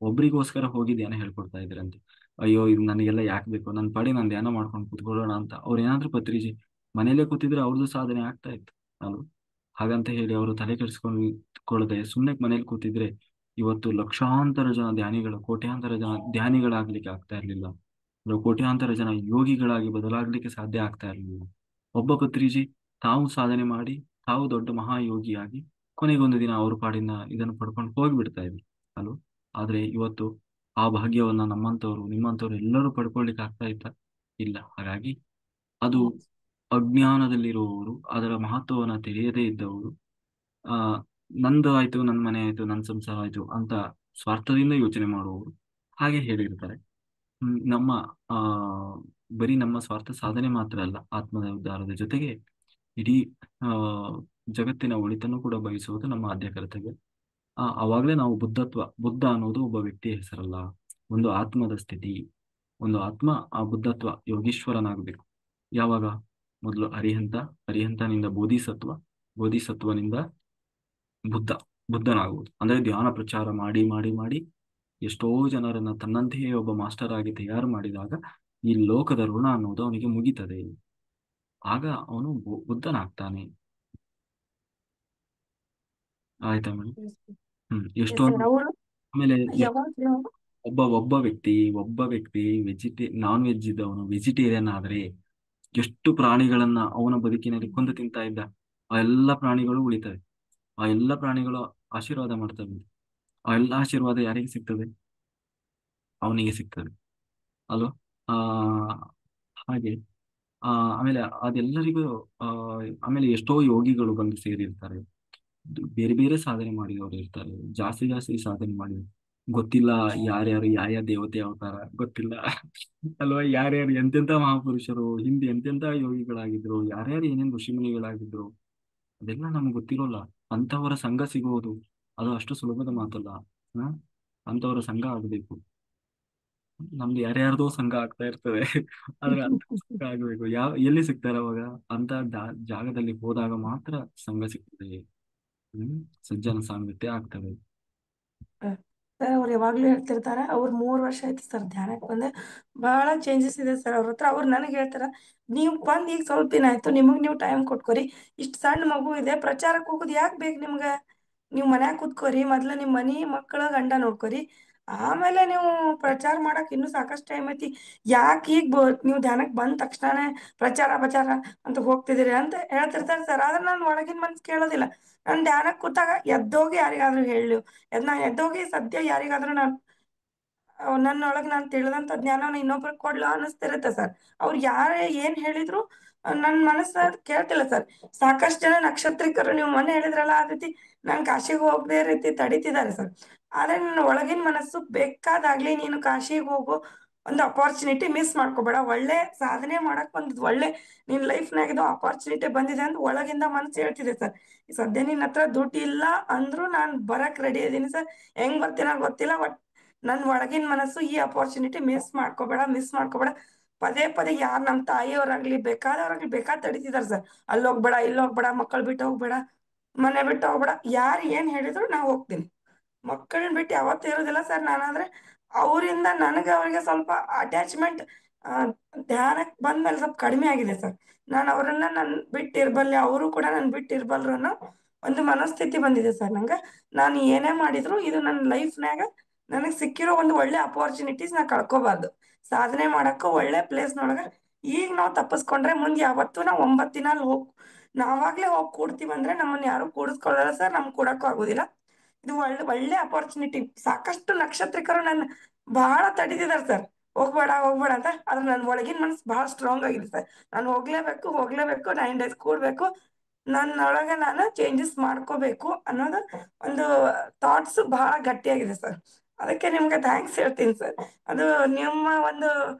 ಒಬ್ರಿಗೋಸ್ಕರ ಹೋಗಿ ಧ್ಯಾನ ಹೇಳ್ಕೊಡ್ತಾ ಇದ್ರಂತೆ. ಅಯ್ಯೋ, ಇದು ನನಗೆಲ್ಲ ಯಾಕೆ ಬೇಕು, ನನ್ನ ಪಾಡಿ ನಾನು ಧ್ಯಾನ ಮಾಡ್ಕೊಂಡು ಕೂತ್ಕೊಳ್ಳೋಣ ಅಂತ ಅವ್ರು ಏನಾದ್ರೂ ಪತ್ರಿಜಿ ಮನೇಲೆ ಕೂತಿದ್ರೆ ಅವ್ರದ್ದು ಸಾಧನೆ ಆಗ್ತಾ ಇತ್ತು ಅಲ್ವ? ಹಾಗಂತ ಹೇಳಿ ಅವರು ತಲೆ ಕೆಡಿಸ್ಕೊಳ್ಳದೆ ಸುಮ್ಮನೆ ಮನೇಲಿ ಕೂತಿದ್ರೆ ಇವತ್ತು ಲಕ್ಷಾಂತರ ಜನ ಧ್ಯಾನಿಗಳು, ಕೋಟ್ಯಾಂತರ ಜನ ಧ್ಯಾನಿಗಳಾಗ್ಲಿಕ್ಕೆ ಆಗ್ತಾ ಇರ್ಲಿಲ್ಲ. ಕೋಟ್ಯಾಂತರ ಜನ ಯೋಗಿಗಳಾಗಿ ಬದಲಾಗ್ಲಿಕ್ಕೆ ಸಾಧ್ಯ ಆಗ್ತಾ ಇರ್ಲಿಲ್ಲ. ಒಬ್ಬ ಪತ್ರಿಜಿ ತಾವು ಸಾಧನೆ ಮಾಡಿ, ತಾವು ದೊಡ್ಡ ಮಹಾಯೋಗಿಯಾಗಿ ಕೊನೆಗೊಂದು ದಿನ ಅವ್ರ ಪಾಡಿನ ಇದನ್ನು ಪಡ್ಕೊಂಡು ಹೋಗ್ಬಿಡ್ತಾ ಇದ್ರು ಅಲ್ವ? ಆದ್ರೆ ಇವತ್ತು ಆ ಭಾಗ್ಯವನ್ನ ನಮ್ಮಂತವ್ರು ನಿಮ್ಮಂತವ್ರು ಎಲ್ಲರೂ ಪಡ್ಕೊಳ್ಲಿಕ್ಕೆ ಆಗ್ತಾ ಇತ್ತ? ಇಲ್ಲ. ಹಾಗಾಗಿ ಅದು ಅಜ್ಞಾನದಲ್ಲಿರುವವರು, ಅದರ ಮಹತ್ವವನ್ನ ತಿಳಿಯದೇ ಇದ್ದವರು, ಆ ನಂದು ಆಯ್ತು, ನನ್ನ ಮನೆ ಆಯ್ತು, ನನ್ನ ಸಂಸಾರ ಆಯ್ತು ಅಂತ ಸ್ವಾರ್ಥದಿಂದ ಯೋಚನೆ ಮಾಡುವವರು ಹಾಗೆ ಹೇಳಿರ್ತಾರೆ. ನಮ್ಮ ಆ ಬರೀ ನಮ್ಮ ಸ್ವಾರ್ಥ ಸಾಧನೆ ಮಾತ್ರ ಅಲ್ಲ, ಆತ್ಮದ ಉದ್ಧಾರದ ಜೊತೆಗೆ ಇಡೀ ಆ ಜಗತ್ತಿನ ಒಳಿತನ್ನು ಕೂಡ ಬಯಸುವುದು ನಮ್ಮ ಆದ್ಯ ಕರ್ತವ್ಯ. ಅವಾಗಲೇ ನಾವು ಬುದ್ಧ ಅನ್ನೋದು ಒಬ್ಬ ವ್ಯಕ್ತಿಯ ಹೆಸರಲ್ಲ, ಒಂದು ಆತ್ಮದ ಸ್ಥಿತಿ. ಒಂದು ಆತ್ಮ ಆ ಬುದ್ಧತ್ವ ಯೋಗೀಶ್ವರನಾಗಬೇಕು. ಯಾವಾಗ? ಮೊದಲು ಅರಿಹಂತನಿಂದ ಬೋಧಿಸತ್ವನಿಂದ ಬುದ್ಧನಾಗುವುದು. ಅಂದ್ರೆ ಧ್ಯಾನ ಪ್ರಚಾರ ಮಾಡಿ ಮಾಡಿ ಮಾಡಿ ಎಷ್ಟೋ ಜನರನ್ನ ತನ್ನಂತೆಯೇ ಒಬ್ಬ ಮಾಸ್ಟರ್ ಆಗಿ ತಯಾರು ಮಾಡಿದಾಗ ಈ ಲೋಕದ ಋಣ ಅನ್ನೋದು ಅವನಿಗೆ ಮುಗಿತದೆ. ಆಗ ಅವನು ಬುದ್ಧನಾಗ್ತಾನೆ. ಆಯ್ತಾ ಮೇಡಮ್? ಎಷ್ಟೊಂದು ಅವರು ಆಮೇಲೆ ಯಾವಾಗ್ಲೂ ಒಬ್ಬ ವ್ಯಕ್ತಿ ನಾನ್ ವೆಜ್ ಇದ್ದವನು ವೆಜಿಟೇರಿಯನ್ ಆದ್ರೆ ಎಷ್ಟು ಪ್ರಾಣಿಗಳನ್ನ ಅವನ ಬದುಕಿನಲ್ಲಿ ಕೊಂದು ತಿಂತಾ ಇದ್ದ, ಆ ಎಲ್ಲ ಪ್ರಾಣಿಗಳು ಉಳಿತವೆ, ಆ ಎಲ್ಲ ಪ್ರಾಣಿಗಳು ಆಶೀರ್ವಾದ ಮಾಡ್ತವೆ. ಆ ಎಲ್ಲ ಆಶೀರ್ವಾದ ಯಾರಿಗೆ ಸಿಗ್ತದೆ? ಅವನಿಗೆ ಸಿಗ್ತದೆ ಅಲ್ವಾ? ಆ ಹಾಗೆ ಆಮೇಲೆ ಅದೆಲ್ಲರಿಗೂ ಆ ಆಮೇಲೆ ಎಷ್ಟೋ ಯೋಗಿಗಳು ಬಂದು ಸೇರಿರ್ತಾರೆ, ಬೇರೆ ಬೇರೆ ಸಾಧನೆ ಮಾಡಿದವರು ಇರ್ತಾರೆ, ಜಾಸ್ತಿ ಜಾಸ್ತಿ ಸಾಧನೆ ಮಾಡಿ ಗೊತ್ತಿಲ್ಲ ಯಾರ್ಯಾರು ಯಾವ ದೇವತೆ ಅವತಾರ ಗೊತ್ತಿಲ್ಲ ಅಲ್ವಾ? ಯಾರ್ಯಾರು ಎಂತೆಂತ ಮಹಾಪುರುಷರು ಹಿಂದೆ ಎಂತೆಂತ ಯೋಗಿಗಳಾಗಿದ್ರು, ಯಾರ್ಯಾರು ಏನೇನು ಋಷಿಮುನಿಗಳಾಗಿದ್ರು, ಅದೆಲ್ಲ ನಮ್ಗೆ ಗೊತ್ತಿರೋಲ್ಲ. ಅಂತವರ ಸಂಘ ಸಿಗೋದು ಅದು ಅಷ್ಟು ಸುಲಭದ ಮಾತಲ್ಲ. ಅಂತವರ ಸಂಘ ಆಗಬೇಕು. ನಮ್ದು ಯಾರ್ಯಾರ್ದೋ ಸಂಘ ಆಗ್ತಾ ಇರ್ತದೆ ಆದ್ರೆ ಅಂತ ಸಂಘ ಆಗ್ಬೇಕು. ಎಲ್ಲಿ ಸಿಗ್ತಾರೆ ಅವಾಗ? ಅಂತ ಜಾಗದಲ್ಲಿ ಹೋದಾಗ ಮಾತ್ರ ಸಂಘ ಸಿಗ್ತದೆ. ಸಜ್ಜನ ಸಾಂಗತ್ಯ ಆಗ್ತದೆ. ಸರ್ ಅವ್ರು ಯಾವಾಗ್ಲೂ ಹೇಳ್ತಿರ್ತಾರೆ, ಅವ್ರು 3 ವರ್ಷ ಆಯ್ತು ಸರ್ ಧ್ಯಾನಕ್ಕೆ ಬಂದೆ, ಬಹಳ ಚೇಂಜಸ್ ಇದೆ ಸರ್ ಅವ್ರ ಹತ್ರ. ಅವ್ರು ನನಗೆ ಹೇಳ್ತಾರ, ನೀವು ಬಂದ್ ಈಗ ಸ್ವಲ್ಪ ದಿನ ಆಯ್ತು, ನಿಮಗ್ ನೀವು ಟೈಮ್ ಕೊಟ್ಕೋರಿ, ಇಷ್ಟು ಸಣ್ಣ ಮಗು ಇದೆ, ಪ್ರಚಾರಕ್ಕೆ ಹೋಗೋದು ಯಾಕೆ ಬೇಕು ನಿಮ್ಗೆ? ನೀವು ಮನ್ಯಾಗ ಕೂತ್ಕೋರಿ, ಮೊದ್ಲ ನಿಮ್ ಮನಿ ಮಕ್ಕಳ ಗಂಡ ನೋಡ್ಕೋರಿ, ಆಮೇಲೆ ನೀವು ಪ್ರಚಾರ ಮಾಡಕ್ ಇನ್ನೂ ಸಾಕಷ್ಟು ಟೈಮ್ ಐತಿ. ಯಾಕೆ ಈಗ ನೀವು ಧ್ಯಾನಕ್ಕೆ ಬಂದ ತಕ್ಷಣನೇ ಪ್ರಚಾರ ಅಂತ ಹೋಗ್ತಿದ್ದೀರಿ ಅಂತ ಹೇಳ್ತಿರ್ತಾರೆ ಸರ್. ಆದ್ರೆ ನಾನು ಒಳಗಿನ ಮನ್ಸು ಕೇಳೋದಿಲ್ಲ. ನಾನು ಧ್ಯಾನಕ್ಕೆ ಕೂತಾಗ ಎದ್ದೋಗಿ ಯಾರಿಗಾದ್ರೂ ಹೇಳಿ, ನಾನು ಎದ್ದೋಗಿ ಸದ್ಯ ಯಾರಿಗಾದ್ರೂ ನನ್ನೊಳಗೆ ನಾನು ತಿಳಿದಂತ ಜ್ಞಾನನ ಇನ್ನೊಬ್ರಿಗೆ ಕೊಡ್ಲ ಅನಿಸ್ತಿರುತ್ತೆ ಸರ್. ಅವ್ರು ಯಾರೇ ಏನ್ ಹೇಳಿದ್ರು ನನ್ನ ಮನಸ್ಸ ಕೇಳ್ತಿಲ್ಲ ಸರ್. ಸಾಕಷ್ಟು ಜನ ನಕ್ಷತ್ರಿಕರು ನೀವು ಮೊನ್ನೆ ಹೇಳಿದ್ರಲ್ಲ, ಆ ರೀತಿ ನಾನು ಕಾಶಿಗೆ ಹೋಗದೆ ರೀತಿ ತಡೀತಿದ್ದಾರೆ ಸರ್. ಆದ್ರೆ ನನ್ನ ಒಳಗಿನ ಮನಸ್ಸು ಬೇಕಾದಾಗ್ಲಿ ನೀನು ಕಾಶಿಗೆ ಹೋಗು, ಒಂದು ಅಪಾರ್ಚುನಿಟಿ ಮಿಸ್ ಮಾಡ್ಕೋಬೇಡ. ಒಳ್ಳೆ ಸಾಧನೆ ಮಾಡಕ್ ಒಂದು ಒಳ್ಳೆ ನಿನ್ ಲೈಫ್ನಾಗ ಇದು ಅಪಾರ್ಚುನಿಟಿ ಬಂದಿದೆ ಅಂತ ಒಳಗಿಂದ ಮನಸ್ಸು ಹೇಳ್ತಿದೆ ಸರ್. ಸದ್ಯ ನಿನ್ನ ಹತ್ರ ದುಡ್ಡು ಇಲ್ಲ ಅಂದ್ರೂ ನಾನ್ ಬರಕ್ ರೆಡಿ ಇದೀನಿ ಸರ್. ಹೆಂಗ್ ಬರ್ತೀನ ಗೊತ್ತಿಲ್ಲ, ಬಟ್ ನನ್ ಒಳಗಿನ ಮನಸ್ಸು ಈ ಅಪಾರ್ಚುನಿಟಿ ಮಿಸ್ ಮಾಡ್ಕೋಬೇಡ. ಪದೇ ಪದೇ ಯಾರು ನಮ್ಮ ತಾಯಿಯವರಾಗ್ಲಿ ಬೇಕಾದವ್ರಾಗ್ಲಿ ತಡೀತಿದಾರೆ ಸರ್. ಅಲ್ಲಿ ಹೋಗ್ಬೇಡ, ಇಲ್ಲಿ ಹೋಗ್ಬೇಡ, ಮಕ್ಕಳು ಬಿಟ್ಟು ಹೋಗ್ಬೇಡ, ಮನೆ ಬಿಟ್ಟು ಹೋಗ್ಬೇಡ, ಯಾರು ಏನ್ ಹೇಳಿದ್ರು ನಾ ಹೋಗ್ತೀನಿ. ಮಕ್ಕಳನ್ನ ಬಿಟ್ಟು ಯಾವತ್ತೂ ಇರೋದಿಲ್ಲ ಸರ್. ನಾನಾದ್ರೆ ಅವರಿಂದ ನನಗೆ ಅವರಿಗೆ ಸ್ವಲ್ಪ ಅಟ್ಯಾಚ್ಮೆಂಟ್ ಧ್ಯಾನಕ್ಕೆ ಬಂದ್ಮೇಲೆ ಸ್ವಲ್ಪ ಕಡಿಮೆ ಆಗಿದೆ ಸರ್. ನಾನು ಅವರನ್ನ ಬಿಟ್ಟು ಇರ್ಬಲ್ಲೆ, ಅವರು ಕೂಡ ನನ್ ಬಿಟ್ಟು ಇರ್ಬಲ್ರು ಅನ್ನೋ ಒಂದು ಮನಸ್ಥಿತಿ ಬಂದಿದೆ ಸರ್ ನಂಗೆ. ನಾನು ಏನೇ ಮಾಡಿದ್ರು ಇದು ನನ್ನ ಲೈಫ್ನಾಗ ನನಗೆ ಸಿಕ್ಕಿರೋ ಒಂದು ಒಳ್ಳೆ ಅಪಾರ್ಚುನಿಟೀಸ್ ನಾ ಕಳ್ಕೊಬಾರ್ದು. ಸಾಧನೆ ಮಾಡಕ್ಕೂ ಒಳ್ಳೆ ಪ್ಲೇಸ್ನೊಳಗ ಈಗ ನಾವು ತಪ್ಪಿಸ್ಕೊಂಡ್ರೆ ಮುಂದೆ ಯಾವತ್ತೂ ನಾವು 9 ದಿನ ಅಲ್ಲಿ ನಾವಾಗ್ಲೇ ಹೋಗಿ ಕೂಡ್ತೀವಂದ್ರೆ ನಮ್ಮನ್ನ ಯಾರು ಕೂಡಿಸ್ಕೊಳ್ಳಲ್ಲ ಸರ್, ನಮ್ಗೆ ಕೂಡಕ್ಕೂ ಆಗೋದಿಲ್ಲ. ಇದು ಒಳ್ಳೆ ಒಳ್ಳೆ ಅಪಾರ್ಚುನಿಟಿ. ಸಾಕಷ್ಟು ನಕ್ಷತ್ರಿಕರು ನನ್ನ ಬಹಳ ತಡೀತಿದಾರೆ ಸರ್, ಹೋಗ್ಬೇಡ ಹೋಗ್ಬೇಡ ಅಂತ. ಆದ್ರೆ ನನ್ನ ಒಳಗಿನ ಮನಸ್ಸು ಬಹಳ ಸ್ಟ್ರಾಂಗ್ ಆಗಿದೆ ಸರ್. ನಾನು ಹೋಗ್ಲೇಬೇಕು 9 days ಕೂಡ್ಬೇಕು, ನನ್ನೊಳಗೆ ನಾನು ಚೇಂಜಸ್ ಮಾಡ್ಕೋಬೇಕು ಅನ್ನೋದು ಒಂದು ಥಾಟ್ಸ್ ಬಹಳ ಗಟ್ಟಿಯಾಗಿದೆ ಸರ್. ಅದಕ್ಕೆ ನಿಮ್ಗೆ ಥ್ಯಾಂಕ್ಸ್ ಹೇಳ್ತೀನಿ ಸರ್. ಅದು ನಿಮ್ಮ ಒಂದು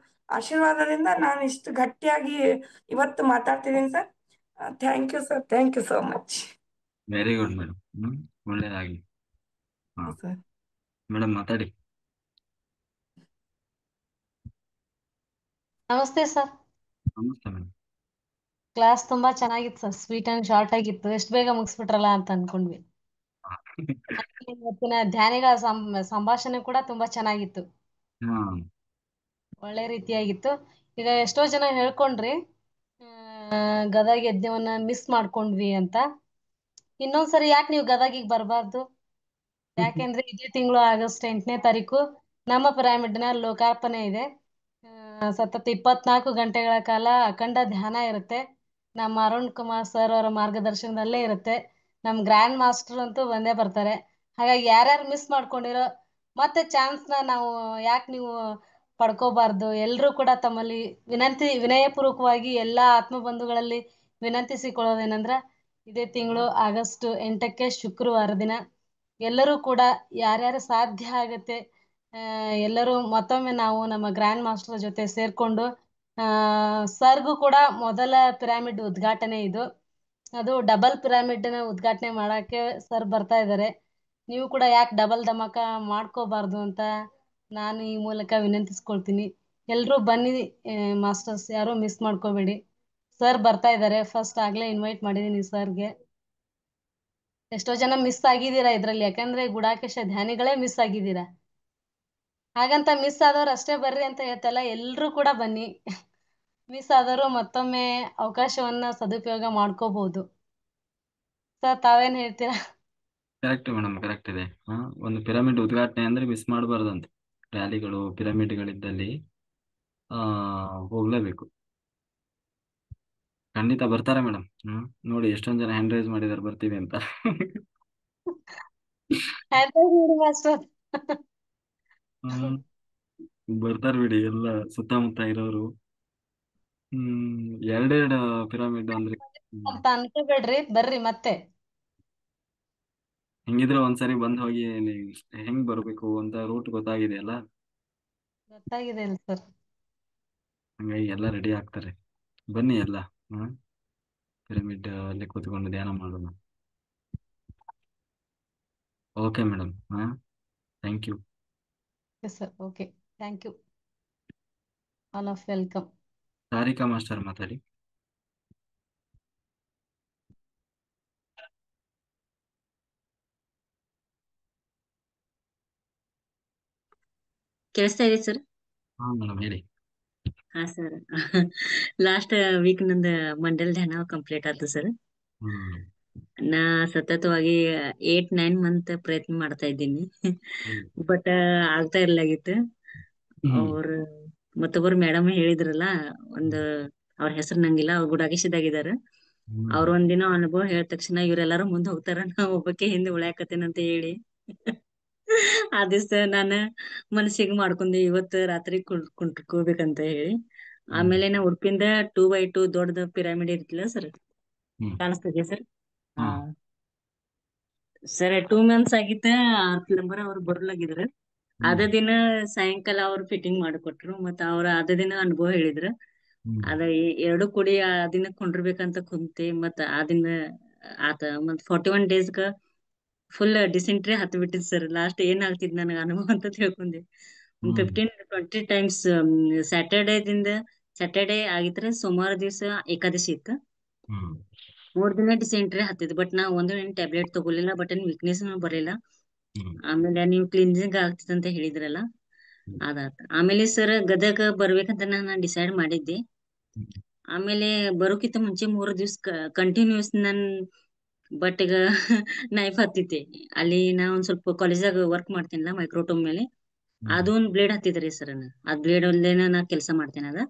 ಆಶೀರ್ವಾದದಿಂದ ನಾನು ಇಷ್ಟು ಗಟ್ಟಿಯಾಗಿ ಇವತ್ತು ಮಾತಾಡ್ತಿದ್ದೀನಿ sir. Thank you sir, thank you so much. Very good madam. ಒಳ್ಳೇದಾಗ್ಲಿ. ಹಾ ಸರ್ ಮೇಡಮ್ ಮಾತಾಡಿ. ನಮಸ್ತೆ ಸರ್. ನಮಸ್ತೆ ಮೇಡಮ್. ಕ್ಲಾಸ್ ತುಂಬಾ ಚೆನ್ನಾಗಿತ್ತು ಸರ್. ಸ್ವೀಟ್ ಅಂಡ್ ಶಾರ್ಟ್ ಆಗಿತ್ತು. ಎಷ್ಟು ಬೇಗ ಮುಗಿಸ್ಬಿಟ್ರಲ್ಲ ಅಂತ ಅನ್ಕೊಂಡ್ವಿ. ಆಮೇಲೆ ಇವತ್ತಿನ ಧ್ಯಾನಿಗಳ ಸಂಭಾಷಣೆ ಕೂಡ ತುಂಬಾ ಚೆನ್ನಾಗಿತ್ತು. ಹಾ ಒಳ್ಳೆ ರೀತಿಯಾಗಿತ್ತು. ಈಗ ಎಷ್ಟೋ ಜನ ಹೇಳ್ಕೊಂಡ್ರಿ ಗದಗ ಯಜ್ಞವನ್ನ ಮಿಸ್ ಮಾಡ್ಕೊಂಡ್ವಿ ಅಂತ. ಇನ್ನೊಂದ್ಸರಿ ಯಾಕೆ ನೀವು ಗದಗಿಗೆ ಬರಬಾರ್ದು? ಯಾಕೆಂದ್ರೆ ಇದೇ ತಿಂಗಳು ಆಗಸ್ಟ್ 8ನೇ ತಾರೀಕು ನಮ್ಮ ಪಿರಾಮಿಡ್ನ ಲೋಕಾರ್ಪಣೆ ಇದೆ. ಸತತ 24 ಗಂಟೆಗಳ ಕಾಲ ಅಖಂಡ ಧ್ಯಾನ ಇರುತ್ತೆ. ನಮ್ಮ ಅರುಣ್ ಕುಮಾರ್ ಸರ್ ಅವರ ಮಾರ್ಗದರ್ಶನದಲ್ಲೇ ಇರುತ್ತೆ. ನಮ್ ಗ್ರ್ಯಾಂಡ್ ಮಾಸ್ಟರ್ ಅಂತೂ ಬಂದೇ ಬರ್ತಾರೆ. ಹಾಗಾಗಿ ಯಾರ್ಯಾರು ಮಿಸ್ ಮಾಡ್ಕೊಂಡಿರೋ ಮತ್ತೆ ಚಾನ್ಸ್ನ ನಾವು ಯಾಕೆ ನೀವು ಪಡ್ಕೋಬಾರ್ದು? ಎಲ್ರೂ ಕೂಡ ತಮ್ಮಲ್ಲಿ ವಿನಯಪೂರ್ವಕವಾಗಿ ಎಲ್ಲಾ ಆತ್ಮಬಂಧುಗಳಲ್ಲಿ ವಿನಂತಿಸಿಕೊಳ್ಳೋದೇನಂದ್ರ ಇದೇ ತಿಂಗಳು ಆಗಸ್ಟ್ 8ಕ್ಕೆ ಶುಕ್ರವಾರ ದಿನ ಎಲ್ಲರೂ ಕೂಡ ಯಾರ್ಯಾರು ಸಾಧ್ಯ ಆಗತ್ತೆ ಎಲ್ಲರೂ ಮತ್ತೊಮ್ಮೆ ನಾವು ನಮ್ಮ ಗ್ರ್ಯಾಂಡ್ ಮಾಸ್ಟರ್ ಜೊತೆ ಸೇರ್ಕೊಂಡು ಸರ್ಗೂ ಕೂಡ ಮೊದಲ ಪಿರಾಮಿಡ್ ಉದ್ಘಾಟನೆ ಇದು. ಅದು ಡಬಲ್ ಪಿರಾಮಿಡ್ನ ಉದ್ಘಾಟನೆ ಮಾಡಕ್ಕೆ ಸರ್ ಬರ್ತಾ ಇದ್ದಾರೆ. ನೀವು ಕೂಡ ಯಾಕೆ ಡಬಲ್ ಧಮಾಕ ಮಾಡ್ಕೋಬಾರ್ದು ಅಂತ ನಾನು ಈ ಮೂಲಕ ವಿನಂತಿಸ್ಕೊಳ್ತೀನಿ. ಎಲ್ರೂ ಬನ್ನಿ ಮಾಸ್ಟರ್ಸ್, ಯಾರು ಮಿಸ್ ಮಾಡ್ಕೋಬೇಡಿ. ಸರ್ ಬರ್ತಾ ಇದ್ದಾರೆ. ಫಸ್ಟ್ ಆಗ್ಲೇ ಇನ್ವೈಟ್ ಮಾಡಿದೀನಿ ಸರ್ಗೆ. ಎಷ್ಟೋ ಜನ ಮಿಸ್ ಆಗಿದ್ದೀರಾ ಇದ್ರಲ್ಲಿ, ಯಾಕಂದ್ರೆ ಗುಡಾಕೇಶ ಧ್ಯಾನಿಗಳೇ ಮಿಸ್ ಆಗಿದ್ದೀರಾ. ಹಾಗಂತ ಮಿಸ್ ಆದವ್ರು ಅಷ್ಟೇ ಬರ್ರಿ ಅಂತ ಹೇಳ್ತಲ್ಲ, ಎಲ್ರೂ ಕೂಡ ಬನ್ನಿ. ಮಿಸ್ ಆದವರು ಮತ್ತೊಮ್ಮೆ ಅವಕಾಶವನ್ನ ಸದುಪಯೋಗ ಮಾಡ್ಕೋಬಹುದು. ಸರ್ ತಾವೇನ್ ಹೇಳ್ತೀರಾ? ಕರೆಕ್ಟ್ ಮೇಡಮ್, ಕರೆಕ್ಟ್ ಇದೆ. ಒಂದು ಪಿರಮಿಡ್ ಉದ್ಘಾಟನೆ ಅಂದ್ರೆ ಮಿಸ್ ಮಾಡಬಾರ್ದಂತೆ. ರ್ಯಾಲಿಗಳು ಪಿರಮಿಡ್ಗಳಿದ್ದಲ್ಲಿ ಹೋಗ್ಲೇಬೇಕು. ಖಂಡಿತ ಬರ್ತಾರೆ ಮೇಡಮ್. ನೋಡಿ ಎಷ್ಟೊಂದ್ ಜನ ಹ್ಯಾಂಡ್ ರೈಸ್ ಮಾಡಿದಾರೆ ಬರ್ತೀವಿ ಅಂತ. ಮಾಸ್ಟರ್ ಬರ್ತಾರೆ ಬಿಡಿ, ಎಲ್ಲ ಸುತ್ತಮುತ್ತ ಇರೋರು. ಎರಡೆರಡು ಪಿರಮಿಡ್ ಅಂದ್ರೆ ಅಂತ ಅನ್ಕೋಬೇಡ್ರಿ, ಬರ್ರಿ ಮತ್ತೆ. ಹೆಂಗಿದ್ರೆ ಒಂದ್ಸರಿ ಬಂದ್ ಹೋಗಿ ಹೆಂಗ್ ಬರ್ಬೇಕು ಅಂತ ರೂಟ್ ಗೊತ್ತಾಗಿದೆ ಅಲ್ಲ, ಗೊತ್ತಾಗಿದೆ ಅಲ್ಲ ಸರ್. ಹಂಗಾಗಿ ಎಲ್ಲ ರೆಡಿ ಆಗ್ತಾರೆ. ಬನ್ನಿ ಎಲ್ಲ ಪಿರಮಿಡ್ ಅಲ್ಲಿ ಕೂತ್ಕೊಂಡು ಧ್ಯಾನ ಮಾಡೋಣ. Okay madam. Thank you. Sir okay, thank you. All of welcome. Sarika master ಮಾತಾಡಿ. ಕೇಳಿಸ್ತಾ ಇದೆ ಸರ್? ಹಾ ಮೇಡಮ್ ಹೇಳಿ. ಹಾ ಸರ್, ಲಾಸ್ಟ್ ವೀಕ್ ನಂದು ಮಂಡಲ್ ಧ್ಯಾನ ಕಂಪ್ಲೀಟ್ ಆಯ್ತು ಸರ್. ಹ್ಮ್ ನಾ ಸತತವಾಗಿ 8-9 ಮಂತ್ ಪ್ರಯತ್ನ ಮಾಡ್ತಾ ಇದ್ದೀನಿ, ಬಟ್ ಆಗ್ತಾ ಇರ್ಲಾಗಿತ್ತು. ಅವ್ರ ಮತ್ತೊಬ್ಬರು ಮೇಡಮ್ ಹೇಳಿದ್ರಲ್ಲ, ಒಂದು ಅವ್ರ ಹೆಸರು ನಂಗಿಲ್ಲ, ಅವ್ರು ಗುಡಾಗಿಸಿದಾಗಿದಾರ. ಅವ್ರ ಒಂದಿನ ಅನುಭವ ಹೇಳಿದ ತಕ್ಷಣ ಇವ್ರೆಲ್ಲಾರು ಮುಂದ್ ಹೋಗ್ತಾರ, ನಾ ಒಬ್ಬಕ್ಕೆ ಹಿಂದೆ ಉಳ್ಯಾಕತ್ತೇನಂತ ಹೇಳಿ ಆ ದಿವ್ಸ ನಾನ ಮನಸ್ಸಿಗೆ ಮಾಡ್ಕೊಂಡೆ ಇವತ್ತು ರಾತ್ರಿ ಕುಂಟ್ಕೋಬೇಕಂತ ಹೇಳಿ. ಆಮೇಲೆ ನಾ ಉಡುಪಿಂದ 2x2 ದೊಡ್ಡದ ಪಿರಾಮಿಡ್ ಇರ್ತಿಲ್ಲ ಸರ್, ಕಾಣಿಸ್ತಿದ್ಯಾ ಸರ್? ಹಾ ಸರ್, 2 months ಆಗಿತ್ತ. ಆ ಪ್ಲಂಬರ್ ಅವ್ರು ಬರ್ಲಾಗಿದ್ರ. ಅದ ಹ್ಮ್ ದಿನ ಸಾಯಂಕಾಲ ಅವ್ರು ಫಿಟ್ಟಿಂಗ್ ಮಾಡಿಕೊಟ್ರು ಮತ್ತ ಅವ್ರ ಅದ ದಿನ ಅನುಭವ ಹೇಳಿದ್ರ. ಹ್ಮ್ ಅದ ಎರಡು ಕೂಡಿ ಆ ದಿನ ಕೊಂಡಿರ್ಬೇಕಂತ ಕುಂತಿ ಮತ್ತ ಆ ದಿನ ಆತ ಮತ್ 41 ಡೇಸ್ಗ ಫುಲ್ ಡಿಸೆಂಟ್ರಿ ಹತ್ ಬಿಟ್ಟಿದ್ ಸರ್. ಲಾಸ್ಟ್ ಏನ್ ಆಗ್ತಿದ್ ನನಗ ಅನುಭವ ಅಂತ ತಿಳ್ಕೊಂಡೆ. ಒಂದ್ ಹ್ಮ್ 15-20 ಟೈಮ್ಸ್ ಸ್ಯಾಟರ್ಡೇದಿಂದ ಸ್ಯಾಟರ್ಡೇ ಆಗಿದ್ರೆ ಸೋಮವಾರ ದಿವಸ ಏಕಾದಶಿ ಇತ್ತು. ಹ್ಮ್ 3 ದಿನ ಡಿಸೆಂಟ್ರಿ ಹತ್ತಿದ್. ಬಟ್ ನಾ ಒಂದು ಟ್ಯಾಬ್ಲೆಟ್ ತಗೊಲಿಲ್ಲ. ಬಟ್ ಏನ್ ವೀಕ್ನೆಸ್ ಬರಲಿಲ್ಲ. ಹ್ಮ್ ಆಮೇಲೆ ನೀವು ಕ್ಲಿನ್ಸಿಂಗ್ ಆಗ್ತದೆ ಅಂತ ಹೇಳಿದ್ರಲ್ಲ, ಹ್ಮ್ ಅದಾತ. ಆಮೇಲೆ ಸರ್ ಗದಗ ಬರ್ಬೇಕಂತ ನಾನು ಡಿಸೈಡ್ ಮಾಡಿದ್ದೆ. ಹ್ಮ್ ಆಮೇಲೆ ಬರೋಕಿಂತ ಮುಂಚೆ 3 ದಿವ್ಸ ಕಂಟಿನ್ಯೂಸ್ ಬಟ್ ಈಗ ನೈಫ್ ಹತ್ತಿತ್ತೆ. ಅಲ್ಲಿ ನಾ ಒಂದ್ ಸ್ವಲ್ಪ ಕಾಲೇಜಾಗ ವರ್ಕ್ ಮಾಡ್ತೀನಲ್ಲ ಮೈಕ್ರೋಟೋಮ್ ಮೇಲೆ, ಹ್ಮ್ ಅದು ಒಂದ್ ಬ್ಲೇಡ್ ಹತ್ತಿದ್ರಿ ಸರ್. ಅದ್ ಬ್ಲೇಡ್ ಅಲ್ಲೇನ ನಾ ಕೆಲಸ ಮಾಡ್ತೇನೆ.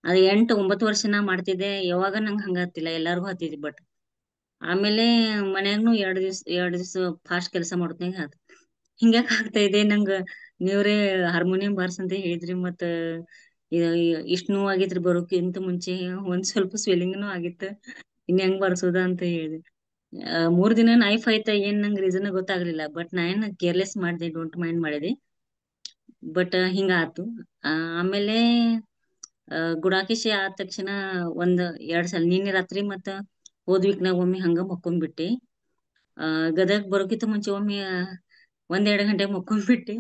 ಅದ್ 8-9 ವರ್ಷ ನಾ ಮಾಡ್ತಿದ್ದೆ. ಯಾವಾಗ ನಂಗೆ ಹಂಗ ಹತ್ತಿಲ್ಲ, ಎಲ್ಲಾರ್ಗು ಹತ್ತಿದ್ವಿ. ಬಟ್ ಆಮೇಲೆ ಮನ್ಯಾಗ್ನು 2 ದಿವ್ಸ ಫಾಸ್ಟ್ ಕೆಲಸ ಮಾಡ್ತೀನಿ. ಹಿಂಗ್ಯಾಕ್ ಆಗ್ತಾ ಇದೆ ನಂಗ, ನೀವ್ರೇ ಹಾರ್ಮೋನಿಯಂ ಬಾರ್ಸ್ ಅಂತ ಹೇಳಿದ್ರಿ. ಮತ್ತ ಇಷ್ಟ್ ನೋವು ಆಗಿತ್ರಿ ಬರೋಕ್ಕಿಂತ ಮುಂಚೆ. ಒಂದ್ ಸ್ವಲ್ಪ ಸ್ವೆಲ್ಲಿಂಗ್ನು ಆಗಿತ್ತು. ಇನ್ ಹೆಂಗ್ ಬರ್ಸೋದ ಅಂತ ಹೇಳಿದೆ. 3 ದಿನ ನೈಫ್ ಆಯ್ತಾ ಏನ್ ನಂಗೆ ರೀಸನ್ ಗೊತ್ತಾಗ್ಲಿಲ್ಲ. ಬಟ್ ನಾ ಏನ್ ಕೇರ್ಲೆಸ್ ಮಾಡಿದೆ, ಡೋಂಟ್ ಮೈಂಡ್ ಮಾಡಿದೆ. ಬಟ್ ಹಿಂಗ ಆತು. ಆಮೇಲೆ ಗುಡಾಕೇಶಿ ಆದ ತಕ್ಷಣ 1-2 ಸಲ ನಿನ್ನೆ ರಾತ್ರಿ ಮತ್ತ ಹೋದ್ ವೀಕ್ನಾಗ ಒಮ್ಮೆ ಹಂಗ ಮಕ್ಕೊಂಡ್ಬಿಟ್ಟೆ. ಗದಗ್ ಬರೋಕಿಂತ ಮುಂಚೆ ಒಮ್ಮೆ 1-2 ಗಂಟೆ ಮಕ್ಕೊಂಡ್ಬಿಟ್ಟೆ.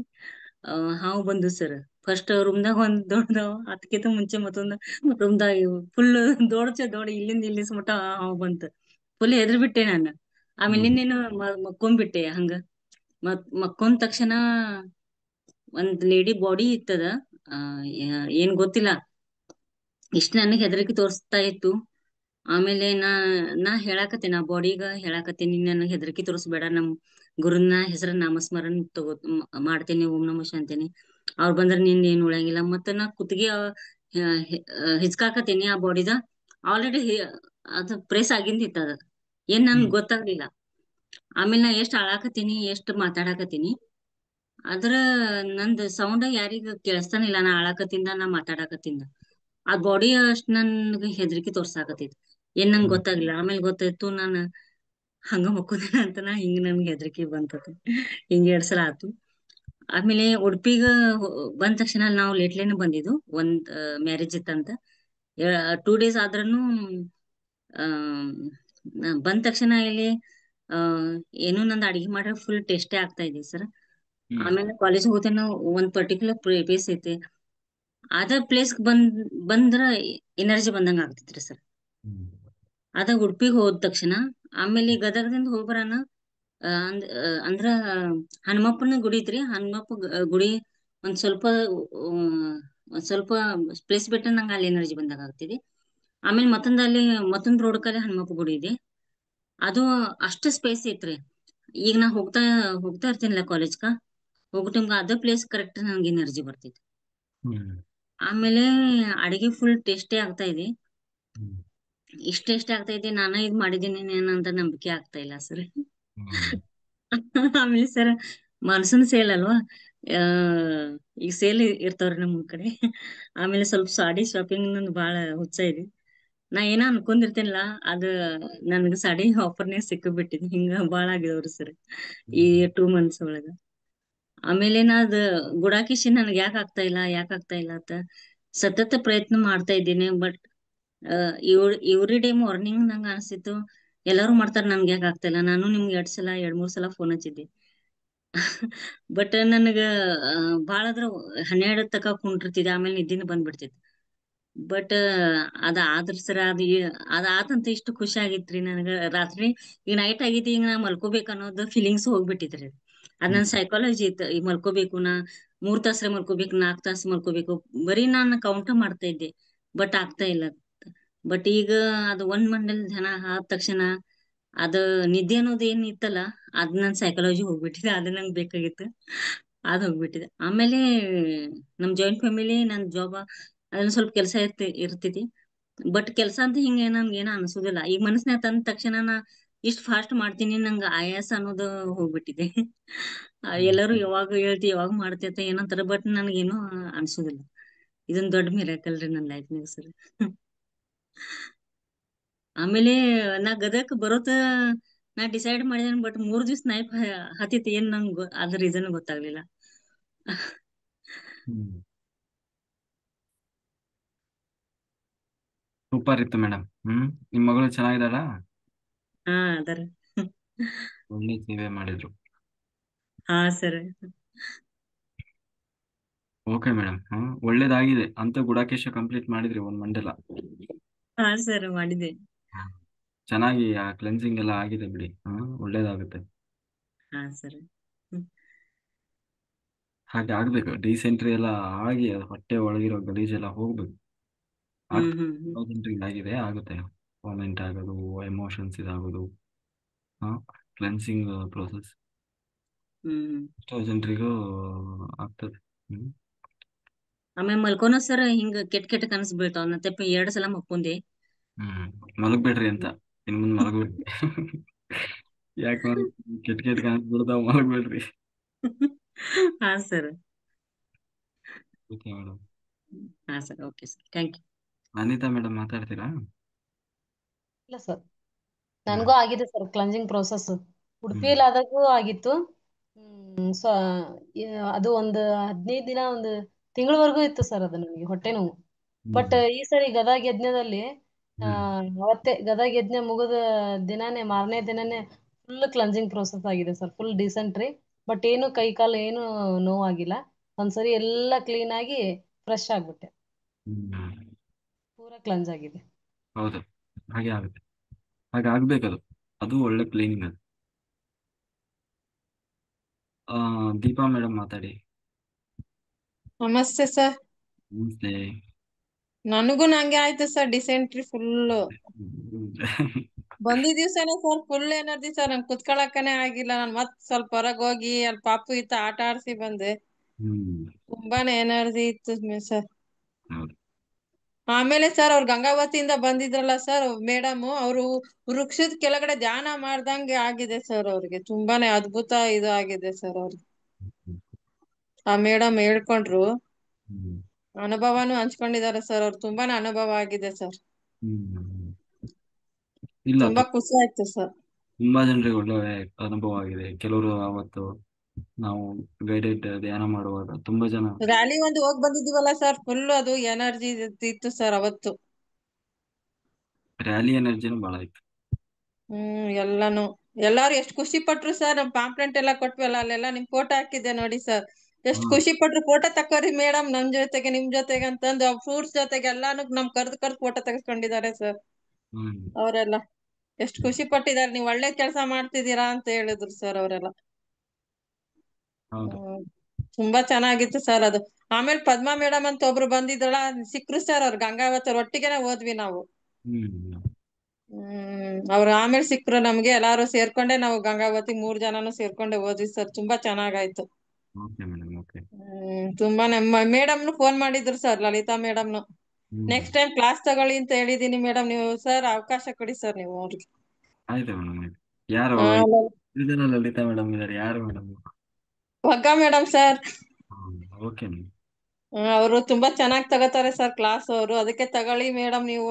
ಹಾವು ಬಂದು ಸರ್. ಫಸ್ಟ್ ರೂಮ್ದಾಗ ಒಂದ್ ದೊಡ್ಡದಾವ, ಅದಕ್ಕಿಂತ ಮುಂಚೆ ಮತ್ತೊಂದು ರೂಮ್ದಾಗ ಫುಲ್ ದೊಡ್ಡ ಇಲ್ಲಿಂದ ಇಲ್ಲಿ ಮಟ ಹಾವು ಬಂತು. ಫುಲ್ ಹೆದರ್ ಬಿಟ್ಟೆ ನಾನು. ಆಮೇಲೆ ಹ್ಮ್ ನಿನ್ನೇನು ಮಕ್ಕೊಂಡ್ಬಿಟ್ಟೆ ಹಂಗ. ಮಕ್ಕೊಂಡ್ ತಕ್ಷಣ ಒಂದ್ ಲೇಡಿ ಬಾಡಿ ಇತ್ತದ. ಆ ಏನ್ ಗೊತ್ತಿಲ್ಲ, ಇಷ್ಟ ನನಗೆ ಹೆದರಿಕೆ ತೋರಿಸ್ತಾ ಇತ್ತು. ಆಮೇಲೆ ನಾ ಹೇಳಾಕತ್ತೇನೆ, ಆ ಬಾಡಿಗ ಹೇಳಾಕತ್ತೇನಿ, ನನಗೆ ಹೆದರಿಕೆ ತೋರಿಸ್ಬೇಡ, ನಮ್ ಗುರುನ ಹೆಸರ ನಾಮಸ್ಮರಣ ಮಾಡ್ತೇನೆ, ಓಂ ನಮಃ ಶಾಂತೇನಿ. ಅವ್ರು ಬಂದ್ರೆ ನಿನ್ ಏನ್ ಉಳಂಗಿಲ್ಲ. ಮತ್ತ ನಾ ಕುತ್ತಿಗೆ ಹಿಚ್ಕಾಕತೀನಿ ಆ ಬಾಡಿದ. ಆಲ್ರೆಡಿ ಅದು ಪ್ರೆಸ್ ಆಗಿಂದಿತ್ತ ಅದ. ಏನ್ ನನ್ಗೆ ಹ್ಮ್ ಗೊತ್ತಾಗ್ಲಿಲ್ಲ. ಆಮೇಲೆ ನಾ ಎಷ್ಟ್ ಅಳಾಕತ್ತೀನಿ, ಎಷ್ಟ್ ಮಾತಾಡಕತ್ತೀನಿ, ಅದ್ರ ನಂದ್ ಸೌಂಡ್ ಯಾರಿಗ ಕೇಳಿಸ್ತಾನಿಲ್ಲ. ನಾ ಅಳಾಕತ್ತಿಂದ, ನಾ ಮಾತಾಡಕತ್ತಿಂದ ಆ ಬಾಡಿ ಅಷ್ಟ್ ನನ್ಗೆ ಹೆದರಿಕೆ ತೋರ್ಸಾಕತ್ತೈತಿ. ಏನ್ ನಂಗೆ ಹ್ಮ್ ಗೊತ್ತಾಗ್ಲಿಲ್ಲ. ಆಮೇಲೆ ಗೊತ್ತಾಯ್ತು ನಾನು ಹಂಗ ಮಕ್ಕೋದಿಲ್ಲ ಅಂತ. ಹಿಂಗ ನನ್ಗೆ ಹೆದರಿಕೆ ಬಂತತಿ. ಹಿಂಗ 2 ಸಲ ಆತು. ಆಮೇಲೆ ಉಡುಪಿಗ ಬಂದ ತಕ್ಷಣ ನಾವು ಲೇಟ್ಲೇನೆ ಬಂದಿದ್ದು. ಒಂದ್ ಮ್ಯಾರೇಜ್ ಇತ್ತಂತ. 2 ಡೇಸ್ ಆದ್ರೂನು ಆ ಬಂದ ತಕ್ಷಣ ಇಲ್ಲಿ ಆ ಏನು ನಂದು ಅಡಿಗೆ ಮಾಡ್ರೆ ಫುಲ್ ಟೇಸ್ಟೇ ಆಗ್ತಾ ಇದೆ ಸರ್. ಹ್ಮ್ ಆಮೇಲೆ ಕಾಲೇಜ್ ಹೋತೇನ ಒಂದ್ ಪರ್ಟಿಕ್ಯುಲರ್ ಪ್ಲೇಸ್ ಐತಿ. ಅದ ಪ್ಲೇಸ್ ಬಂದ್ರ ಎನರ್ಜಿ ಬಂದಂಗ ಆಗ್ತೈತ್ರಿ ಸರ್. ಹ್ಮ್ ಅದ ಉಡುಪಿಗೆ ಹೋದ ತಕ್ಷಣ ಆಮೇಲೆ ಗದಗದಿಂದ ಹೋಗ್ಬರಾನ ಅಂದ್ರ ಹನುಮಪ್ಪನ ಗುಡಿ ಐತ್ರಿ. ಹನುಮಪ್ಪ ಗುಡಿ ಒಂದ್ ಸ್ವಲ್ಪ ಪ್ಲೇಸ್ ಬಿಟ್ಟ ನಂಗೆ ಅಲ್ಲಿ ಎನರ್ಜಿ ಬಂದಾಗ ಆಗ್ತಿದೆ. ಆಮೇಲೆ ಮತ್ತೊಂದ್ ರೋಡ್ ಕಡೆ ಹನುಮಪ್ಪ ಗುಡಿ ಇದೆ. ಅದು ಅಷ್ಟು ಸ್ಪೇಸ್ ಐತ್ರಿ. ಈಗ ನಾ ಹೋಗ್ತಾ ಇರ್ತೀನಿಲ್ಲ ಕಾಲೇಜ್ಗ, ಹೋಗೋ ಟೈಮ್ಗ ಅದ ಪ್ಲೇಸ್ ಕರೆಕ್ಟ್ ನಂಗೆ ಎನರ್ಜಿ ಬರ್ತೈತಿ. ಹ್ಮ್ ಆಮೇಲೆ ಅಡಿಗೆ ಫುಲ್ ಟೇಸ್ಟಿ ಆಗ್ತಾ ಇದೆ. ಹ್ಮ್ ಇಷ್ಟ ಟೇಸ್ಟಿ ಆಗ್ತಾ ಇದೆ, ನಾನ ಇದ್ ಮಾಡಿದ್ದೀನಿ ಏನಂತ ನಂಬಿಕೆ ಆಗ್ತಾ ಇಲ್ಲ ಸರ್. ಹ್ಮ್ ಆಮೇಲೆ ಸರ್ ಮಾನ್ಸೂನ್ ಸೇಲ್ ಅಲ್ವಾ, ಆ ಈಗ ಸೇಲ್ ಇರ್ತಾವ್ರಿ ನಮ್ ಕಡೆ. ಆಮೇಲೆ ಸ್ವಲ್ಪ ಸಾಡಿ ಶಾಪಿಂಗ್ ನಂದು ಬಾಳ ಹುಚ್ಚ ಇದೆ. ನಾ ಏನೋ ಅನ್ಕೊಂಡಿರ್ತೇನಿಲ್ಲ, ಅದ ನನ್ಗ ಸಾಡಿ ಆಫರ್ನೇ ಸಿಕ್ಕ ಬಿಟ್ಟಿದ್. ಹಿಂಗ ಬಾಳ ಆಗಿದವ್ರಿ ಸರ್ ಈ 2 months ಒಳಗ. ಆಮೇಲೆ ನಾದ್ ಗುಡಾಕೇಶಿ ನನ್ಗೆ ಯಾಕೆ ಆಗ್ತಾ ಇಲ್ಲ ಅಂತ ಸತತ ಪ್ರಯತ್ನ ಮಾಡ್ತಾ ಇದ್ದೀನಿ. ಬಟ್ ಎವ್ರಿ ಡೇ ಮಾರ್ನಿಂಗ್ ನಂಗೆ ಅನಿಸ್ತಿತ್ತು ಎಲ್ಲಾರು ಮಾಡ್ತಾರ, ನನ್ಗೆ ಯಾಕೆ ಆಗ್ತಾ ಇಲ್ಲ. ನಾನು ನಿಮ್ಗೆ 2-3 ಸಲ ಫೋನ್ ಹಚ್ಚಿದ್ದೆ. ಬಟ್ ನನಗ ಬಾಳ ಆದ್ರ 12 ತಕ ಕುಂಡಿರ್ತಿದ್ದೆ. ಆಮೇಲೆ ನಿದ್ದಿನ ಬಂದ್ಬಿಡ್ತಿತ್ತು. ಬಟ್ ಆದ್ರ ಸರ ಆತಂತ ಇಷ್ಟು ಖುಷಿ ಆಗಿತ್ರಿ ನನಗ. ರಾತ್ರಿ ಈಗ ನೈಟ್ ಆಗೈತಿ, ಈಗ ನಾ ಮಲ್ಕೋಬೇಕು ಅನ್ನೋದು ಫೀಲಿಂಗ್ಸ್ ಹೋಗ್ಬಿಟ್ಟಿದ್ರಿ. ಅದ್ ನನ್ ಸೈಕಾಲಜಿ ಇತ್ತು. ಈಗ ಮಲ್ಕೋಬೇಕು, ನಾ 3 ತಾಸ್ರೆ ಮಲ್ಕೋಬೇಕು, 4 ತಾಸು ಮಲ್ಕೋಬೇಕು, ಬರೀ ನಾನು ಕೌಂಟ್ ಮಾಡ್ತಾ ಇದ್ದೆ. ಬಟ್ ಆಗ್ತಾ ಇಲ್ಲ. ಬಟ್ ಈಗ ಅದು 1 ಮಂಡಲ್ ಧ್ಯಾನ ಆದ ತಕ್ಷಣ ಅದ ನಿದ್ದೆ ಅನ್ನೋದು ಏನ್ ಇತ್ತಲ್ಲ, ಅದ್ ನನ್ ಸೈಕಾಲಜಿ ಹೋಗ್ಬಿಟ್ಟಿದೆ. ಅದ್ ನಂಗೆ ಬೇಕಾಗಿತ್ತು, ಅದ್ ಹೋಗ್ಬಿಟ್ಟಿದೆ. ಆಮೇಲೆ ನಮ್ ಜಾಯಿಂಟ್ ಫ್ಯಾಮಿಲಿ, ನನ್ ಜಾಬ್ ಅದನ್ನ ಸ್ವಲ್ಪ ಕೆಲಸ ಇರ್ತೈತಿ. ಬಟ್ ಕೆಲ್ಸ ಅಂತ ಹಿಂಗ ನನ್ಗೆ ಏನೋ ಅನ್ಸೋದಿಲ್ಲ. ಈಗ ಮನಸ್ಸಿನಾಗ ತಂದ ತಕ್ಷಣ ನಾ ಇಷ್ಟ್ ಫಾಸ್ಟ್ ಮಾಡ್ತೀನಿ, ನಂಗೆ ಆಯಾಸ ಅನ್ನೋದು ಹೋಗ್ಬಿಟ್ಟಿದೆ. ಎಲ್ಲರೂ ಯಾವಾಗ ಹೇಳ್ತಿ, ಯಾವಾಗ ಮಾಡ್ತಿ ಅಂತ ಏನಂತಾರ. ಬಟ್ ನನ್ಗೇನು ಅನ್ಸೋದಿಲ್ಲ. ಇದೊಂದ್ ದೊಡ್ಡ ಮಿರಾಕಲ್ ರೀ ನನ್ನ ಲೈಫ್ನಾಗ ಸರ್. ಆಮೇಲೆ ನಾ ಗದಕ್ ನಾ ಡಿಸೈಡ್ ಮಾಡಿದೇನೆ. ಬಟ್ 3 ದಿವ್ಸ ನೈಫ್ ಹತ್ತಿತ್ತು. ಏನ್ ನಂಗೆ ಅದ್ರ ರೀಸನ್ ಗೊತ್ತಾಗ್ಲಿಲ್ಲ. ಹ್ಮ್ ಸೂಪರ್ ಇತ್ತು ಮೇಡಮ್. ನಿಮ್ ಮಗಳು ಚೆನ್ನಾಗಿದ್ದಾಳ? ಹಾ ಅದರ. ಒಳ್ಳೆ ಸೇವೆ ಮಾಡಿದ್ರು. ಹಾ ಸರ್. Okay madam. ಒಳ್ಳೇದಾಗಿದೆ ಅಂತ ಗುಡಾಕೇಶ ಕಂಪ್ಲೀಟ್ ಮಾಡಿದ್ರಿ ಒಂದ್ ಮಂಡಲ. ಹಾ ಸರ್ ಮಾಡಿದೆ. ಚೆನ್ನಾಗಿ ಆ ಕ್ಲೆನ್ಸಿಂಗ್ ಎಲ್ಲ ಆಗಿದೆ ಬಿಡಿ. ಒಳ್ಳೇದಾಗುತ್ತೆ. ಹಾ ಸರ್. ಹಾಗೆ ಆಗ್ಬೇಕು. ಡಿಸೆಂಟ್ರಿ ಎಲ್ಲ ಆಗಿ ಹೊಟ್ಟೆ ಒಳಗಿರೋ ಗಲೀಜೆಲ್ಲ ಹೋಗ್ಬೇಕು. ಜನರಿಗೆ ಆಗಿದೆ, ಆಗುತ್ತೆ. ವಾಮಿಂಟ್ ಆಗೋದು, ಎಮೋಷನ್ಸ್ ಇದಾಗೋದು, ಕ್ಲೆನ್ಸಿಂಗ್ ಪ್ರೋಸೆಸ್ ಎಷ್ಟೋ ಜನರಿಗೂ ಆಗ್ತದೆ. ಆಮೇಲೆ ಮಲ್ಕೋನ ಸರ್ ಹಿಂಗ ಕೆಟ್ಟ ಕೆಟ್ಟ ಕನಸು ಬೀಳ್ತಾವ. ಮತ್ತೆ 2 ಸಲ ಮಕ್ಕೊಂದೆ. ಮಲಗ್ಬೇಡ್ರಿ ಅಂತ ಇನ್ ಮುಂದ್ ಮಲಗ್ಬೇಡ್ರಿ. ಯಾಕೆ ಕೆಟ್ಟ ಕೆಟ್ಟ ಕನಸು ಬಿಡ್ತಾವ, ಮಲಗ್ಬೇಡ್ರಿ. ಹಾ ಸರ್. Okay madam. ಹಾ sir. Okay sir, thank you. Anitha madam ಮಾತಾಡ್ತೀರಾ? ಇಲ್ಲ ಸರ್, ನನಗೂ ಆಗಿದೆ ಸರ್ ಕ್ಲನ್ಸಿಂಗ್ ಪ್ರೋಸೆಸ್. ಉಡುಪಿಯಲ್ಲಿ ಹ್ಮ್ ಆದಾಗೂ ಆಗಿತ್ತು. ಸೊ ಅದು ಒಂದು 15 ದಿನ, ಒಂದು ತಿಂಗಳವರೆಗೂ ಇತ್ತು ಸರ್ ಅದು ನನಗೆ ಹೊಟ್ಟೆ ನೋವು. ಬಟ್ ಹ್ಮ್ ಈ ಸರಿ ಗದಗ ಯಜ್ಞದಲ್ಲಿ ಅವತ್ತೇ ಗದಗ ಯಜ್ಞ ಮುಗಿದ ದಿನಾನೇ, ಮಾರನೇ ದಿನಾನೇ ಫುಲ್ ಕ್ಲನ್ಸಿಂಗ್ ಪ್ರೋಸೆಸ್ ಆಗಿದೆ ಸರ್. ಫುಲ್ ಡಿಸೆಂಟ್ರಿ, ಬಟ್ ಏನು ಕೈ ಕಾಲು ಏನು ನೋವಾಗಿಲ್ಲ. ಒಂದ್ಸರಿ ಎಲ್ಲ ಕ್ಲೀನ್ ಆಗಿ ಫ್ರೆಶ್ ಆಗ್ಬಿಟ್ಟೆ. ಪೂರಾ ಕ್ಲನ್ಸ್ ಆಗಿದೆ. ಹೌದು, ಹಾಗೆ ಆಗುತ್ತೆ. ಹಾಗೆ ಆಗ್ಬೇಕದು. ಅದು ಒಳ್ಳೆ ಕ್ಲೀನಿಂಗ್ ಅದು. ದೀಪಾ ಮೇಡಮ್ ಮಾತಾಡಿ. ನಮಸ್ತೆ ಸರ್. ನಮಸ್ತೆ. ನನಗೂ ನಂಗೆ ಆಯ್ತು ಸರ್ ಡಿಸೆಂಟ್ರಿ ಫುಲ್. ಬಂದಿದ್ ದಿವ್ಸನೇ ಸರ್ ಫುಲ್ ಎನರ್ಜಿ ಸರ್. ನಂಗೆ ಕುತ್ಕೊಳಕನೆ ಆಗಿಲ್ಲ. ನಾನ್ ಮತ್ ಸ್ವಲ್ಪ ಹೊರಗ್ ಹೋಗಿ ಅಲ್ಲಿ ಪಾಪು ಇತ್ತು, ಆಟ ಆಡ್ಸಿ ಬಂದೆ. ತುಂಬಾನೇ ಎನರ್ಜಿ ಇತ್ತು ಸರ್. ಹೌದು. ಆಮೇಲೆ ಸರ್ ಅವ್ರು ಗಂಗಾವತಿಯಿಂದ ಬಂದಿದ್ರಲ್ಲ ಸರ್ ಮೇಡಮ್, ಅವರು ವೃಕ್ಷದ ಕೆಳಗಡೆ ಧ್ಯಾನ ಮಾಡ್ದಂಗೆ ಆಗಿದೆ ಸರ್. ಅವ್ರಿಗೆ ತುಂಬಾನೇ ಅದ್ಭುತ ಇದು ಆಗಿದೆ ಸರ್. ಅವ್ರಿಗೆ ಆ ಮೇಡಮ್ ಹೇಳ್ಕೊಂಡ್ರು, ಅನುಭವನೂ ಹಂಚ್ಕೊಂಡಿದ್ದಾರೆ ಸರ್. ಅವ್ರು ತುಂಬಾನೇ ಅನುಭವ ಆಗಿದೆ ಸರ್. ಇಲ್ಲ, ತುಂಬಾ ಖುಷಿ ಆಯ್ತು ಸರ್. ತುಂಬಾ ಜನರಿಗೆ ಒಳ್ಳೆ ಅನುಭವ ಆಗಿದೆ. ಕೆಲವರು ಅವತ್ತು ನಾವು ಗೈಡೆಡ್ ಧ್ಯಾನ ಮಾಡುವಾಗ ತುಂಬಾ ಜನ ರ್ಯಾಲಿ ಒಂದು ಹೋಗ್ ಬಂದಿದೀವಲ್ಲ ಸರ್, ಫುಲ್ ಅದು ಎನರ್ಜಿ ಇತ್ತು ಸರ್ ಅವತ್ತು. ರ್ಯಾಲಿ ಎನರ್ಜಿನೂ ಬಹಳ ಇತ್ತು. ಎಲ್ಲಾನು ಎಲ್ಲಾರು ಎಷ್ಟು ಖುಷಿ ಪಟ್ರು ಸರ್. ನಮ್ ಪಾಂಪ್ಲೆಂಟ್ ಎಲ್ಲ ಕೊಟ್ವಲ್ಲ, ಅಲ್ಲೆಲ್ಲ ನಿಮ್ ಫೋಟೋ ಹಾಕಿದ್ದೆ ನೋಡಿ ಸರ್. ಎಷ್ಟು ಖುಷಿ ಪಟ್ರು. ಫೋಟೋ ತಕ್ಕೋರಿ ಮೇಡಮ್ ನಮ್ ಜೊತೆಗೆ ನಿಮ್ ಜೊತೆಗೆ ಅಂತಂದು, ಫ್ರೂಟ್ಸ್ ಜೊತೆಗೆ ಎಲ್ಲಾನು ನಮ್ ಕರ್ದು ಫೋಟೋ ತೆಗೆಸ್ಕೊಂಡಿದ್ದಾರೆ ಸರ್. ಅವರೆಲ್ಲ ಎಷ್ಟು ಖುಷಿ ಪಟ್ಟಿದ್ದಾರೆ. ನೀವ್ ಒಳ್ಳೆ ಕೆಲಸ ಮಾಡ್ತಿದ್ದೀರಾ ಅಂತ ಹೇಳಿದ್ರು ಸರ್ ಅವರೆಲ್ಲ. ತುಂಬಾ ಚೆನ್ನಾಗಿತ್ತು ಸರ್ ಅದು. ಆಮೇಲೆ ಪದ್ಮಾ ಮೇಡಮ್ ಅಂತ ಒಬ್ರು ಬಂದಿದ್ರಲ್ಲ, ಸಿಕ್ರು ಸರ್ ಅವ್ರು ಗಂಗಾವತಿ. ಒಟ್ಟಿಗೆನೆ ಹೋದ್ವಿ ನಾವು. ಅವ್ರು ಆಮೇಲೆ ಸಿಕ್ರು ನಮ್ಗೆ. ಎಲ್ಲಾರು ಸೇರ್ಕೊಂಡೆ ನಾವು ಗಂಗಾವತಿ 3 ಜನನು ಸೇರ್ಕೊಂಡೆ ಹೋದ್ವಿ ಸರ್. ತುಂಬಾ ಚೆನ್ನಾಗಾಯ್ತು. ತುಂಬಾನೇ ಮೇಡಮ್ನು ಫೋನ್ ಮಾಡಿದ್ರು ಸರ್, ಲಲಿತಾ ಮೇಡಮ್ನು. ನೆಕ್ಸ್ಟ್ ಟೈಮ್ ಕ್ಲಾಸ್ ತಗೊಳ್ಳಿ ಅಂತ ಹೇಳಿದೀನಿ ಮೇಡಮ್. ನೀವು ಸರ್ ಅವಕಾಶ ಕೊಡಿ ಸರ್ ನೀವು ಅವ್ರಿಗೆ. ಆಯ್ತು ಮೇಡಮ್, ಆಯ್ತು. ಯಾರು ಲಲಿತಾ ಮೇಡಮ್ ಇದಾರೆ? ಯಾರು ಮೇಡಮ್? ವಗ್ಗ ಮೇಡಮ್ ಸರ್. Okay madam. ಅವರು ತುಂಬಾ ಚೆನ್ನಾಗಿ ತಗೋತಾರೆ ಸರ್ ಕ್ಲಾಸ್. ಅವರು ಅದಕ್ಕೆ ತಗೊಳ್ಳಿ ಮೇಡಮ್ ನೀವು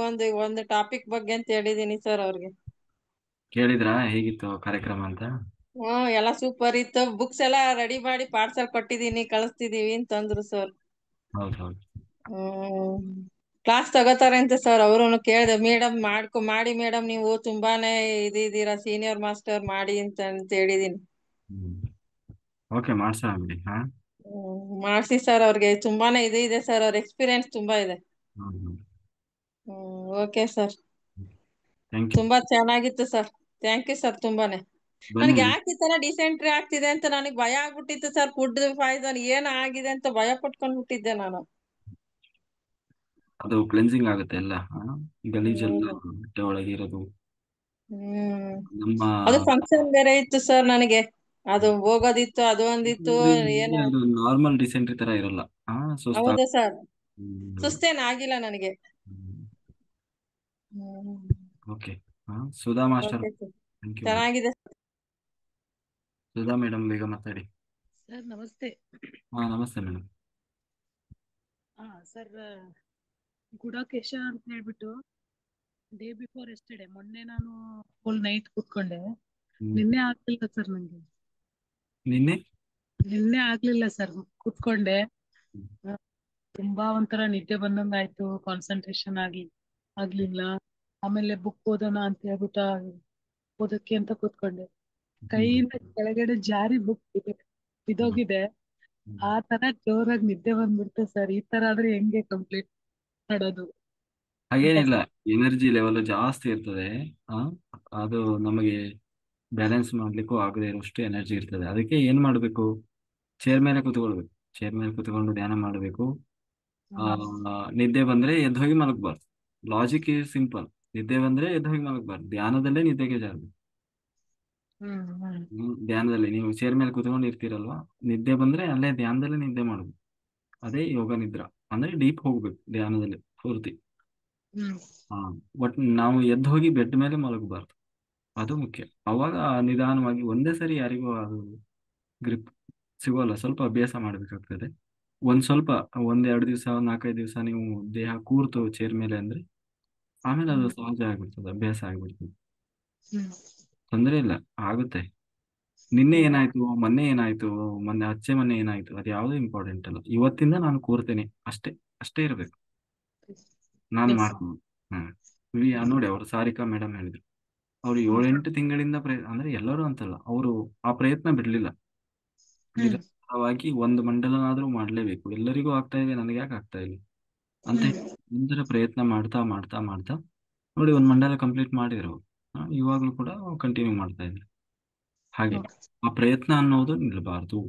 ಒಂದು ಟಾಪಿಕ್ ಬಗ್ಗೆ ಅಂತ ಹೇಳಿದೀನಿ ಸರ್ ಅವ್ರಿಗೆ. ಕೇಳಿದ್ರಾ ಹೇಗಿತ್ತು ಕಾರ್ಯಕ್ರಮ ಅಂತ? ಎಲ್ಲ ಸೂಪರ್ ಇತ್ತು. ಬುಕ್ಸ್ ಎಲ್ಲ ರೆಡಿ ಮಾಡಿ ಪಾರ್ಸಲ್ ಕೊಟ್ಟಿದೀನಿ, ಕಳಿಸ್ತಿದೀವಿ ಅಂತಂದ್ರು ಸರ್. ಹೌದೌದು. ಕ್ಲಾಸ್ ತಗೋತಾರೆ ಅಂತ ಸರ್. ಅವರು ಕೇಳಿದೆ, ಮೇಡಮ್ ಮಾಡಿ ಮೇಡಮ್, ನೀವು ತುಂಬಾನೇ ಇದ್ದೀರಾ, ಸೀನಿಯರ್ ಮಾಸ್ಟರ್ ಮಾಡಿ ಅಂತ ಹೇಳಿದೀನಿ. ಓಕೆ, ಮಾಡ್ಸೋಣ ಬಿಡಿ. ಮಾಡ್ಸಿ ಸರ್. ಅವ್ರಿಗೆ ತುಂಬಾನೇ ಇದೆ ಸರ್. ಅವ್ರ ಎಕ್ಸ್ಪೀರಿಯನ್ಸ್ ತುಂಬಾ ಇದೆ. Okay sir. ತುಂಬಾ ಚೆನ್ನಾಗಿತ್ತು ಸರ್. ಥ್ಯಾಂಕ್ ಯು ಸರ್ ತುಂಬಾನೇ. ನನ್ಗೆ ಯಾಕೆ ಈ ತರ ಡಿಸೆಂಟ್ರಿ ಆಗ್ತಿದೆ ಅಂತ ನನಗೆ ಭಯ ಆಗ್ಬಿಟ್ಟಿತ್ತು ಸರ್. ಫುಡ್ ಪಾಯ್ಸನ್ ಏನ್ ಆಗಿದೆ ಅಂತ ಭಯ ಪಟ್ಕೊಂಡ್ಬಿಟ್ಟಿದ್ದೆ ನಾನು. ಅದು ಕ್ಲೆನ್ಸಿಂಗ್ ಆಗುತ್ತೆ ಎಲ್ಲ, ಗಲೀಜೆಲ್ಲ ಹೊಟ್ಟೆ ಒಳಗೆ ಇರೋದು. ಅದು ಫಂಕ್ಷನ್ ಬೇರೆ ಇತ್ತು ಸರ್ ನನಗೆ. ಅದು ಹೋಗೋದಿತ್ತು, ಅದು ಒಂದಿತ್ತು. ಅದು ನಾರ್ಮಲ್ ಡಿಸೆಂಟ್ರಿ ತರ ಇರಲ್ಲ. ಹೌದು ಸರ್, ಸುಸ್ತೇನ್ ಆಗಿಲ್ಲ ನನಗೆ. ಓಕೆ. ಸುಧಾ ಮಾಸ್ಟರ್, ಚೆನ್ನಾಗಿದೆ. ಸುಧಾ ಮೇಡಮ್ ಬೇಗ ಮಾತಾಡಿ. ಸರ್ ನಮಸ್ತೆ. ನಮಸ್ತೆ ಮೇಡಮ್. ಸರ್, ಗುಡಾಕೇಶ ಅಂತ ಹೇಳ್ಬಿಟ್ಟು ಡೇ ಬಿಫೋರ್ ಎಸ್ಟರ್ಡೇ, ಮೊನ್ನೆ ನಾನು ಫುಲ್ ನೈಟ್ ಕೂತ್ಕೊಂಡೆ. ನಿನ್ನೆ ಆಗ್ತಿಲ್ಲ ಸರ್ ನಂಗೆ. ನಿನ್ನೆ ನಿನ್ನೆ ಆಗ್ಲಿಲ್ಲ ಸರ್, ಕೂತ್ಕೊಂಡೆ. ಆ, ತುಂಬಾ ಒಂಥರ ನಿದ್ದೆ ಬಂದಂಗ ಆಯ್ತು, ಕಾನ್ಸಂಟ್ರೇಷನ್ ಆಗ್ಲಿಲ್ಲ. ಆಮೇಲೆ ಬುಕ್ ಓದೋಣ ಅಂತ ಹೇಳ್ಬಿಟ್ಟು ಓದಕ್ಕೆ ಅಂತ ಕೂತ್ಕೊಂಡೆ, ಕೈಯಿಂದ ಕೆಳಗಡೆ ಜಾರಿ ಬುಕ್ ಬಿದೋಗಿದೆ. ಆ ತರ ಜೋರಾಗಿ ನಿದ್ದೆ ಬಂದ್ಬಿಡ್ತು ಸರ್. ಈ ತರ ಆದ್ರೆ ಹೆಂಗೆ ಕಂಪ್ಲೀಟ್ ಮಾಡೋದು ಅಂತ. ಹಾಗೇನಿಲ್ಲ, ಎನರ್ಜಿ ಲೆವೆಲ್ ಜಾಸ್ತಿ ಇರ್ತದೆ. ಆ ಅದು ನಮಗೆ ಬ್ಯಾಲೆನ್ಸ್ ಮಾಡ್ಲಿಕ್ಕೂ ಆಗದೆ ಇರೋಷ್ಟು ಎನರ್ಜಿ ಇರ್ತದೆ. ಅದಕ್ಕೆ ಏನ್ ಮಾಡ್ಬೇಕು, ಚೇರ್ ಮೇಲೆ ಕುತ್ಕೊಳ್ಬೇಕು. ಚೇರ್ ಮೇಲೆ ಕುತ್ಕೊಂಡು ಧ್ಯಾನ ಮಾಡಬೇಕು. ಆ ನಿದ್ದೆ ಬಂದ್ರೆ ಎದ್ದು ಹೋಗಿ ಮಲಗಬಾರ್ದು. Logic is simple. ನಿದ್ದೆ ಬಂದ್ರೆ ಎದ್ದು ಹೋಗಿ ಮಲಗಬಾರ್ದು, ಧ್ಯಾನದಲ್ಲೇ ನಿದ್ದೆಗೆ ಜಾರಬೇಕು. ಹ್ಮ್ ಹ್ಮ್ ಧ್ಯಾನದಲ್ಲಿ ನೀವು ಚೇರ್ ಮೇಲೆ ಕುತ್ಕೊಂಡು ಇರ್ತೀರಲ್ವಾ, ನಿದ್ದೆ ಬಂದ್ರೆ ಅಲ್ಲೇ ಧ್ಯಾನದಲ್ಲೇ ನಿದ್ದೆ ಮಾಡುದು. ಅದೇ ಯೋಗ ನಿದ್ರಾ. ಅಂದ್ರೆ ಡೀಪ್ ಹೋಗ್ಬೇಕು ಧ್ಯಾನದಲ್ಲಿ ಪೂರ್ತಿ. ಹ್ಮ್ ಹಾ, ಬಟ್ ನಾವು ಎದ್ದು ಹೋಗಿ ಬೆಡ್ ಮೇಲೆ ಮಲಗಬಾರ್ದು, ಅದು ಮುಖ್ಯ. ಅವಾಗ ನಿಧಾನವಾಗಿ ಒಂದೇ ಸರಿ ಯಾರಿಗೂ ಅದು ಗ್ರಿಪ್ ಸಿಗೋಲ್ಲ. ಸ್ವಲ್ಪ ಅಭ್ಯಾಸ ಮಾಡ್ಬೇಕಾಗ್ತದೆ. ಸ್ವಲ್ಪ 1-2 ದಿವಸ 4-5 ದಿವಸ ನೀವು ದೇಹ ಕೂರ್ತು ಚೇರ್ ಮೇಲೆ ಅಂದ್ರೆ ಆಮೇಲೆ ಅದು ಸಹಜ ಆಗ್ಬಿಡ್ತದೆ, ಅಭ್ಯಾಸ ಆಗ್ಬಿಡ್ತದೆ. ಹ್ಮ್ ತೊಂದ್ರೆ ಇಲ್ಲ, ಆಗುತ್ತೆ. ನಿನ್ನೆ ಏನಾಯ್ತು, ಮೊನ್ನೆ ಏನಾಯ್ತು, ಮೊನ್ನೆ ಏನಾಯ್ತು, ಅದು ಯಾವುದು ಇಂಪಾರ್ಟೆಂಟ್ ಅಲ್ಲ. ಇವತ್ತಿಂದ ನಾನು ಕೂರ್ತೇನೆ ಅಷ್ಟೇ, ಅಷ್ಟೇ ಇರಬೇಕು. ನಾನು ಎಸ್. ಮಾಡ್ತೀನಿ. ಹ್ಮ್ ನೋಡಿ, ಅವರು ಸಾರಿಕಾ ಮೇಡಮ್ ಹೇಳಿದ್ರು, ಅವ್ರು 7-8 ತಿಂಗಳಿಂದ ಅಂದ್ರೆ ಎಲ್ಲರೂ ಅಂತಲ್ಲ, ಅವರು ಆ ಪ್ರಯತ್ನ ಬಿಡ್ಲಿಲ್ಲ. ಹ್ಮ್ ನಿರಂತರವಾಗಿ ಒಂದು ಮಂಡಲನಾದ್ರೂ ಮಾಡ್ಲೇಬೇಕು. ಎಲ್ಲರಿಗೂ ಆಗ್ತಾ ಇದೆ, ನನಗೆ ಯಾಕೆ ಆಗ್ತಾ ಇಲ್ಲ ಅಂತ ಹ್ಮ್ ಹೇಳಿ ನಿರಂತರ ಪ್ರಯತ್ನ ಮಾಡ್ತಾ ಮಾಡ್ತಾ ಮಾಡ್ತಾ ನೋಡಿ ಒಂದು ಮಂಡಲ ಕಂಪ್ಲೀಟ್ ಮಾಡಿದ್ರು ಅವ್ರು. ಇವಾಗ್ಲೂ ಕೂಡ ಕಂಟಿನ್ಯೂ ಮಾಡ್ತಾ ಇದ್ರು. ಹಾಗೆ ಓಕೆ. ಆ ಪ್ರಯತ್ನ ಅನ್ನೋದು ನಿಲ್ಬಾರ್ದು.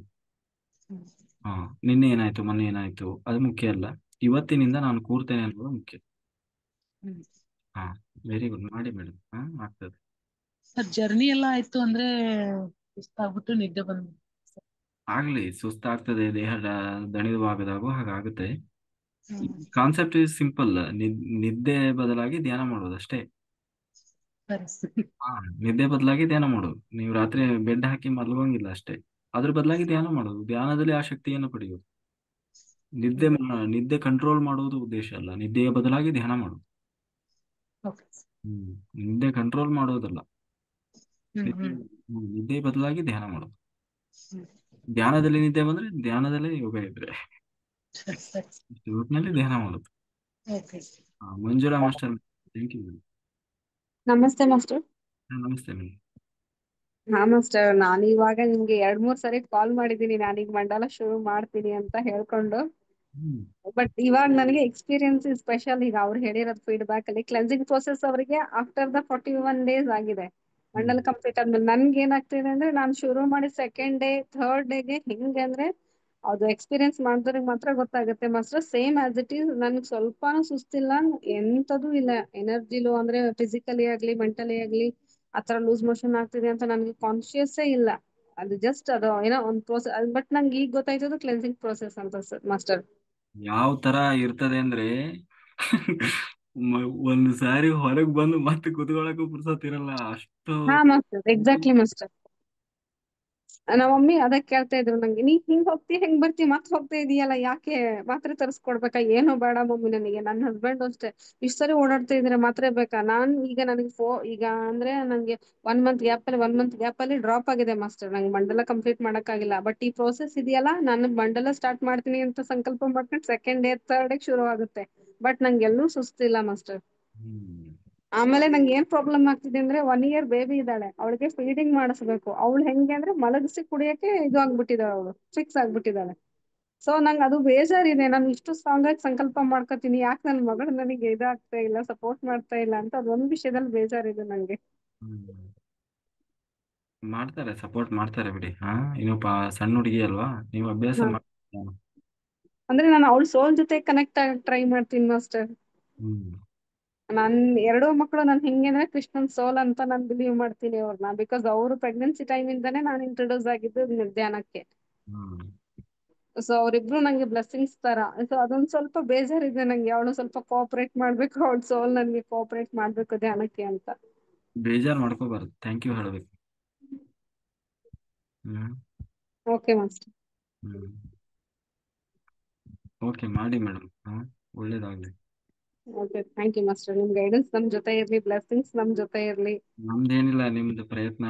ಹ್ಮ್ ಹಾ, ನಿನ್ನೆ ಏನಾಯ್ತು ಮೊನ್ನೆ ಏನಾಯ್ತು ಅದು ಮುಖ್ಯ ಅಲ್ಲ, ಇವತ್ತಿನಿಂದ ನಾನು ಕೂರ್ತೇನೆ ಅನ್ನೋದು ಮುಖ್ಯ. ಹ್ಮ್ ಹಾ, ವೆರಿ ಗುಡ್, ಮಾಡಿ ಮೇಡಮ್. ಆಗ್ತದೆ. ಸರ್, ಜರ್ನಿ ಎಲ್ಲ ಆಯ್ತು ಅಂದ್ರೆ ಸುಸ್ತಾಗ್ಬಿಟ್ಟು ನಿದ್ದೆ ಬಂದ್ಬಿಟ್ಟು. ಆಗ್ಲಿ, ಸುಸ್ತಾಗ್ತದೆ, ದೇಹ ದಣಿದ ಭಾಗದಾಗೂ ಹಾಗಾಗುತ್ತೆ. ಹ್ಮ್ ಕಾನ್ಸೆಪ್ಟ್ ಇಸ್ ಸಿಂಪಲ್. ನಿದ್ದೆ ಬದಲಾಗಿ ಧ್ಯಾನ ಮಾಡೋದು ಅಷ್ಟೇ. ಸರಿ ಸರಿ. ಹಾ, ನಿದ್ದೆ ಬದಲಾಗಿ ಧ್ಯಾನ ಮಾಡೋದು. ನೀವು ರಾತ್ರಿ ಬೆಡ್ ಹಾಕಿ ಮಲಗೋಂಗಿಲ್ಲ ಅಷ್ಟೇ, ಅದ್ರ ಬದಲಾಗಿ ಧ್ಯಾನ ಮಾಡೋದು. ಧ್ಯಾನದಲ್ಲಿ ಆ ಶಕ್ತಿಯನ್ನು ಪಡೆಯೋದು. ನಿದ್ದೆ ಕಂಟ್ರೋಲ್ ಮಾಡುವುದು ಉದ್ದೇಶ ಅಲ್ಲ, ನಿದ್ದೆಯ ಬದಲಾಗಿ ಧ್ಯಾನ ಮಾಡೋದು. ಓಕೆ. ಹ್ಮ್ ನಿದ್ದೆ ಕಂಟ್ರೋಲ್ ಮಾಡೋದಲ್ಲ, ಹ್ಮ್ ನಿದ್ದೆ ಹ್ಮ್ ನಿದ್ದೆ ಬದಲಾಗಿ ಧ್ಯಾನ ಮಾಡೋದು. ಹ್ಮ್ ಧ್ಯಾನದಲ್ಲಿ ನಿದ್ದೆ ಬಂದ್ರೆ ಧ್ಯಾನದಲ್ಲೇ ಯೋಗ ಇದ್ರೆ ಸರಿ ಸರಿ. ಒಟ್ಟಿನಲ್ಲಿ ಧ್ಯಾನ ಮಾಡೋದು. Okay. Manjula master, thank you. ನಮಸ್ತೆ ಮಾಸ್ಟರ್. ನಮಸ್ತೆ ಮೇಡಮ್. ಹಾ ಮಾಸ್ಟರ್, ನಾನು ಇವಾಗ ನಿಮ್ಗೆ 2-3 ಸರಿ ಕಾಲ್ ಮಾಡಿದ್ದೀನಿ, ನಾನೀಗ ಮಂಡಲ ಶುರು ಮಾಡ್ತೀನಿ ಅಂತ ಹೇಳ್ಕೊಂಡು. ಹ್ಮ್ ಬಟ್ ಇವಾಗ ನನಗೆ ಎಕ್ಸ್ಪೀರಿಯನ್ಸ್ ಸ್ಪೆಷಲ್. ಈಗ ಅವ್ರು ಹೇಳಿರೋದು ಫೀಡ್ಬ್ಯಾಕ್ ಅಲ್ಲಿ ಕ್ಲೆನ್ಸಿಂಗ್ ಪ್ರೋಸೆಸ್ ಅವರಿಗೆ ಆಫ್ಟರ್ ದ 41 days ಆಗಿದೆ. ಹ್ಮ್ ಮಂಡಲ ಕಂಪ್ಲೀಟ್ ಆದ್ಮೇಲೆ ನನ್ಗೆ ಏನಾಗ್ತಿದೆ ಅಂದ್ರೆ, ನಾನು ಶುರು ಮಾಡಿ ಸೆಕೆಂಡ್ ಡೇ ಥರ್ಡ್ ಡೇಗೆ ಹೆಂಗೆ ಅಂದ್ರೆ, ಅದು ಎಕ್ಸ್ಪೀರಿಯನ್ಸ್ ಮಾಡಿದವ್ರಿಗೆ ಮಾತ್ರ ಗೊತ್ತಾಗುತ್ತೆ master. Same as it is, ನನ್ಗೆ ಸ್ವಲ್ಪನೂ ಸುಸ್ತಿಲ್ಲ, ಎಂತದೂ ಇಲ್ಲ. ಎನರ್ಜಿ ಲೋ ಅಂದ್ರೆ ಫಿಸಿಕಲಿ ಆಗ್ಲಿ ಮೆಂಟಲಿ ಆಗ್ಲಿ ಆತರ ಲೂಸ್ ಮೋಷನ್ ಆಗ್ತಿದೆ ಅಂತ ನನಗೆ ಕಾನ್ಶಿಯಸ್ಸೇ ಇಲ್ಲ. ಅದು ಜಸ್ಟ್ ಅದು ಏನೋ ಒಂದು ಪ್ರೋಸೆಸ್. ಬಟ್ ನಂಗೆ ಈಗ ಗೊತ್ತಾಯ್ತದು ಕ್ಲೆನ್ಸಿಂಗ್ ಪ್ರೋಸೆಸ್ ಅಂತ ಮಾಸ್ಟರ್. ಯಾವ ತರ ಇರ್ತದೆ ಅಂದ್ರೆ ಒಂದು ಸಾರಿ ಹೊರಗ್ ಬಂದು ಮತ್ತೆ ಕುತ್ಕೊಳಕ್ಕೂ ಪುರ್ಸೊತ್ತಿರಲ್ಲ, ಅಷ್ಟು. ಹಾ ಮಾಸ್ಟರ್, ಎಕ್ಸಾಕ್ಟ್ಲಿ ಮಾಸ್ಟರ್. ನಮ್ಮ ಮಮ್ಮಿ ಅದಕ್ಕೆ ಕೇಳ್ತಾ ಇದ್ರು ನಂಗೆ, ನೀ ಹಿಂಗ್ ಹೋಗ್ತಿ ಹೆಂಗ್ ಬರ್ತಿ ಮತ್ ಹೋಗ್ತಾ ಇದೀಯಲ್ಲ, ಯಾಕೆ ಮಾತ್ರೆ ತರಿಸ್ಕೊಡ್ಬೇಕಾ? ಏನೋ ಬೇಡ ಮಮ್ಮಿ ನನಗೆ. ನನ್ನ ಹಸ್ಬೆಂಡ್ ಅಷ್ಟೇ, ಇಷ್ಟ್ ಸರಿ ಓಡಾಡ್ತಾ ಇದ್ರೆ ಮಾತ್ರೆ ಬೇಕಾ? ನಾನ್ ಈಗ ನನಗೆ ಈಗ ಅಂದ್ರೆ ನಂಗೆ 1 ಮಂತ್ ಗ್ಯಾಪ್ ಅಲ್ಲಿ ಡ್ರಾಪ್ ಆಗಿದೆ ಮಾಸ್ಟರ್. ನಂಗೆ ಮಂಡಲ ಕಂಪ್ಲೀಟ್ ಮಾಡಕ್ಕಾಗಿಲ್ಲ. ಬಟ್ ಈ ಪ್ರೋಸೆಸ್ ಇದೆಯಲ್ಲ, ನಾನು ಮಂಡಲ ಸ್ಟಾರ್ಟ್ ಮಾಡ್ತೀನಿ ಅಂತ ಸಂಕಲ್ಪ ಮಾಡ್ಕೊಂಡು ಸೆಕೆಂಡ್ ಡೇ ಥರ್ಡ್ ಡೇ ಶುರು ಆಗುತ್ತೆ. ಬಟ್ ನಂಗೆ ಎಲ್ಲೂ ಸುಸ್ತಿಲ್ಲ ಮಾಸ್ಟರ್. ಹ್ಮ್ ಆಮೇಲೆ ನಂಗೆ ಏನ್ ಪ್ರಾಬ್ಲಮ್ ಆಗ್ತಿದೆ ಅಂದ್ರೆ, 1 year ಬೇಬಿ ಇದ್ದಾಳೆ, ಅವಳಿಗೆ ಫೀಡಿಂಗ್ ಮಾಡಿಸ್ಬೇಕು. ಅವಳು ಹೆಂಗೆ ಅಂದ್ರೆ ಮಲಗಿಸಿ ಕುಡಿಯಕ್ಕೆ ಇದು ಆಗ್ಬಿಟ್ಟಿದ್ದಾಳೆ, ಅವಳು ಫಿಕ್ಸ್ ಆಗ್ಬಿಟ್ಟಿದ್ದಾಳೆ. ಸೊ ನಂಗೆ ಅದು ಬೇಜಾರಿದೆ. ನಾನು ಇಷ್ಟು ಸ್ಟ್ರಾಂಗ್ ಆಗಿ ಸಂಕಲ್ಪ ಮಾಡ್ಕೋತೀನಿ, ಯಾಕೆ ನನ್ನ ಮಗಳು ನನಗೆ ಇದಾಗ್ತಾ ಇಲ್ಲ, ಸಪೋರ್ಟ್ ಮಾಡ್ತಾ ಇಲ್ಲ ಅಂತ ಅದೊಂದು ವಿಷಯದಲ್ಲಿ ಬೇಜಾರಿದೆ ನಂಗೆ. ಹ್ಮ್ ಮಾಡ್ತಾರೆ, ಸಪೋರ್ಟ್ ಮಾಡ್ತಾರೆ ಬಿಡಿ. ಇನ್ನು ಸಣ್ಣ ಹುಡುಗಿ ಅಲ್ವಾ, ನೀವು ಅಭ್ಯಾಸ ಹಾ. ಮಾಡಿ. ಅಂದ್ರೆ ನಾನು ಅವಳ ಸೋಲ್ ಜೊತೆ ಕನೆಕ್ಟ್ ಆಗಿ ಟ್ರೈ ಮಾಡ್ತೀನಿ ಮಾಸ್ಟರ್. ಹ್ಮ್ ನನ್ 2 ಮಕ್ಕಳು ನಾನು ಹೆಂಗೆ ಅಂದ್ರೆ ಕೃಷ್ಣನ್ ಸೋಲ್ ಅಂತ ನಾನು ಬಿಲೀವ್ ಮಾಡ್ತೀನಿ ಅವ್ರನ್ನ. ಬಿಕಾಸ್ ಅವರು ಪ್ರೆಗ್ನೆನ್ಸಿ ಟೈಮ್ ಇಂದಾನೇ ನಾನು ಇಂಟ್ರೊಡ್ಯೂಸ್ ಆಗಿದ್ದು ಧ್ಯಾನಕ್ಕೆ. ಹ್ಮ್ ಸೊ ಅವರಿಬ್ರು ನಂಗೆ ಬ್ಲೆಸ್ಸಿಂಗ್ಸ್ ತರ. ಸೊ ಅದೊಂದ್ ಸ್ವಲ್ಪ ಬೇಜಾರಿದೆ ನಂಗೆ, ಅವಳು ಸ್ವಲ್ಪ ಕೋಆಪರೇಟ್ ಮಾಡ್ಬೇಕು, ಅವಳ ಸೋಲ್ ನನ್ಗೆ ಕೋಆಪರೇಟ್ ಮಾಡ್ಬೇಕು ಧ್ಯಾನಕ್ಕೆ ಅಂತ. ಬೇಜಾರ್ ಮಾಡ್ಕೋಬಾರ್ದು, ಥ್ಯಾಂಕ್ ಯು ಹೇಳ್ಬೇಕು. Hmm okay master. Hmm okay, ಮಾಡಿ ಮೇಡಮ್. ಒಳ್ಳೇದಾಗ್ಲಿ. Okay, thank you master. ನಿಮ್ ಗೈಡೆನ್ಸ್ ನಮ್ ಜೊತೆ ಇರ್ಲಿ, ಬ್ಲೆಸ್ಸಿಂಗ್ಸ್ ನಮ್ ಜೊತೆ ಇರ್ಲಿ. ನಮ್ದೇನಿಲ್ಲ, ನಿಮ್ದು ಪ್ರಯತ್ನ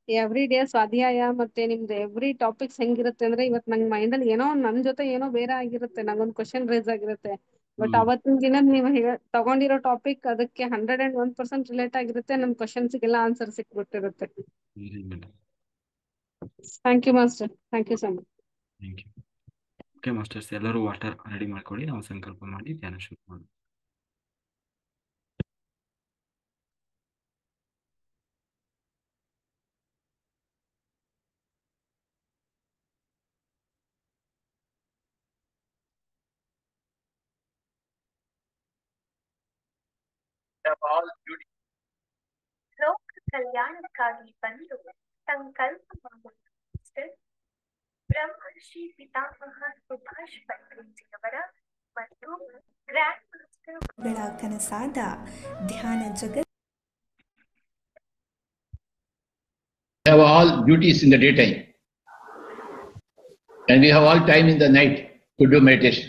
ಎವ್ರಿ ಡೇ ಸ್ವಾಧ್ಯಾಯ ಮತ್ತೆ ನಿಮ್ದು ಎವ್ರಿ ಟಾಪಿಕ್ಸ್ ಹೆಂಗಿರುತ್ತೆ ಅಂದ್ರೆ ಇವತ್ ನಂಗ್ ಮೈಂಡ್ ಅಲ್ಲಿ ಏನೋ ನನ್ ಜೊತೆ ಏನೋ ಬೇರೆ ಆಗಿರುತ್ತೆ, ನಂಗೊಂದ್ ಕ್ವಶನ್ ರೇಸ್ ಆಗಿರುತ್ತೆ. ಬಟ್ ಅವತ್ತಿನ ದಿನ ನೀವು ತಗೊಂಡಿರೋ ಟಾಪಿಕ್ ಅದಕ್ಕೆ 101% ರಿಲೇಟ್ ಆಗಿರುತ್ತೆ. ನಮ್ ಕ್ವಶನ್ಸ್ಗೆಲ್ಲ ಆನ್ಸರ್ ಸಿಕ್ಬಿಟ್ಟಿರುತ್ತೆ. Thank you master, thank you so much. Thank you. Okay masters, ಎಲ್ಲರೂ ವಾಟರ್ ರೆಡಿ ಮಾಡ್ಕೊಳ್ಳಿ, ನಾವು ಸಂಕಲ್ಪ ಮಾಡಿ ಧ್ಯಾನ ಶುರು ಮಾಡೋಣ. ಲೋಕ ಕಲ್ಯಾಣಕ್ಕಾಗಿ ಬಂದು ಸಂಕಲ್ಪ ಮಾಡುವ ಬ್ರಹ್ಮರ್ಷಿ ಪಿತಾಮಹ ಸುಭಾಷ್ ಪತ್ರಿಜಿಯವರ ಮತ್ತು ಗ್ರ್ಯಾಂಡ್ ಮಾಸ್ಟರ್ ಕನಸಾದ ಧ್ಯಾನ ಜಗತ್. We have all duties in the daytime, and we have all time in the night to do meditation.